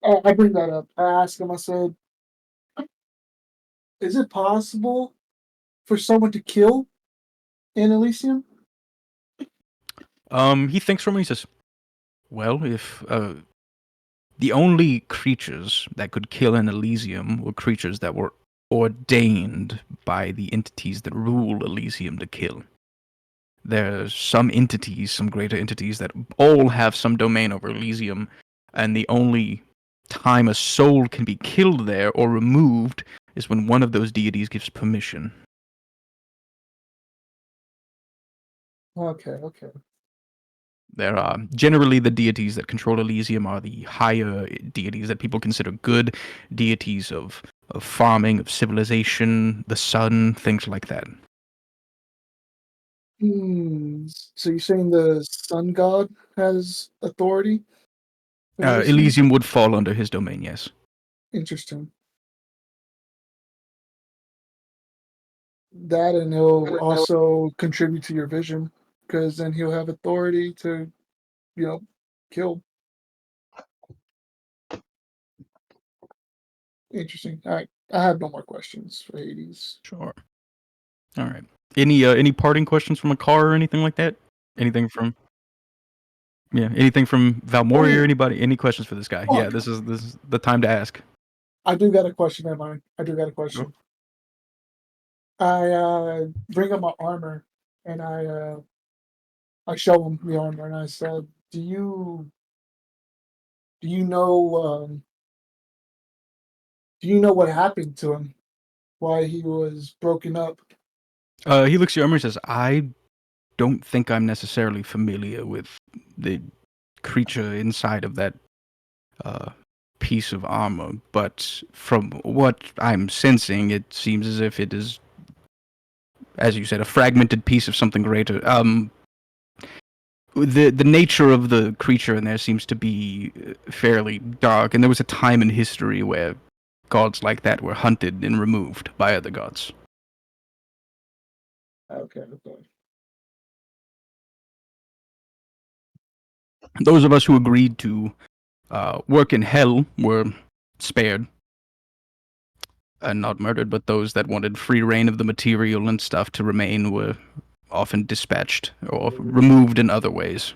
Speaker 2: I bring that up. I asked him. I said, "Is it possible for someone to kill in Elysium?"
Speaker 1: He thinks for a moment. He says, "Well, if the only creatures that could kill in Elysium were creatures that were ordained by the entities that rule Elysium to kill. There's some entities, some greater entities, that all have some domain over Elysium, and the only time a soul can be killed there or removed is when one of those deities gives permission."
Speaker 2: Okay.
Speaker 1: There are generally the deities that control Elysium are the higher deities that people consider good, deities of farming, of civilization, the sun, things like that.
Speaker 2: So you're saying the sun god has authority? in Elysium?
Speaker 1: Elysium would fall under his domain, yes.
Speaker 2: Interesting. That, and he'll also contribute to your vision, because then he'll have authority to, kill. Interesting. All right. I have no more questions for Hades.
Speaker 1: Sure. All right. Any parting questions from a car or anything like that? Anything from Valmori or anybody? Any questions for this guy?
Speaker 2: Oh.
Speaker 1: Yeah, this is the time to ask.
Speaker 2: I do got a question in mind. I bring up my armor, and I show him the armor, and I said, "Do you know what happened to him? Why he was broken up?"
Speaker 1: He looks at your armor and says, "I don't think I'm necessarily familiar with the creature inside of that piece of armor, but from what I'm sensing, it seems as if it is, as you said, a fragmented piece of something greater. The nature of the creature in there seems to be fairly dark, and there was a time in history where gods like that were hunted and removed by other gods."
Speaker 2: Okay.
Speaker 1: Those of us who agreed to work in hell were spared and not murdered, but those that wanted free reign of the material and stuff to remain were often dispatched or removed in other ways.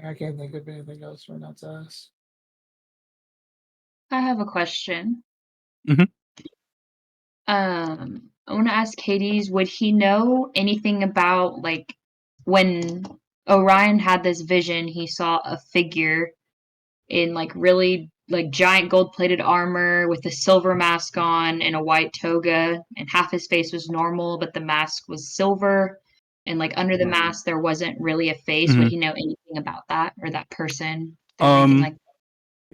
Speaker 2: I can't think of anything else right now to ask.
Speaker 4: I have a question.
Speaker 1: Mhm.
Speaker 4: I want to ask Hades, would he know anything about, like, when Orion had this vision, he saw a figure in, like, really, like, giant gold-plated armor with a silver mask on and a white toga, and half his face was normal, but the mask was silver, and, like, under the mask there wasn't really a face. Would he know anything about that, or that person, or anything like that?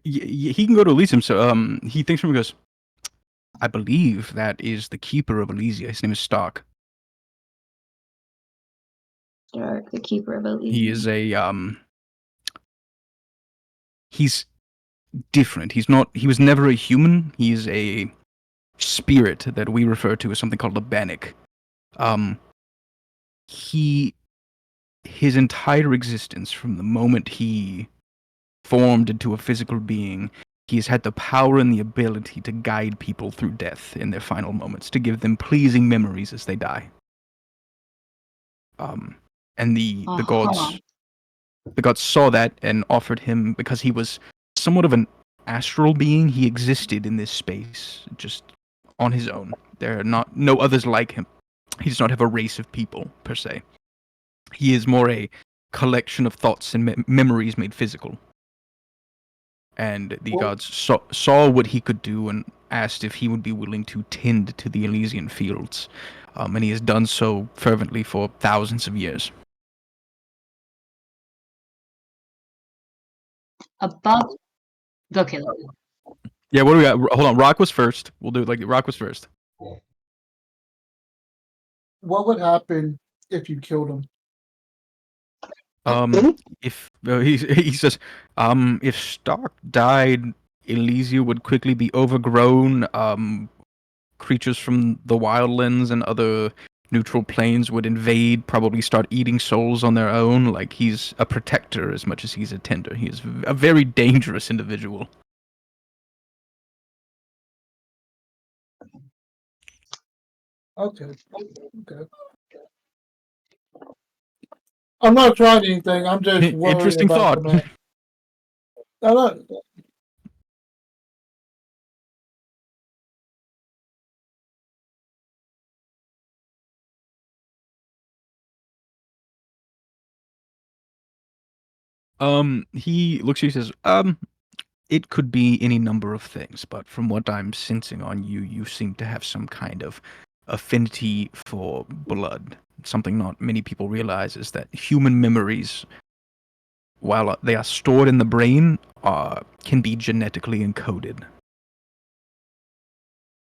Speaker 1: He can go to Elysium, so he thinks from him and goes, "I believe that is the keeper of Elysia. His name is Stark.
Speaker 4: Stark, the keeper of Elysium.
Speaker 1: He is a he's different. He was never a human. He's a spirit that we refer to as something called a Bannock. His entire existence, from the moment he formed into a physical being, He has had the power and the ability to guide people through death in their final moments, to give them pleasing memories as they die. And the gods saw that and offered him, because he was somewhat of an astral being. He existed in this space just on his own. There are no others like him. He does not have a race of people per se. He is more a collection of thoughts and memories made physical. And the gods saw what he could do and asked if he would be willing to tend to the Elysian fields. And he has done so fervently for thousands of years.
Speaker 4: Above. Go, Caleb.
Speaker 1: Yeah, what do we got? Hold on, Rock was first. We'll do it like Rock was first.
Speaker 2: What would happen if you killed him?
Speaker 1: If he says, if Stark died, Elysia would quickly be overgrown. Creatures from the wildlands and other neutral planes would invade, probably start eating souls on their own. Like, he's a protector as much as he's a tender. He is a very dangerous individual.
Speaker 2: Okay. I'm not trying anything. I'm just worried
Speaker 1: Interesting
Speaker 2: about
Speaker 1: thought.
Speaker 2: the man. No.
Speaker 1: He looks at you and says, it could be any number of things, but from what I'm sensing on you, you seem to have some kind of affinity for blood. Something not many people realize is that human memories, while they are stored in the brain, can be genetically encoded.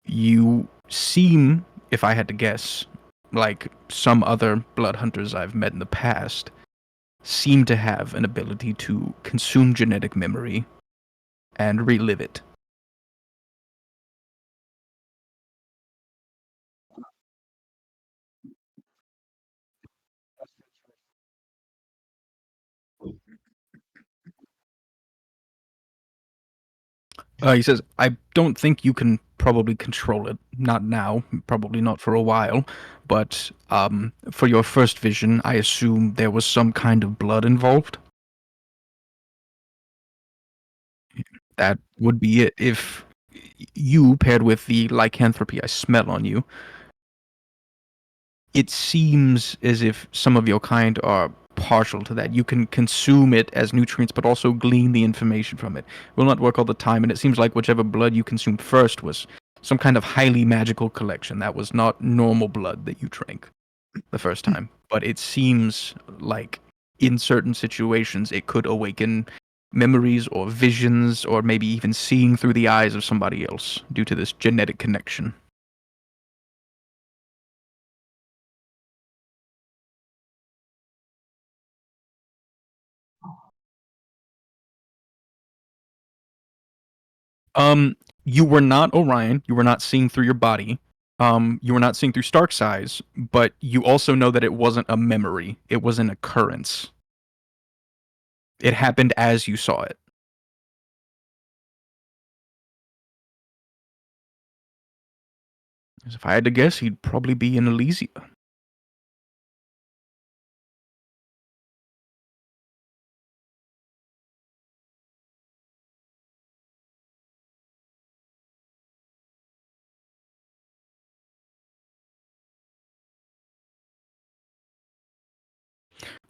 Speaker 1: You seem, if I had to guess, like some other blood hunters I've met in the past, seem to have an ability to consume genetic memory and relive it. He says, I don't think you can probably control it. Not now, probably not for a while. But for your first vision, I assume there was some kind of blood involved. That would be it. If you, paired with the lycanthropy I smell on you, it seems as if some of your kind are partial to that. You can consume it as nutrients, but also glean the information from it. It will not work all the time, and it seems like whichever blood you consumed first was some kind of highly magical collection. That was not normal blood that you drank the first time. But it seems like in certain situations it could awaken memories or visions, or maybe even seeing through the eyes of somebody else due to this genetic connection. You were not Orion. You were not seeing through your body. You were not seeing through Stark's eyes, but you also know that it wasn't a memory. It was an occurrence. It happened as you saw it. If I had to guess, he'd probably be in Elysia.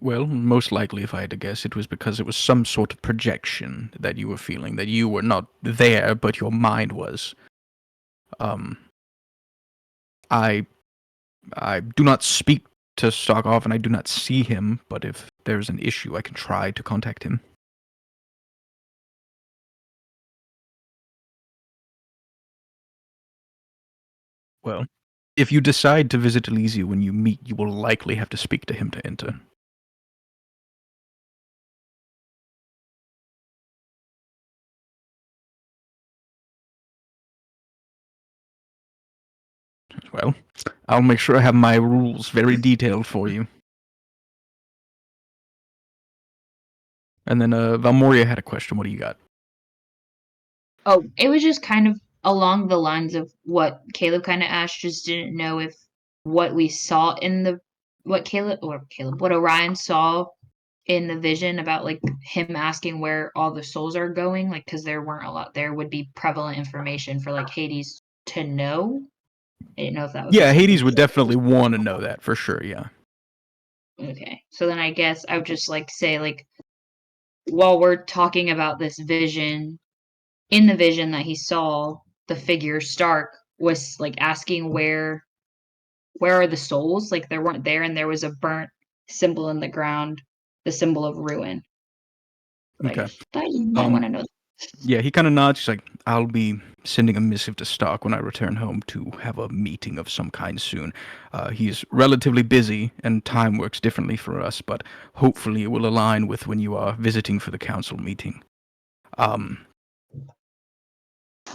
Speaker 1: Well, most likely, if I had to guess, it was because it was some sort of projection that you were feeling, that you were not there, but your mind was. I do not speak to Starkov, and I do not see him, but if there's an issue, I can try to contact him. Well, if you decide to visit Elysia when you meet, you will likely have to speak to him to enter. Well, I'll make sure I have my rules very detailed for you. And then Valmoria had a question. What do you got?
Speaker 4: Oh, it was just kind of along the lines of what Caleb kind of asked. Just didn't know if what we saw in the what Orion saw in the vision about like him asking where all the souls are going, like because there weren't a lot there would be prevalent information for like Hades to know. I didn't know if that would be
Speaker 1: Yeah,
Speaker 4: something.
Speaker 1: Hades would definitely want to know that for sure. Yeah.
Speaker 4: Okay, so then I guess I would just like say like while we're talking about this vision, in the vision that he saw, the figure Stark was like asking where are the souls? Like there weren't there, and there was a burnt symbol in the ground, the symbol of ruin. But I
Speaker 1: Okay.
Speaker 4: just thought you might want to know.
Speaker 1: Yeah, he kind of nods. He's like, I'll be sending a missive to Stark when I return home to have a meeting of some kind soon. He's relatively busy, and time works differently for us, but hopefully it will align with when you are visiting for the council meeting.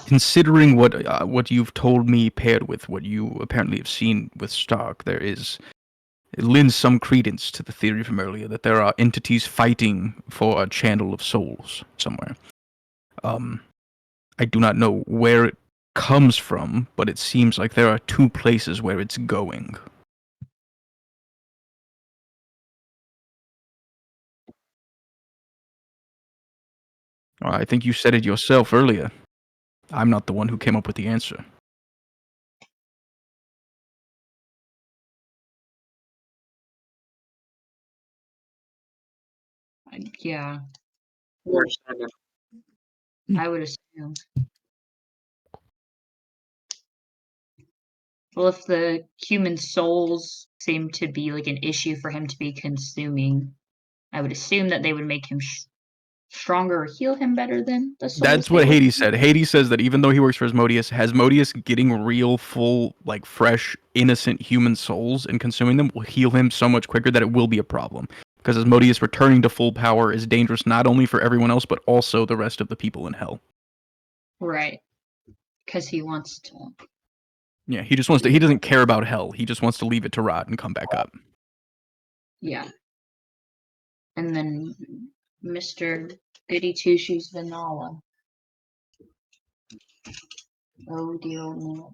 Speaker 1: Considering what you've told me, paired with what you apparently have seen with Stark, it lends some credence to the theory from earlier that there are entities fighting for a channel of souls somewhere. I do not know where it comes from, but it seems like there are two places where it's going. I think you said it yourself earlier. I'm not the one who came up with the answer.
Speaker 4: Yeah,
Speaker 7: Or seven.
Speaker 4: I would assume. Well, if the human souls seem to be like an issue for him to be consuming, I would assume that they would make him stronger or heal him better than the souls.
Speaker 1: That's what Hades said. Hades says that even though he works for Asmodeus getting real, full, like fresh, innocent human souls and consuming them will heal him so much quicker that it will be a problem. Because Asmodeus returning to full power is dangerous not only for everyone else, but also the rest of the people in hell.
Speaker 4: Right. Because he wants to.
Speaker 1: Yeah, he just wants to. He doesn't care about hell. He just wants to leave it to rot and come back up.
Speaker 4: Yeah. And then Mr. Goody Two Shoes Vanilla. Oh dear no.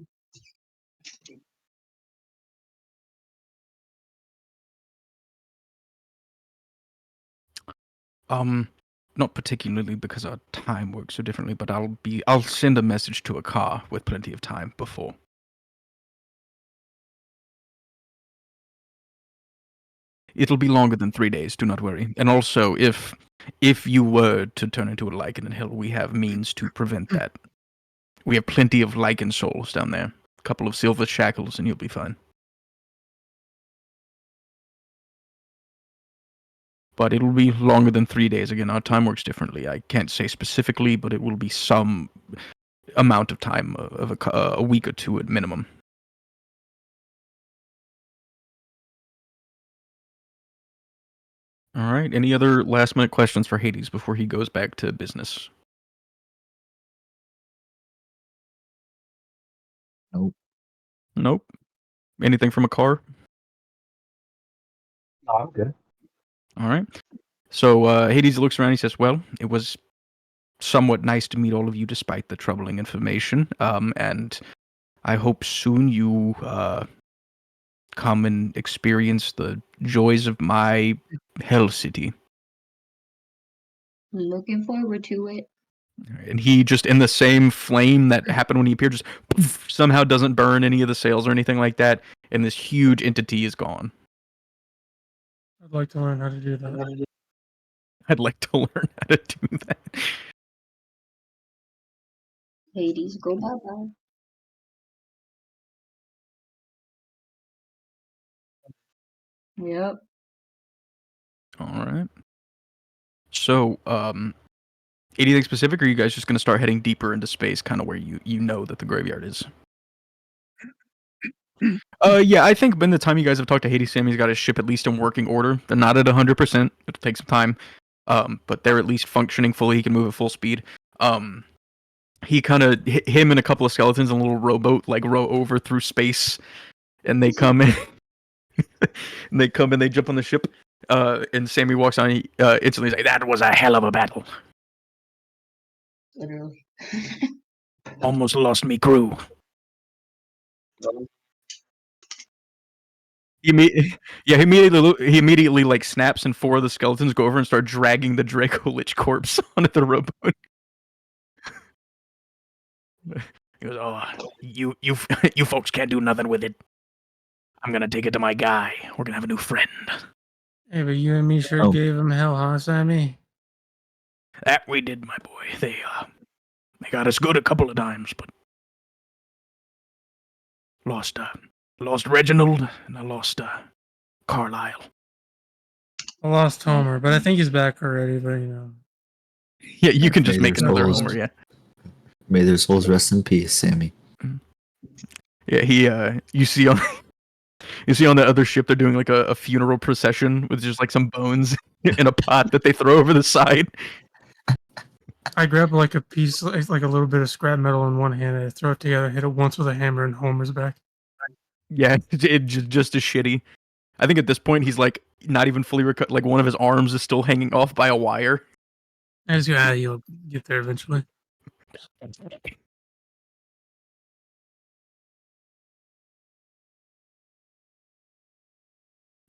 Speaker 1: Not particularly because our time works so differently, but I'll send a message to a car with plenty of time before. It'll be longer than 3 days, do not worry. And also, if you were to turn into a lichen in hell, we have means to prevent that. We have plenty of lichen souls down there. A couple of silver shackles and you'll be fine. But it'll be longer than 3 days. Again, our time works differently. I can't say specifically, but it will be some amount of time, of a week or two at minimum. All right. Any other last minute questions for Hades before he goes back to business?
Speaker 3: Nope.
Speaker 1: Nope. Anything from a car?
Speaker 5: No, I'm good.
Speaker 1: All right. So Hades looks around. He says, "Well, it was somewhat nice to meet all of you, despite the troubling information. And I hope soon you come and experience the joys of my Hell City."
Speaker 4: Looking forward to it.
Speaker 1: And he just, in the same flame that happened when he appeared, just poof, somehow doesn't burn any of the sails or anything like that, and this huge entity is gone.
Speaker 6: I'd like to learn how to do that.
Speaker 1: I'd like to learn how to do that.
Speaker 4: Hades, go bye bye. Yep.
Speaker 1: All right. So, anything specific, or are you guys just going to start heading deeper into space, kind of where you know that the graveyard is? Yeah, I think by the time you guys have talked to Hades, Sammy's got his ship at least in working order. They're not at 100%. It'll take some time. But they're at least functioning fully. He can move at full speed. He kind of, him and a couple of skeletons in a little rowboat, like row over through space, and they come in. And they come in, they jump on the ship. And Sammy walks on. He instantly is like, "That was a hell of a battle."
Speaker 4: Literally.
Speaker 1: Almost lost me crew. He immediately like snaps, and 4 of the skeletons go over and start dragging the Draco Lich corpse onto the rowboat. He goes, "Oh, you you folks can't do nothing with it. I'm gonna take it to my guy. We're gonna have a new friend."
Speaker 6: Hey, but you and me sure
Speaker 3: Oh.
Speaker 6: gave him hell, huh, Sammy?
Speaker 1: That we did, my boy. They got us good a couple of times, but lost Reginald, and I lost Carlisle.
Speaker 6: I lost Homer, but I think he's back already. But you know,
Speaker 1: Yeah, you can just
Speaker 3: May
Speaker 1: make
Speaker 3: their
Speaker 1: another
Speaker 3: souls-
Speaker 1: Homer. Yeah,
Speaker 3: May their souls rest in peace, Sammy.
Speaker 1: yeah. He you see on the other ship, they're doing like a funeral procession with just like some bones in a pot that they throw over the side.
Speaker 6: I grab like a piece, like a little bit of scrap metal in one hand, and I throw it together, hit it once with a hammer, and Homer's back.
Speaker 1: Yeah, it just as shitty. I think at this point he's like not even fully like one of his arms is still hanging off by a wire.
Speaker 6: I just go, you'll get there eventually.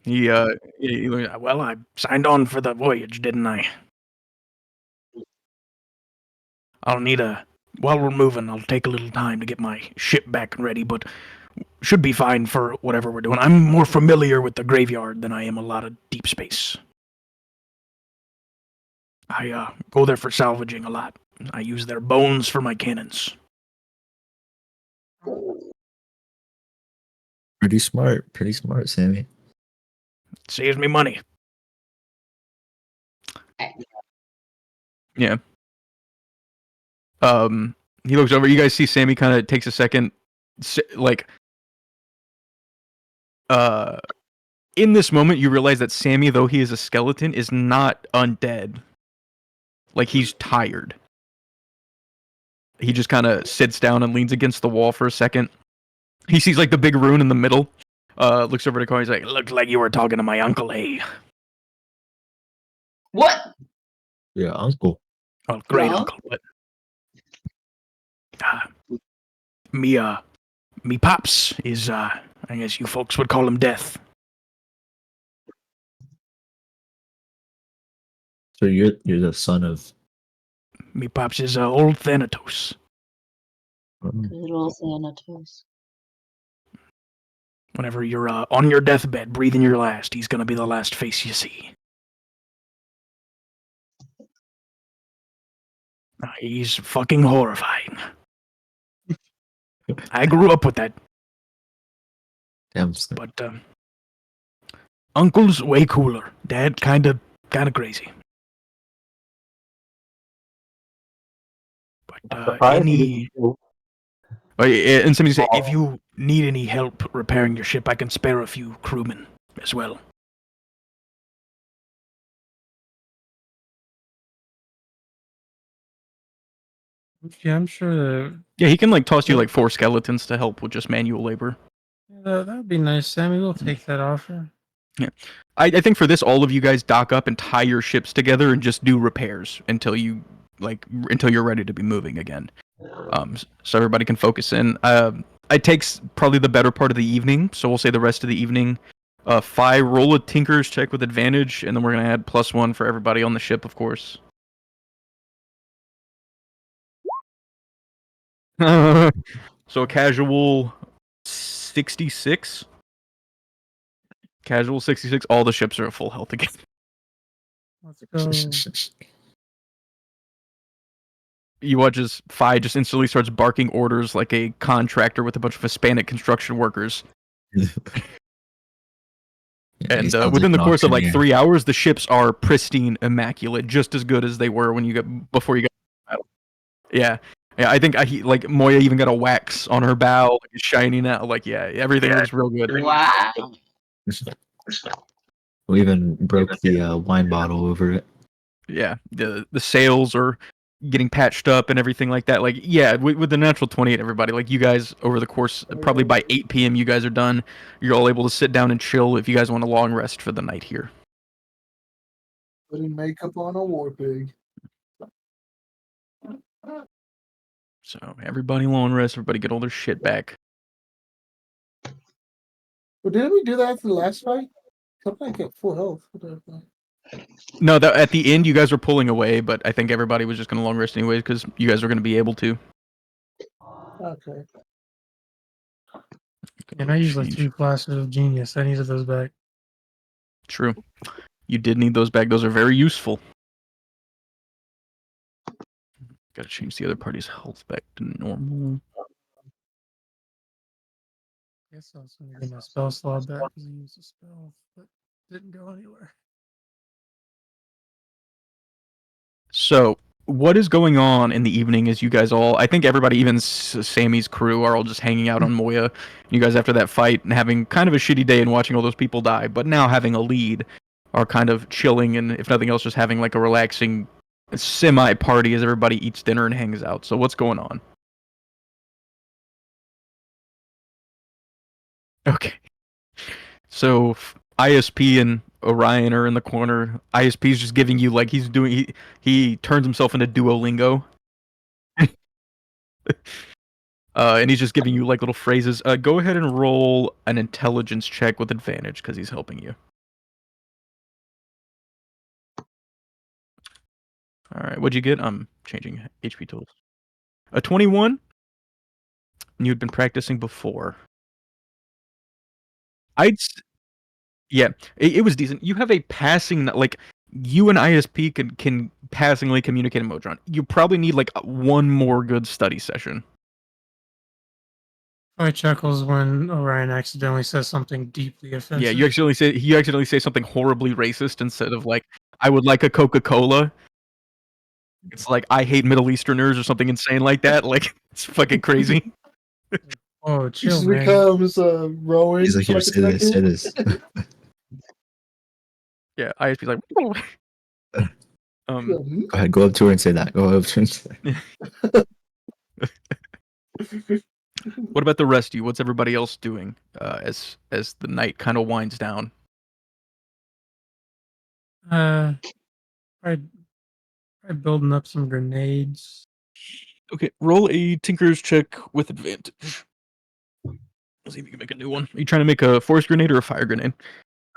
Speaker 6: Well, I signed on for the voyage, didn't I? While we're moving, I'll take a little time to get my ship back and ready, but should be fine for whatever we're doing. I'm more familiar with the graveyard than I am a lot of deep space. I go there for salvaging a lot. I use their bones for my cannons.
Speaker 3: Pretty smart, Sammy.
Speaker 1: It saves me money. Yeah. He looks over. You guys see Sammy kind of takes a second, like, in this moment, you realize that Sammy, though he is a skeleton, is not undead. Like, he's tired. He just kind of sits down and leans against the wall for a second. He sees, like, the big rune in the middle. Looks over to Corey. He's like, "Looks like you were talking to my uncle, hey."
Speaker 7: What?
Speaker 3: Yeah, uncle.
Speaker 1: Oh, great
Speaker 7: Yeah.
Speaker 1: uncle, but me pops is I guess you folks would call him Death.
Speaker 3: So you're the son of.
Speaker 1: Me pops is old Thanatos.
Speaker 7: Good old Thanatos.
Speaker 1: Whenever you're on your deathbed, breathing your last, he's gonna be the last face you see. He's fucking horrifying. I grew up with that,
Speaker 3: Damn.
Speaker 1: but Uncle's way cooler. Dad, kinda crazy. But
Speaker 5: Surprised he didn't-
Speaker 1: and somebody said, if you need any help repairing your ship, I can spare a few crewmen as well.
Speaker 6: Yeah, I'm sure that
Speaker 1: Yeah, he can like toss you like 4 skeletons to help with just manual labor.
Speaker 6: that would be nice, Sammy. We'll take that offer.
Speaker 1: I think for this, all of you guys dock up and tie your ships together and just do repairs until you're ready to be moving again. So everybody can focus in. It takes probably the better part of the evening, so we'll say the rest of the evening. Fi, roll a Tinker's check with advantage, and then we're gonna add +1 for everybody on the ship, of course. So a casual 66. Casual 66. All the ships are at full health again.
Speaker 6: Let's go.
Speaker 1: You watch as Fi just instantly starts barking orders like a contractor with a bunch of Hispanic construction workers. And within the course of like 3 hours, the ships are pristine, immaculate, just as good as they were when before you got. Yeah, I think like Moya even got a wax on her bow, like it's shiny now. Like everything looks real good.
Speaker 7: Wow.
Speaker 3: We even broke the wine bottle over it.
Speaker 1: Yeah, the sails are getting patched up and everything like that. Like with the natural 28, everybody, like you guys over the course, probably by 8 p.m. you guys are done. You're all able to sit down and chill if you guys want a long rest for the night here.
Speaker 2: Putting makeup on a war pig.
Speaker 1: So everybody long rest. Everybody get all their shit back.
Speaker 2: But didn't we do that after the last fight? Somebody get full health. With that fight.
Speaker 1: No, at the end you guys were pulling away, but I think everybody was just gonna long rest anyways because you guys were gonna be able to.
Speaker 2: Okay.
Speaker 6: And I used like
Speaker 1: Change.
Speaker 6: 3 flashes of genius. I needed those back.
Speaker 1: True. You did need those back. Those are very useful. Gotta change the other party's health back to normal.
Speaker 6: I guess I was going to get my spell slot back because I used a spell, but didn't go anywhere.
Speaker 1: So, what is going on in the evening as you guys all, I think everybody, even Sammy's crew, are all just hanging out on Moya. You guys, after that fight and having kind of a shitty day and watching all those people die, but now having a lead, are kind of chilling and, if nothing else, just having like a relaxing semi-party as everybody eats dinner and hangs out. So, what's going on? Okay. So, ISP and Orion are in the corner. ISP is just giving you like he turns himself into Duolingo. And he's just giving you like little phrases. Go ahead and roll an intelligence check with advantage because he's helping you. All right, what'd you get? I'm changing HP totals. A 21. And you'd been practicing before. Yeah, it was decent. You have a passing, like, you and ISP can passingly communicate in Modron. You probably need like one more good study session.
Speaker 6: I chuckles when Orion accidentally says something deeply offensive.
Speaker 1: Yeah, you accidentally say something horribly racist instead of like, I would like a Coca-Cola. It's like, I hate Middle Easterners or something insane like that. Like, it's fucking crazy.
Speaker 6: Oh,
Speaker 2: He
Speaker 6: chill,
Speaker 2: just
Speaker 6: man.
Speaker 2: becomes Rowan.
Speaker 3: He's like,
Speaker 2: for
Speaker 3: here,
Speaker 2: a
Speaker 3: say this, say
Speaker 2: second.
Speaker 3: this.
Speaker 1: Yeah, ISP's like,
Speaker 2: Yeah,
Speaker 3: Go ahead, go up to her and say that. Go up to her and say that.
Speaker 1: what about the rest of you? What's everybody else doing as the night kind of winds down?
Speaker 6: I building up some grenades.
Speaker 1: Okay, roll a Tinker's check with advantage. Let's see if you can make a new one. Are you trying to make a force grenade or a fire grenade?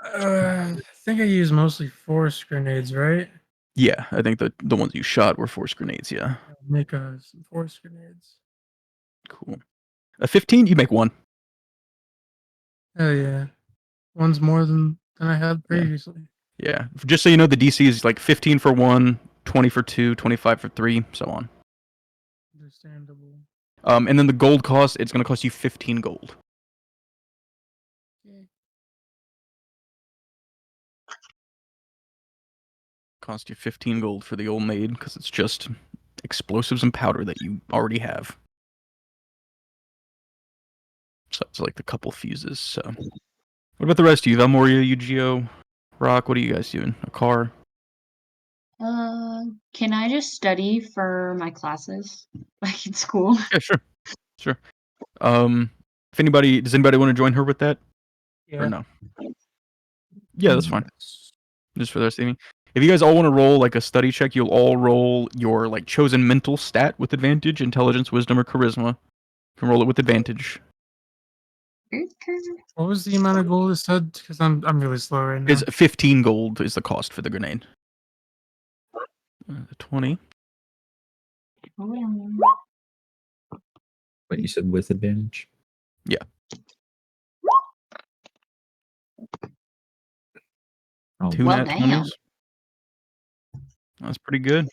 Speaker 6: I think I use mostly force grenades, right?
Speaker 1: Yeah, I think the ones you shot were force grenades, yeah.
Speaker 6: I'll make some force grenades.
Speaker 1: Cool. A 15, you make one.
Speaker 6: Oh yeah, one's more than I had previously.
Speaker 1: Yeah. Just so you know, the DC is like 15 for 1, 20 for 2, 25 for 3, so on.
Speaker 6: Understandable.
Speaker 1: And then the gold cost, it's going to cost you 15 gold.
Speaker 6: Okay.
Speaker 1: Cost you 15 gold for the old maid, because it's just explosives and powder that you already have. So it's like the couple fuses, so. What about the rest of you? Valmoria, Yu-Gi-Oh, Rock, what are you guys doing? A car?
Speaker 7: Can I just study for my classes like in school?
Speaker 1: Yeah, sure. Sure. Does anybody want to join her with that?
Speaker 6: Yeah.
Speaker 1: Or no? Yeah, that's fine. Just for the rest of the evening. If you guys all want to roll like a study check, you'll all roll your like chosen mental stat with advantage, intelligence, wisdom, or charisma. You can roll it with advantage.
Speaker 6: What was the amount of gold it said? Because I'm really slow right now.
Speaker 1: Is 15 gold is the cost for the grenade. 20.
Speaker 3: Wait, you said with advantage?
Speaker 1: Yeah.
Speaker 3: Oh,
Speaker 1: 2
Speaker 7: Well,
Speaker 1: nat
Speaker 7: damn.
Speaker 1: 20s. That's pretty good.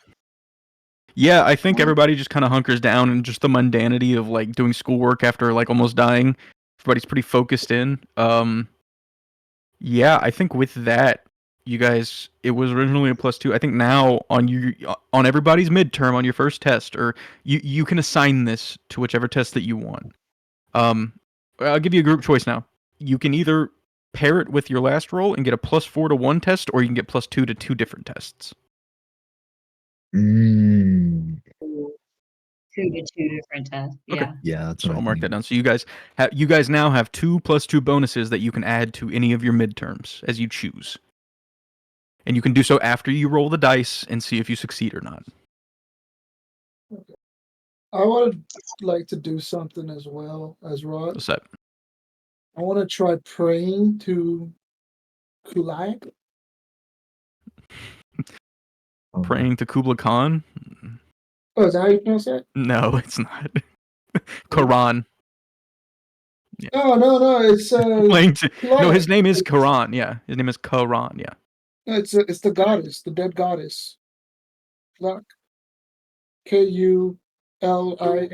Speaker 1: Yeah, I think everybody just kind of hunkers down and just the mundanity of like doing schoolwork after like almost dying. Everybody's pretty focused in. Yeah, I think with that, you guys, it was originally a +2. I think now on everybody's midterm on your first test, or you can assign this to whichever test that you want. I'll give you a group choice now. You can either pair it with your last roll and get a +4 to one test, or you can get +2 to two different tests.
Speaker 3: Mm.
Speaker 7: 2 to 2 different tests.
Speaker 1: Okay.
Speaker 7: Yeah.
Speaker 3: Yeah, that's
Speaker 1: So
Speaker 3: what
Speaker 1: I'll
Speaker 3: I
Speaker 1: mark
Speaker 3: think.
Speaker 1: that down. So you guys now have 2 +2 bonuses that you can add to any of your midterms as you choose. And you can do so after you roll the dice and see if you succeed or not.
Speaker 2: I would like to do something as well as Rod.
Speaker 1: What's that?
Speaker 2: I want to try praying to Kulak.
Speaker 1: Praying to Kubla Khan?
Speaker 2: Oh, is that how you pronounce that?
Speaker 1: No, it's not. Quran.
Speaker 2: No. It's
Speaker 1: Praying to, no,
Speaker 2: Kulak.
Speaker 1: his name is Quran. Yeah, his name is Quran. Yeah.
Speaker 2: It's the goddess, the dead goddess. Kulak. Kuliak. Or did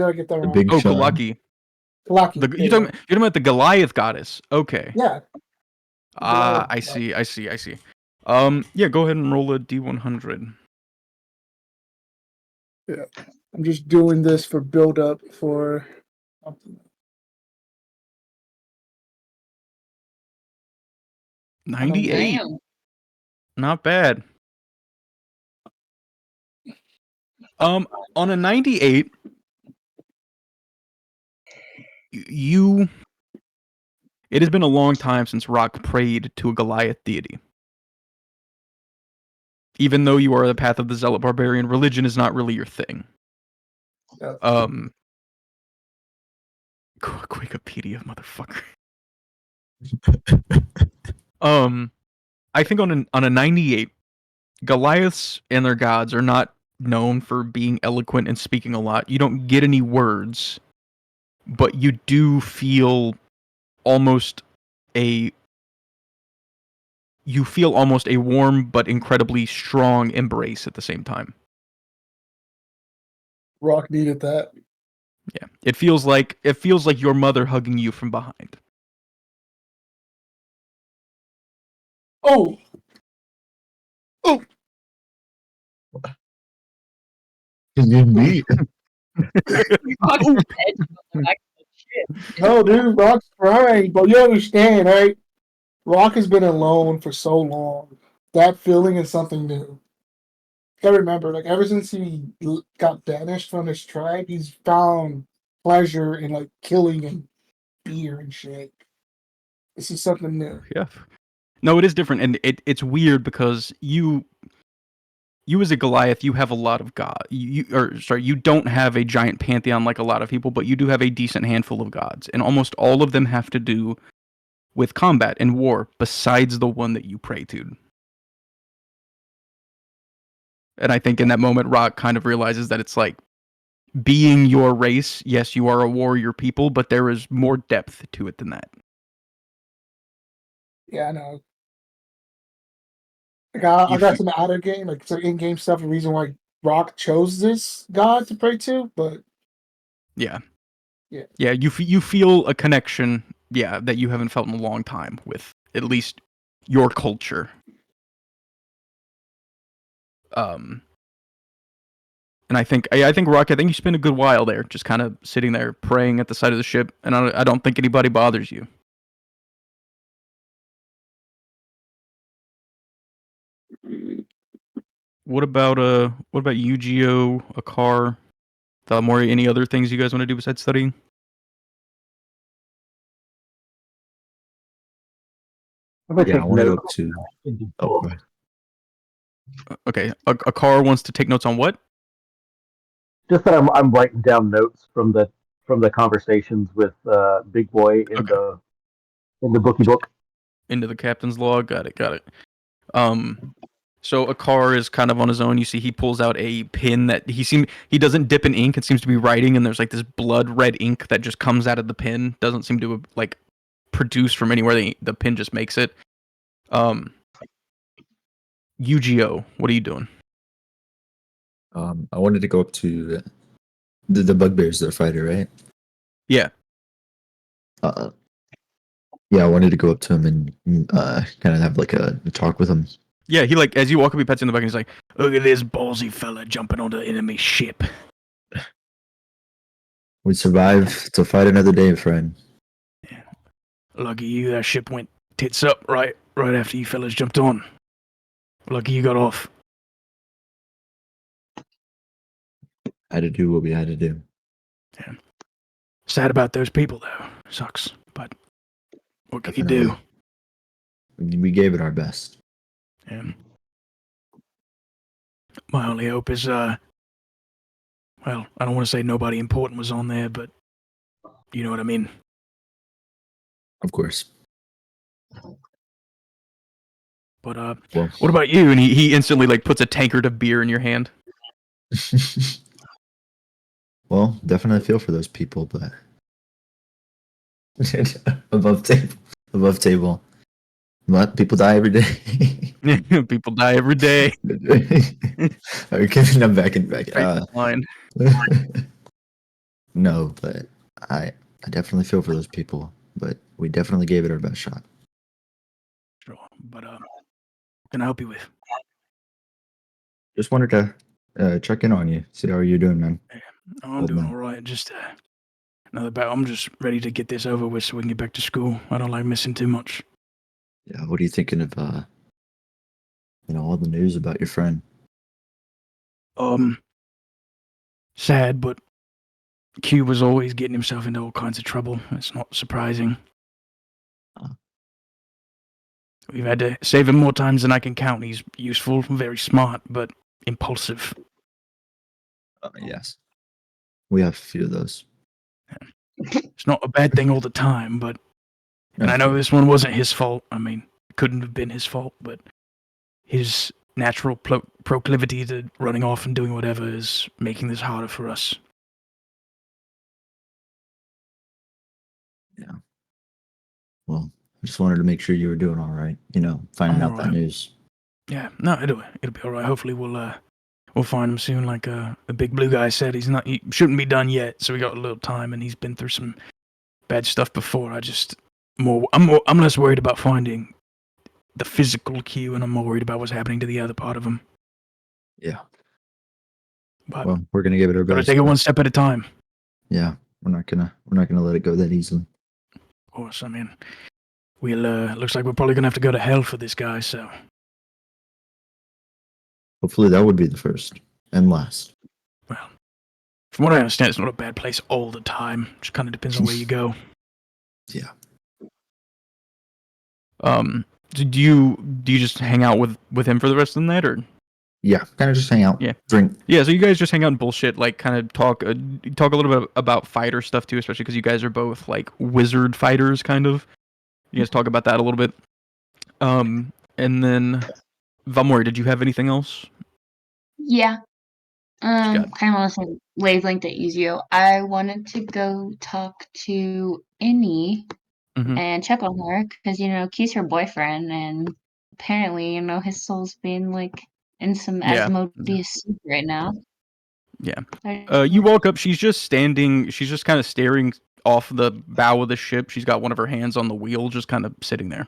Speaker 2: I get that
Speaker 3: The
Speaker 2: wrong?
Speaker 3: big
Speaker 1: Oh,
Speaker 3: Sean.
Speaker 1: Galaki.
Speaker 2: Kulaki.
Speaker 1: You're talking about the Goliath goddess. Okay.
Speaker 2: Yeah.
Speaker 1: Ah,
Speaker 2: Goliath.
Speaker 1: I see. Yeah, go ahead and roll a D100.
Speaker 2: Yeah. I'm just doing this for build up for something.
Speaker 1: 98.
Speaker 7: Damn.
Speaker 1: Not bad. On a 98, you. It has been a long time since Rock prayed to a Goliath deity. Even though you are the path of the zealot barbarian, religion is not really your thing.
Speaker 2: Yeah.
Speaker 1: Wikipedia, motherfucker. I think on a 98, Goliaths and their gods are not known for being eloquent and speaking a lot. You don't get any words, but you do feel almost a warm but incredibly strong embrace at the same time.
Speaker 2: Rock needed that.
Speaker 1: Yeah. It feels like your mother hugging you from behind.
Speaker 2: Oh,
Speaker 3: You meet.
Speaker 7: Rock's
Speaker 1: Ooh.
Speaker 7: dead. Shit.
Speaker 2: no, dude, Rock's crying. But you understand, right? Rock has been alone for so long. That feeling is something new. I remember, like, ever since he got banished from his tribe, he's found pleasure in, like, killing and beer and shit. This is something new.
Speaker 1: Yeah. No, it is different, and it's weird because you as a Goliath, you have a lot of god. You don't have a giant pantheon like a lot of people, but you do have a decent handful of gods, and almost all of them have to do with combat and war, besides the one that you pray to. And I think in that moment, Rock kind of realizes that it's like, being your race, yes, you are a warrior people, but there is more depth to it than that.
Speaker 2: Yeah, I know. Like, I
Speaker 1: You
Speaker 2: got
Speaker 1: fe-
Speaker 2: some out of game, like some in-game stuff. The reason why Rock chose this god to pray to, but
Speaker 1: Yeah.
Speaker 2: Yeah.
Speaker 1: Yeah, you feel a connection, yeah, that you haven't felt in a long time with at least your culture. And I think Rock, I think you spend a good while there, just kind of sitting there praying at the side of the ship, and I don't think anybody bothers you. What about Yu-Gi-Oh, a car, Mori, any other things you guys want to do besides studying?
Speaker 5: I'm gonna
Speaker 3: Yeah, I
Speaker 5: take
Speaker 3: want to go
Speaker 5: notes
Speaker 3: up to.
Speaker 5: in the
Speaker 3: Oh,
Speaker 5: book.
Speaker 3: go ahead.
Speaker 1: Okay, a car wants to take notes on what?
Speaker 5: Just that I'm writing down notes from the conversations with Big Boy in
Speaker 1: Okay.
Speaker 5: the bookie book.
Speaker 1: Into the captain's log. Got it. So a car is kind of on his own. You see, he pulls out a pin that he doesn't dip in ink. It seems to be writing, and there's like this blood red ink that just comes out of the pin. Doesn't seem to like produce from anywhere. The pin just makes it. Yu-Gi-Oh, what are you doing?
Speaker 3: I wanted to go up to the bugbear's their fighter, right?
Speaker 1: Yeah.
Speaker 3: Yeah, I wanted to go up to him and kind of have like a talk with him.
Speaker 1: Yeah, he like, as you walk up, he pets you in the back, and he's like, "Look at this ballsy fella jumping onto the enemy ship."
Speaker 3: We survive to fight another day, friend.
Speaker 1: Lucky you, that ship went tits up right after you fellas jumped on. Lucky you got off.
Speaker 3: Had to do what we had to do.
Speaker 1: Yeah. Sad about those people though. Sucks, but what can you do?
Speaker 3: We gave it our best.
Speaker 1: Yeah. My only hope is Well, I don't want to say nobody important was on there, but you know what I mean.
Speaker 3: Of course.
Speaker 1: But
Speaker 3: Well,
Speaker 1: what about you? And he instantly like puts a tankard of beer in your hand.
Speaker 3: well, definitely feel for those people, but above table, above table. But people die every day.
Speaker 1: People die every day.
Speaker 3: Okay, I'm back in back.
Speaker 1: Line.
Speaker 3: No, but I definitely feel for those people. But we definitely gave it our best shot.
Speaker 1: Sure. But what can I help you with?
Speaker 3: Just wanted to check in on you, see how you're doing, man.
Speaker 1: I'm
Speaker 3: Old
Speaker 1: doing
Speaker 3: man.
Speaker 1: all right. Just another battle. I'm just ready to get this over with so we can get back to school. I don't like missing too much.
Speaker 3: Yeah, what are you thinking of? All the news about your friend.
Speaker 1: Sad, but Q was always getting himself into all kinds of trouble. It's not surprising. We've had to save him more times than I can count. He's useful, very smart, but impulsive.
Speaker 3: Yes, we have a few of those.
Speaker 1: It's not a bad thing all the time, but and I know this one wasn't his fault. I mean, it couldn't have been his fault, but his natural proclivity to running off and doing whatever is making this harder for us.
Speaker 3: Yeah. Well, I just wanted to make sure you were doing all right. Finding
Speaker 1: I'm
Speaker 3: out that
Speaker 1: alright.
Speaker 3: news.
Speaker 1: Yeah, no, it'll be all right. Hopefully, we'll find him soon. Like the big blue guy said, he shouldn't be done yet. So we got a little time, and he's been through some bad stuff before. I'm less worried about finding the physical Q, and I'm more worried about what's happening to the other part of him.
Speaker 3: Yeah.
Speaker 1: But
Speaker 3: Well, we're gonna give it our
Speaker 1: gotta
Speaker 3: best.
Speaker 1: take it one step at a time.
Speaker 3: Yeah, we're not gonna let it go that easily.
Speaker 1: Of course, I mean, we'll looks like we're probably gonna have to go to hell for this guy. So
Speaker 3: Hopefully, that would be the first and last.
Speaker 1: well, from what I understand, it's not a bad place all the time. Just kind of depends on where you go.
Speaker 3: Yeah.
Speaker 1: Do you just hang out with him for the rest of the night, or?
Speaker 3: Yeah, kind of just hang out.
Speaker 1: Yeah.
Speaker 3: Drink.
Speaker 1: Yeah, so you guys just hang out and bullshit, like kind of talk a little bit about fighter stuff too, especially because you guys are both like wizard fighters, kind of. You guys talk about that a little bit. And then Valmori, did you have anything else?
Speaker 7: Yeah.
Speaker 1: got-
Speaker 7: Kind of on the same wavelength that you. I wanted to go talk to Innie
Speaker 1: Mhm.
Speaker 7: and check on her because Key's her boyfriend, and apparently his soul's being like in some
Speaker 1: Yeah.
Speaker 7: Asmodeus sleep right now.
Speaker 1: Yeah.
Speaker 7: I
Speaker 1: You walk up. She's just standing. She's just kind of staring off the bow of the ship. She's got one of her hands on the wheel, just kind of sitting there.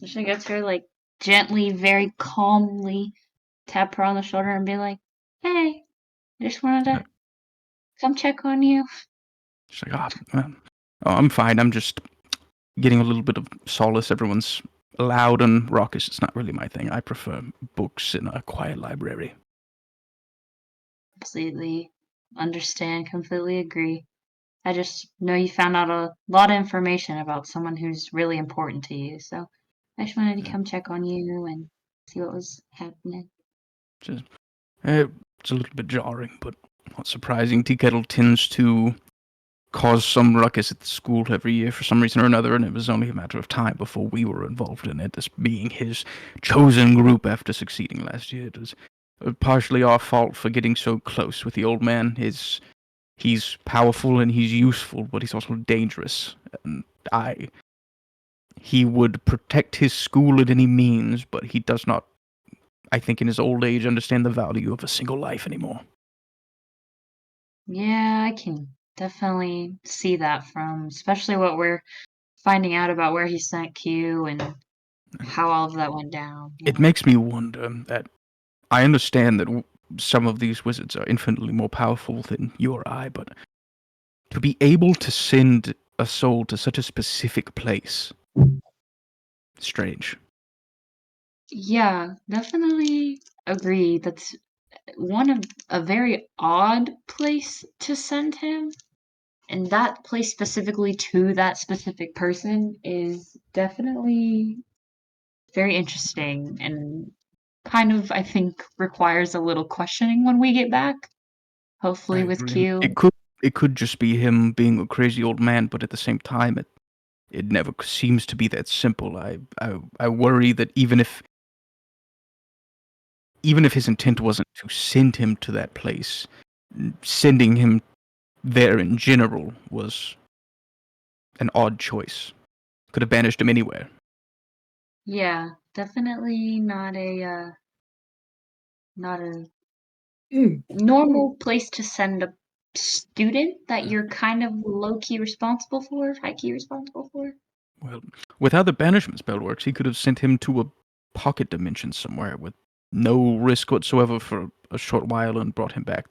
Speaker 7: should get her like gently, very calmly tap her on the shoulder and be like, "Hey, I just wanted to come check on you."
Speaker 1: She's like, I'm fine. I'm just getting a little bit of solace. Everyone's loud and raucous. It's not really my thing. I prefer books in a quiet library.
Speaker 7: Completely understand, completely agree. I just know you found out a lot of information about someone who's really important to you, so I just wanted to come check on you and see what was happening.
Speaker 1: It's a little bit jarring, but not surprising. Tea Kettle tends to cause some ruckus at the school every year for some reason or another, and it was only a matter of time before we were involved in it, this being his chosen group after succeeding last year. It was partially our fault for getting so close with the old man. He's powerful and he's useful, but he's also dangerous. And he would protect his school at any means, but he does not, I think in his old age, understand the value of a single life anymore.
Speaker 7: Yeah, I can definitely see that from especially what we're finding out about where he sent Q and how all of that went down.
Speaker 1: It makes me wonder that I understand that some of these wizards are infinitely more powerful than you or I, but to be able to send a soul to such a specific place, strange.
Speaker 7: Yeah, definitely agree. That's one of a very odd place to send him. And that place specifically to that specific person is definitely very interesting and kind of, I think, requires a little questioning when we get back. Hopefully with
Speaker 1: agree.
Speaker 7: Q.
Speaker 1: It could just be him being a crazy old man, but at the same time, it never seems to be that simple. I worry that even if his intent wasn't to send him to that place, sending him there in general was an odd choice. Could have banished him anywhere.
Speaker 7: Yeah, definitely not a normal place to send a student that you're kind of low-key responsible for, high-key responsible for.
Speaker 1: Well, with how the banishment spell works, he could have sent him to a pocket dimension somewhere with no risk whatsoever for a short while and brought him back.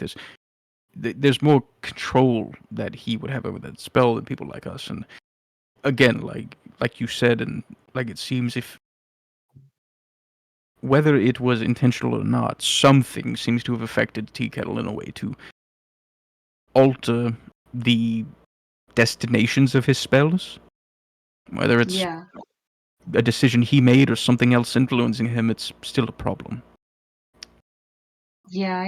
Speaker 1: There's more control that he would have over that spell than people like us. And again, like you said, and like it seems, if whether it was intentional or not, something seems to have affected Tea Kettle in a way to alter the destinations of his spells. Whether it's
Speaker 7: Yeah.
Speaker 1: a decision he made or something else influencing him, it's still a problem.
Speaker 7: Yeah,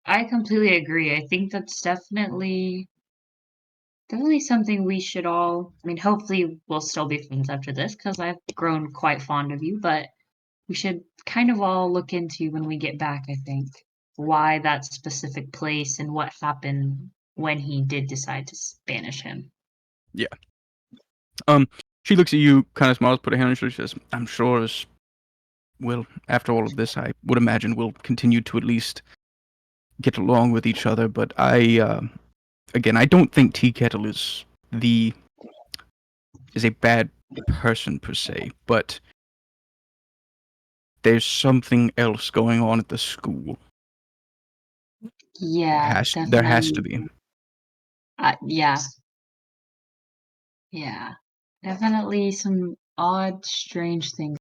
Speaker 7: I completely agree. I think that's definitely something we should all, I mean, hopefully we'll still be friends after this because I've grown quite fond of you, but we should kind of all look into when we get back, I think, why that specific place and what happened when he did decide to banish him.
Speaker 1: Yeah. She looks at you, kind of smiles, put a hand on your shoulder, says, I'm sure as well, after all of this, I would imagine we'll continue to at least get along with each other, but again, I don't think Tea Kettle is a bad person per se, but there's something else going on at the school.
Speaker 7: Yeah,
Speaker 1: There has to
Speaker 7: definitely.
Speaker 1: be.
Speaker 7: Yeah. Yeah. Definitely some odd, strange things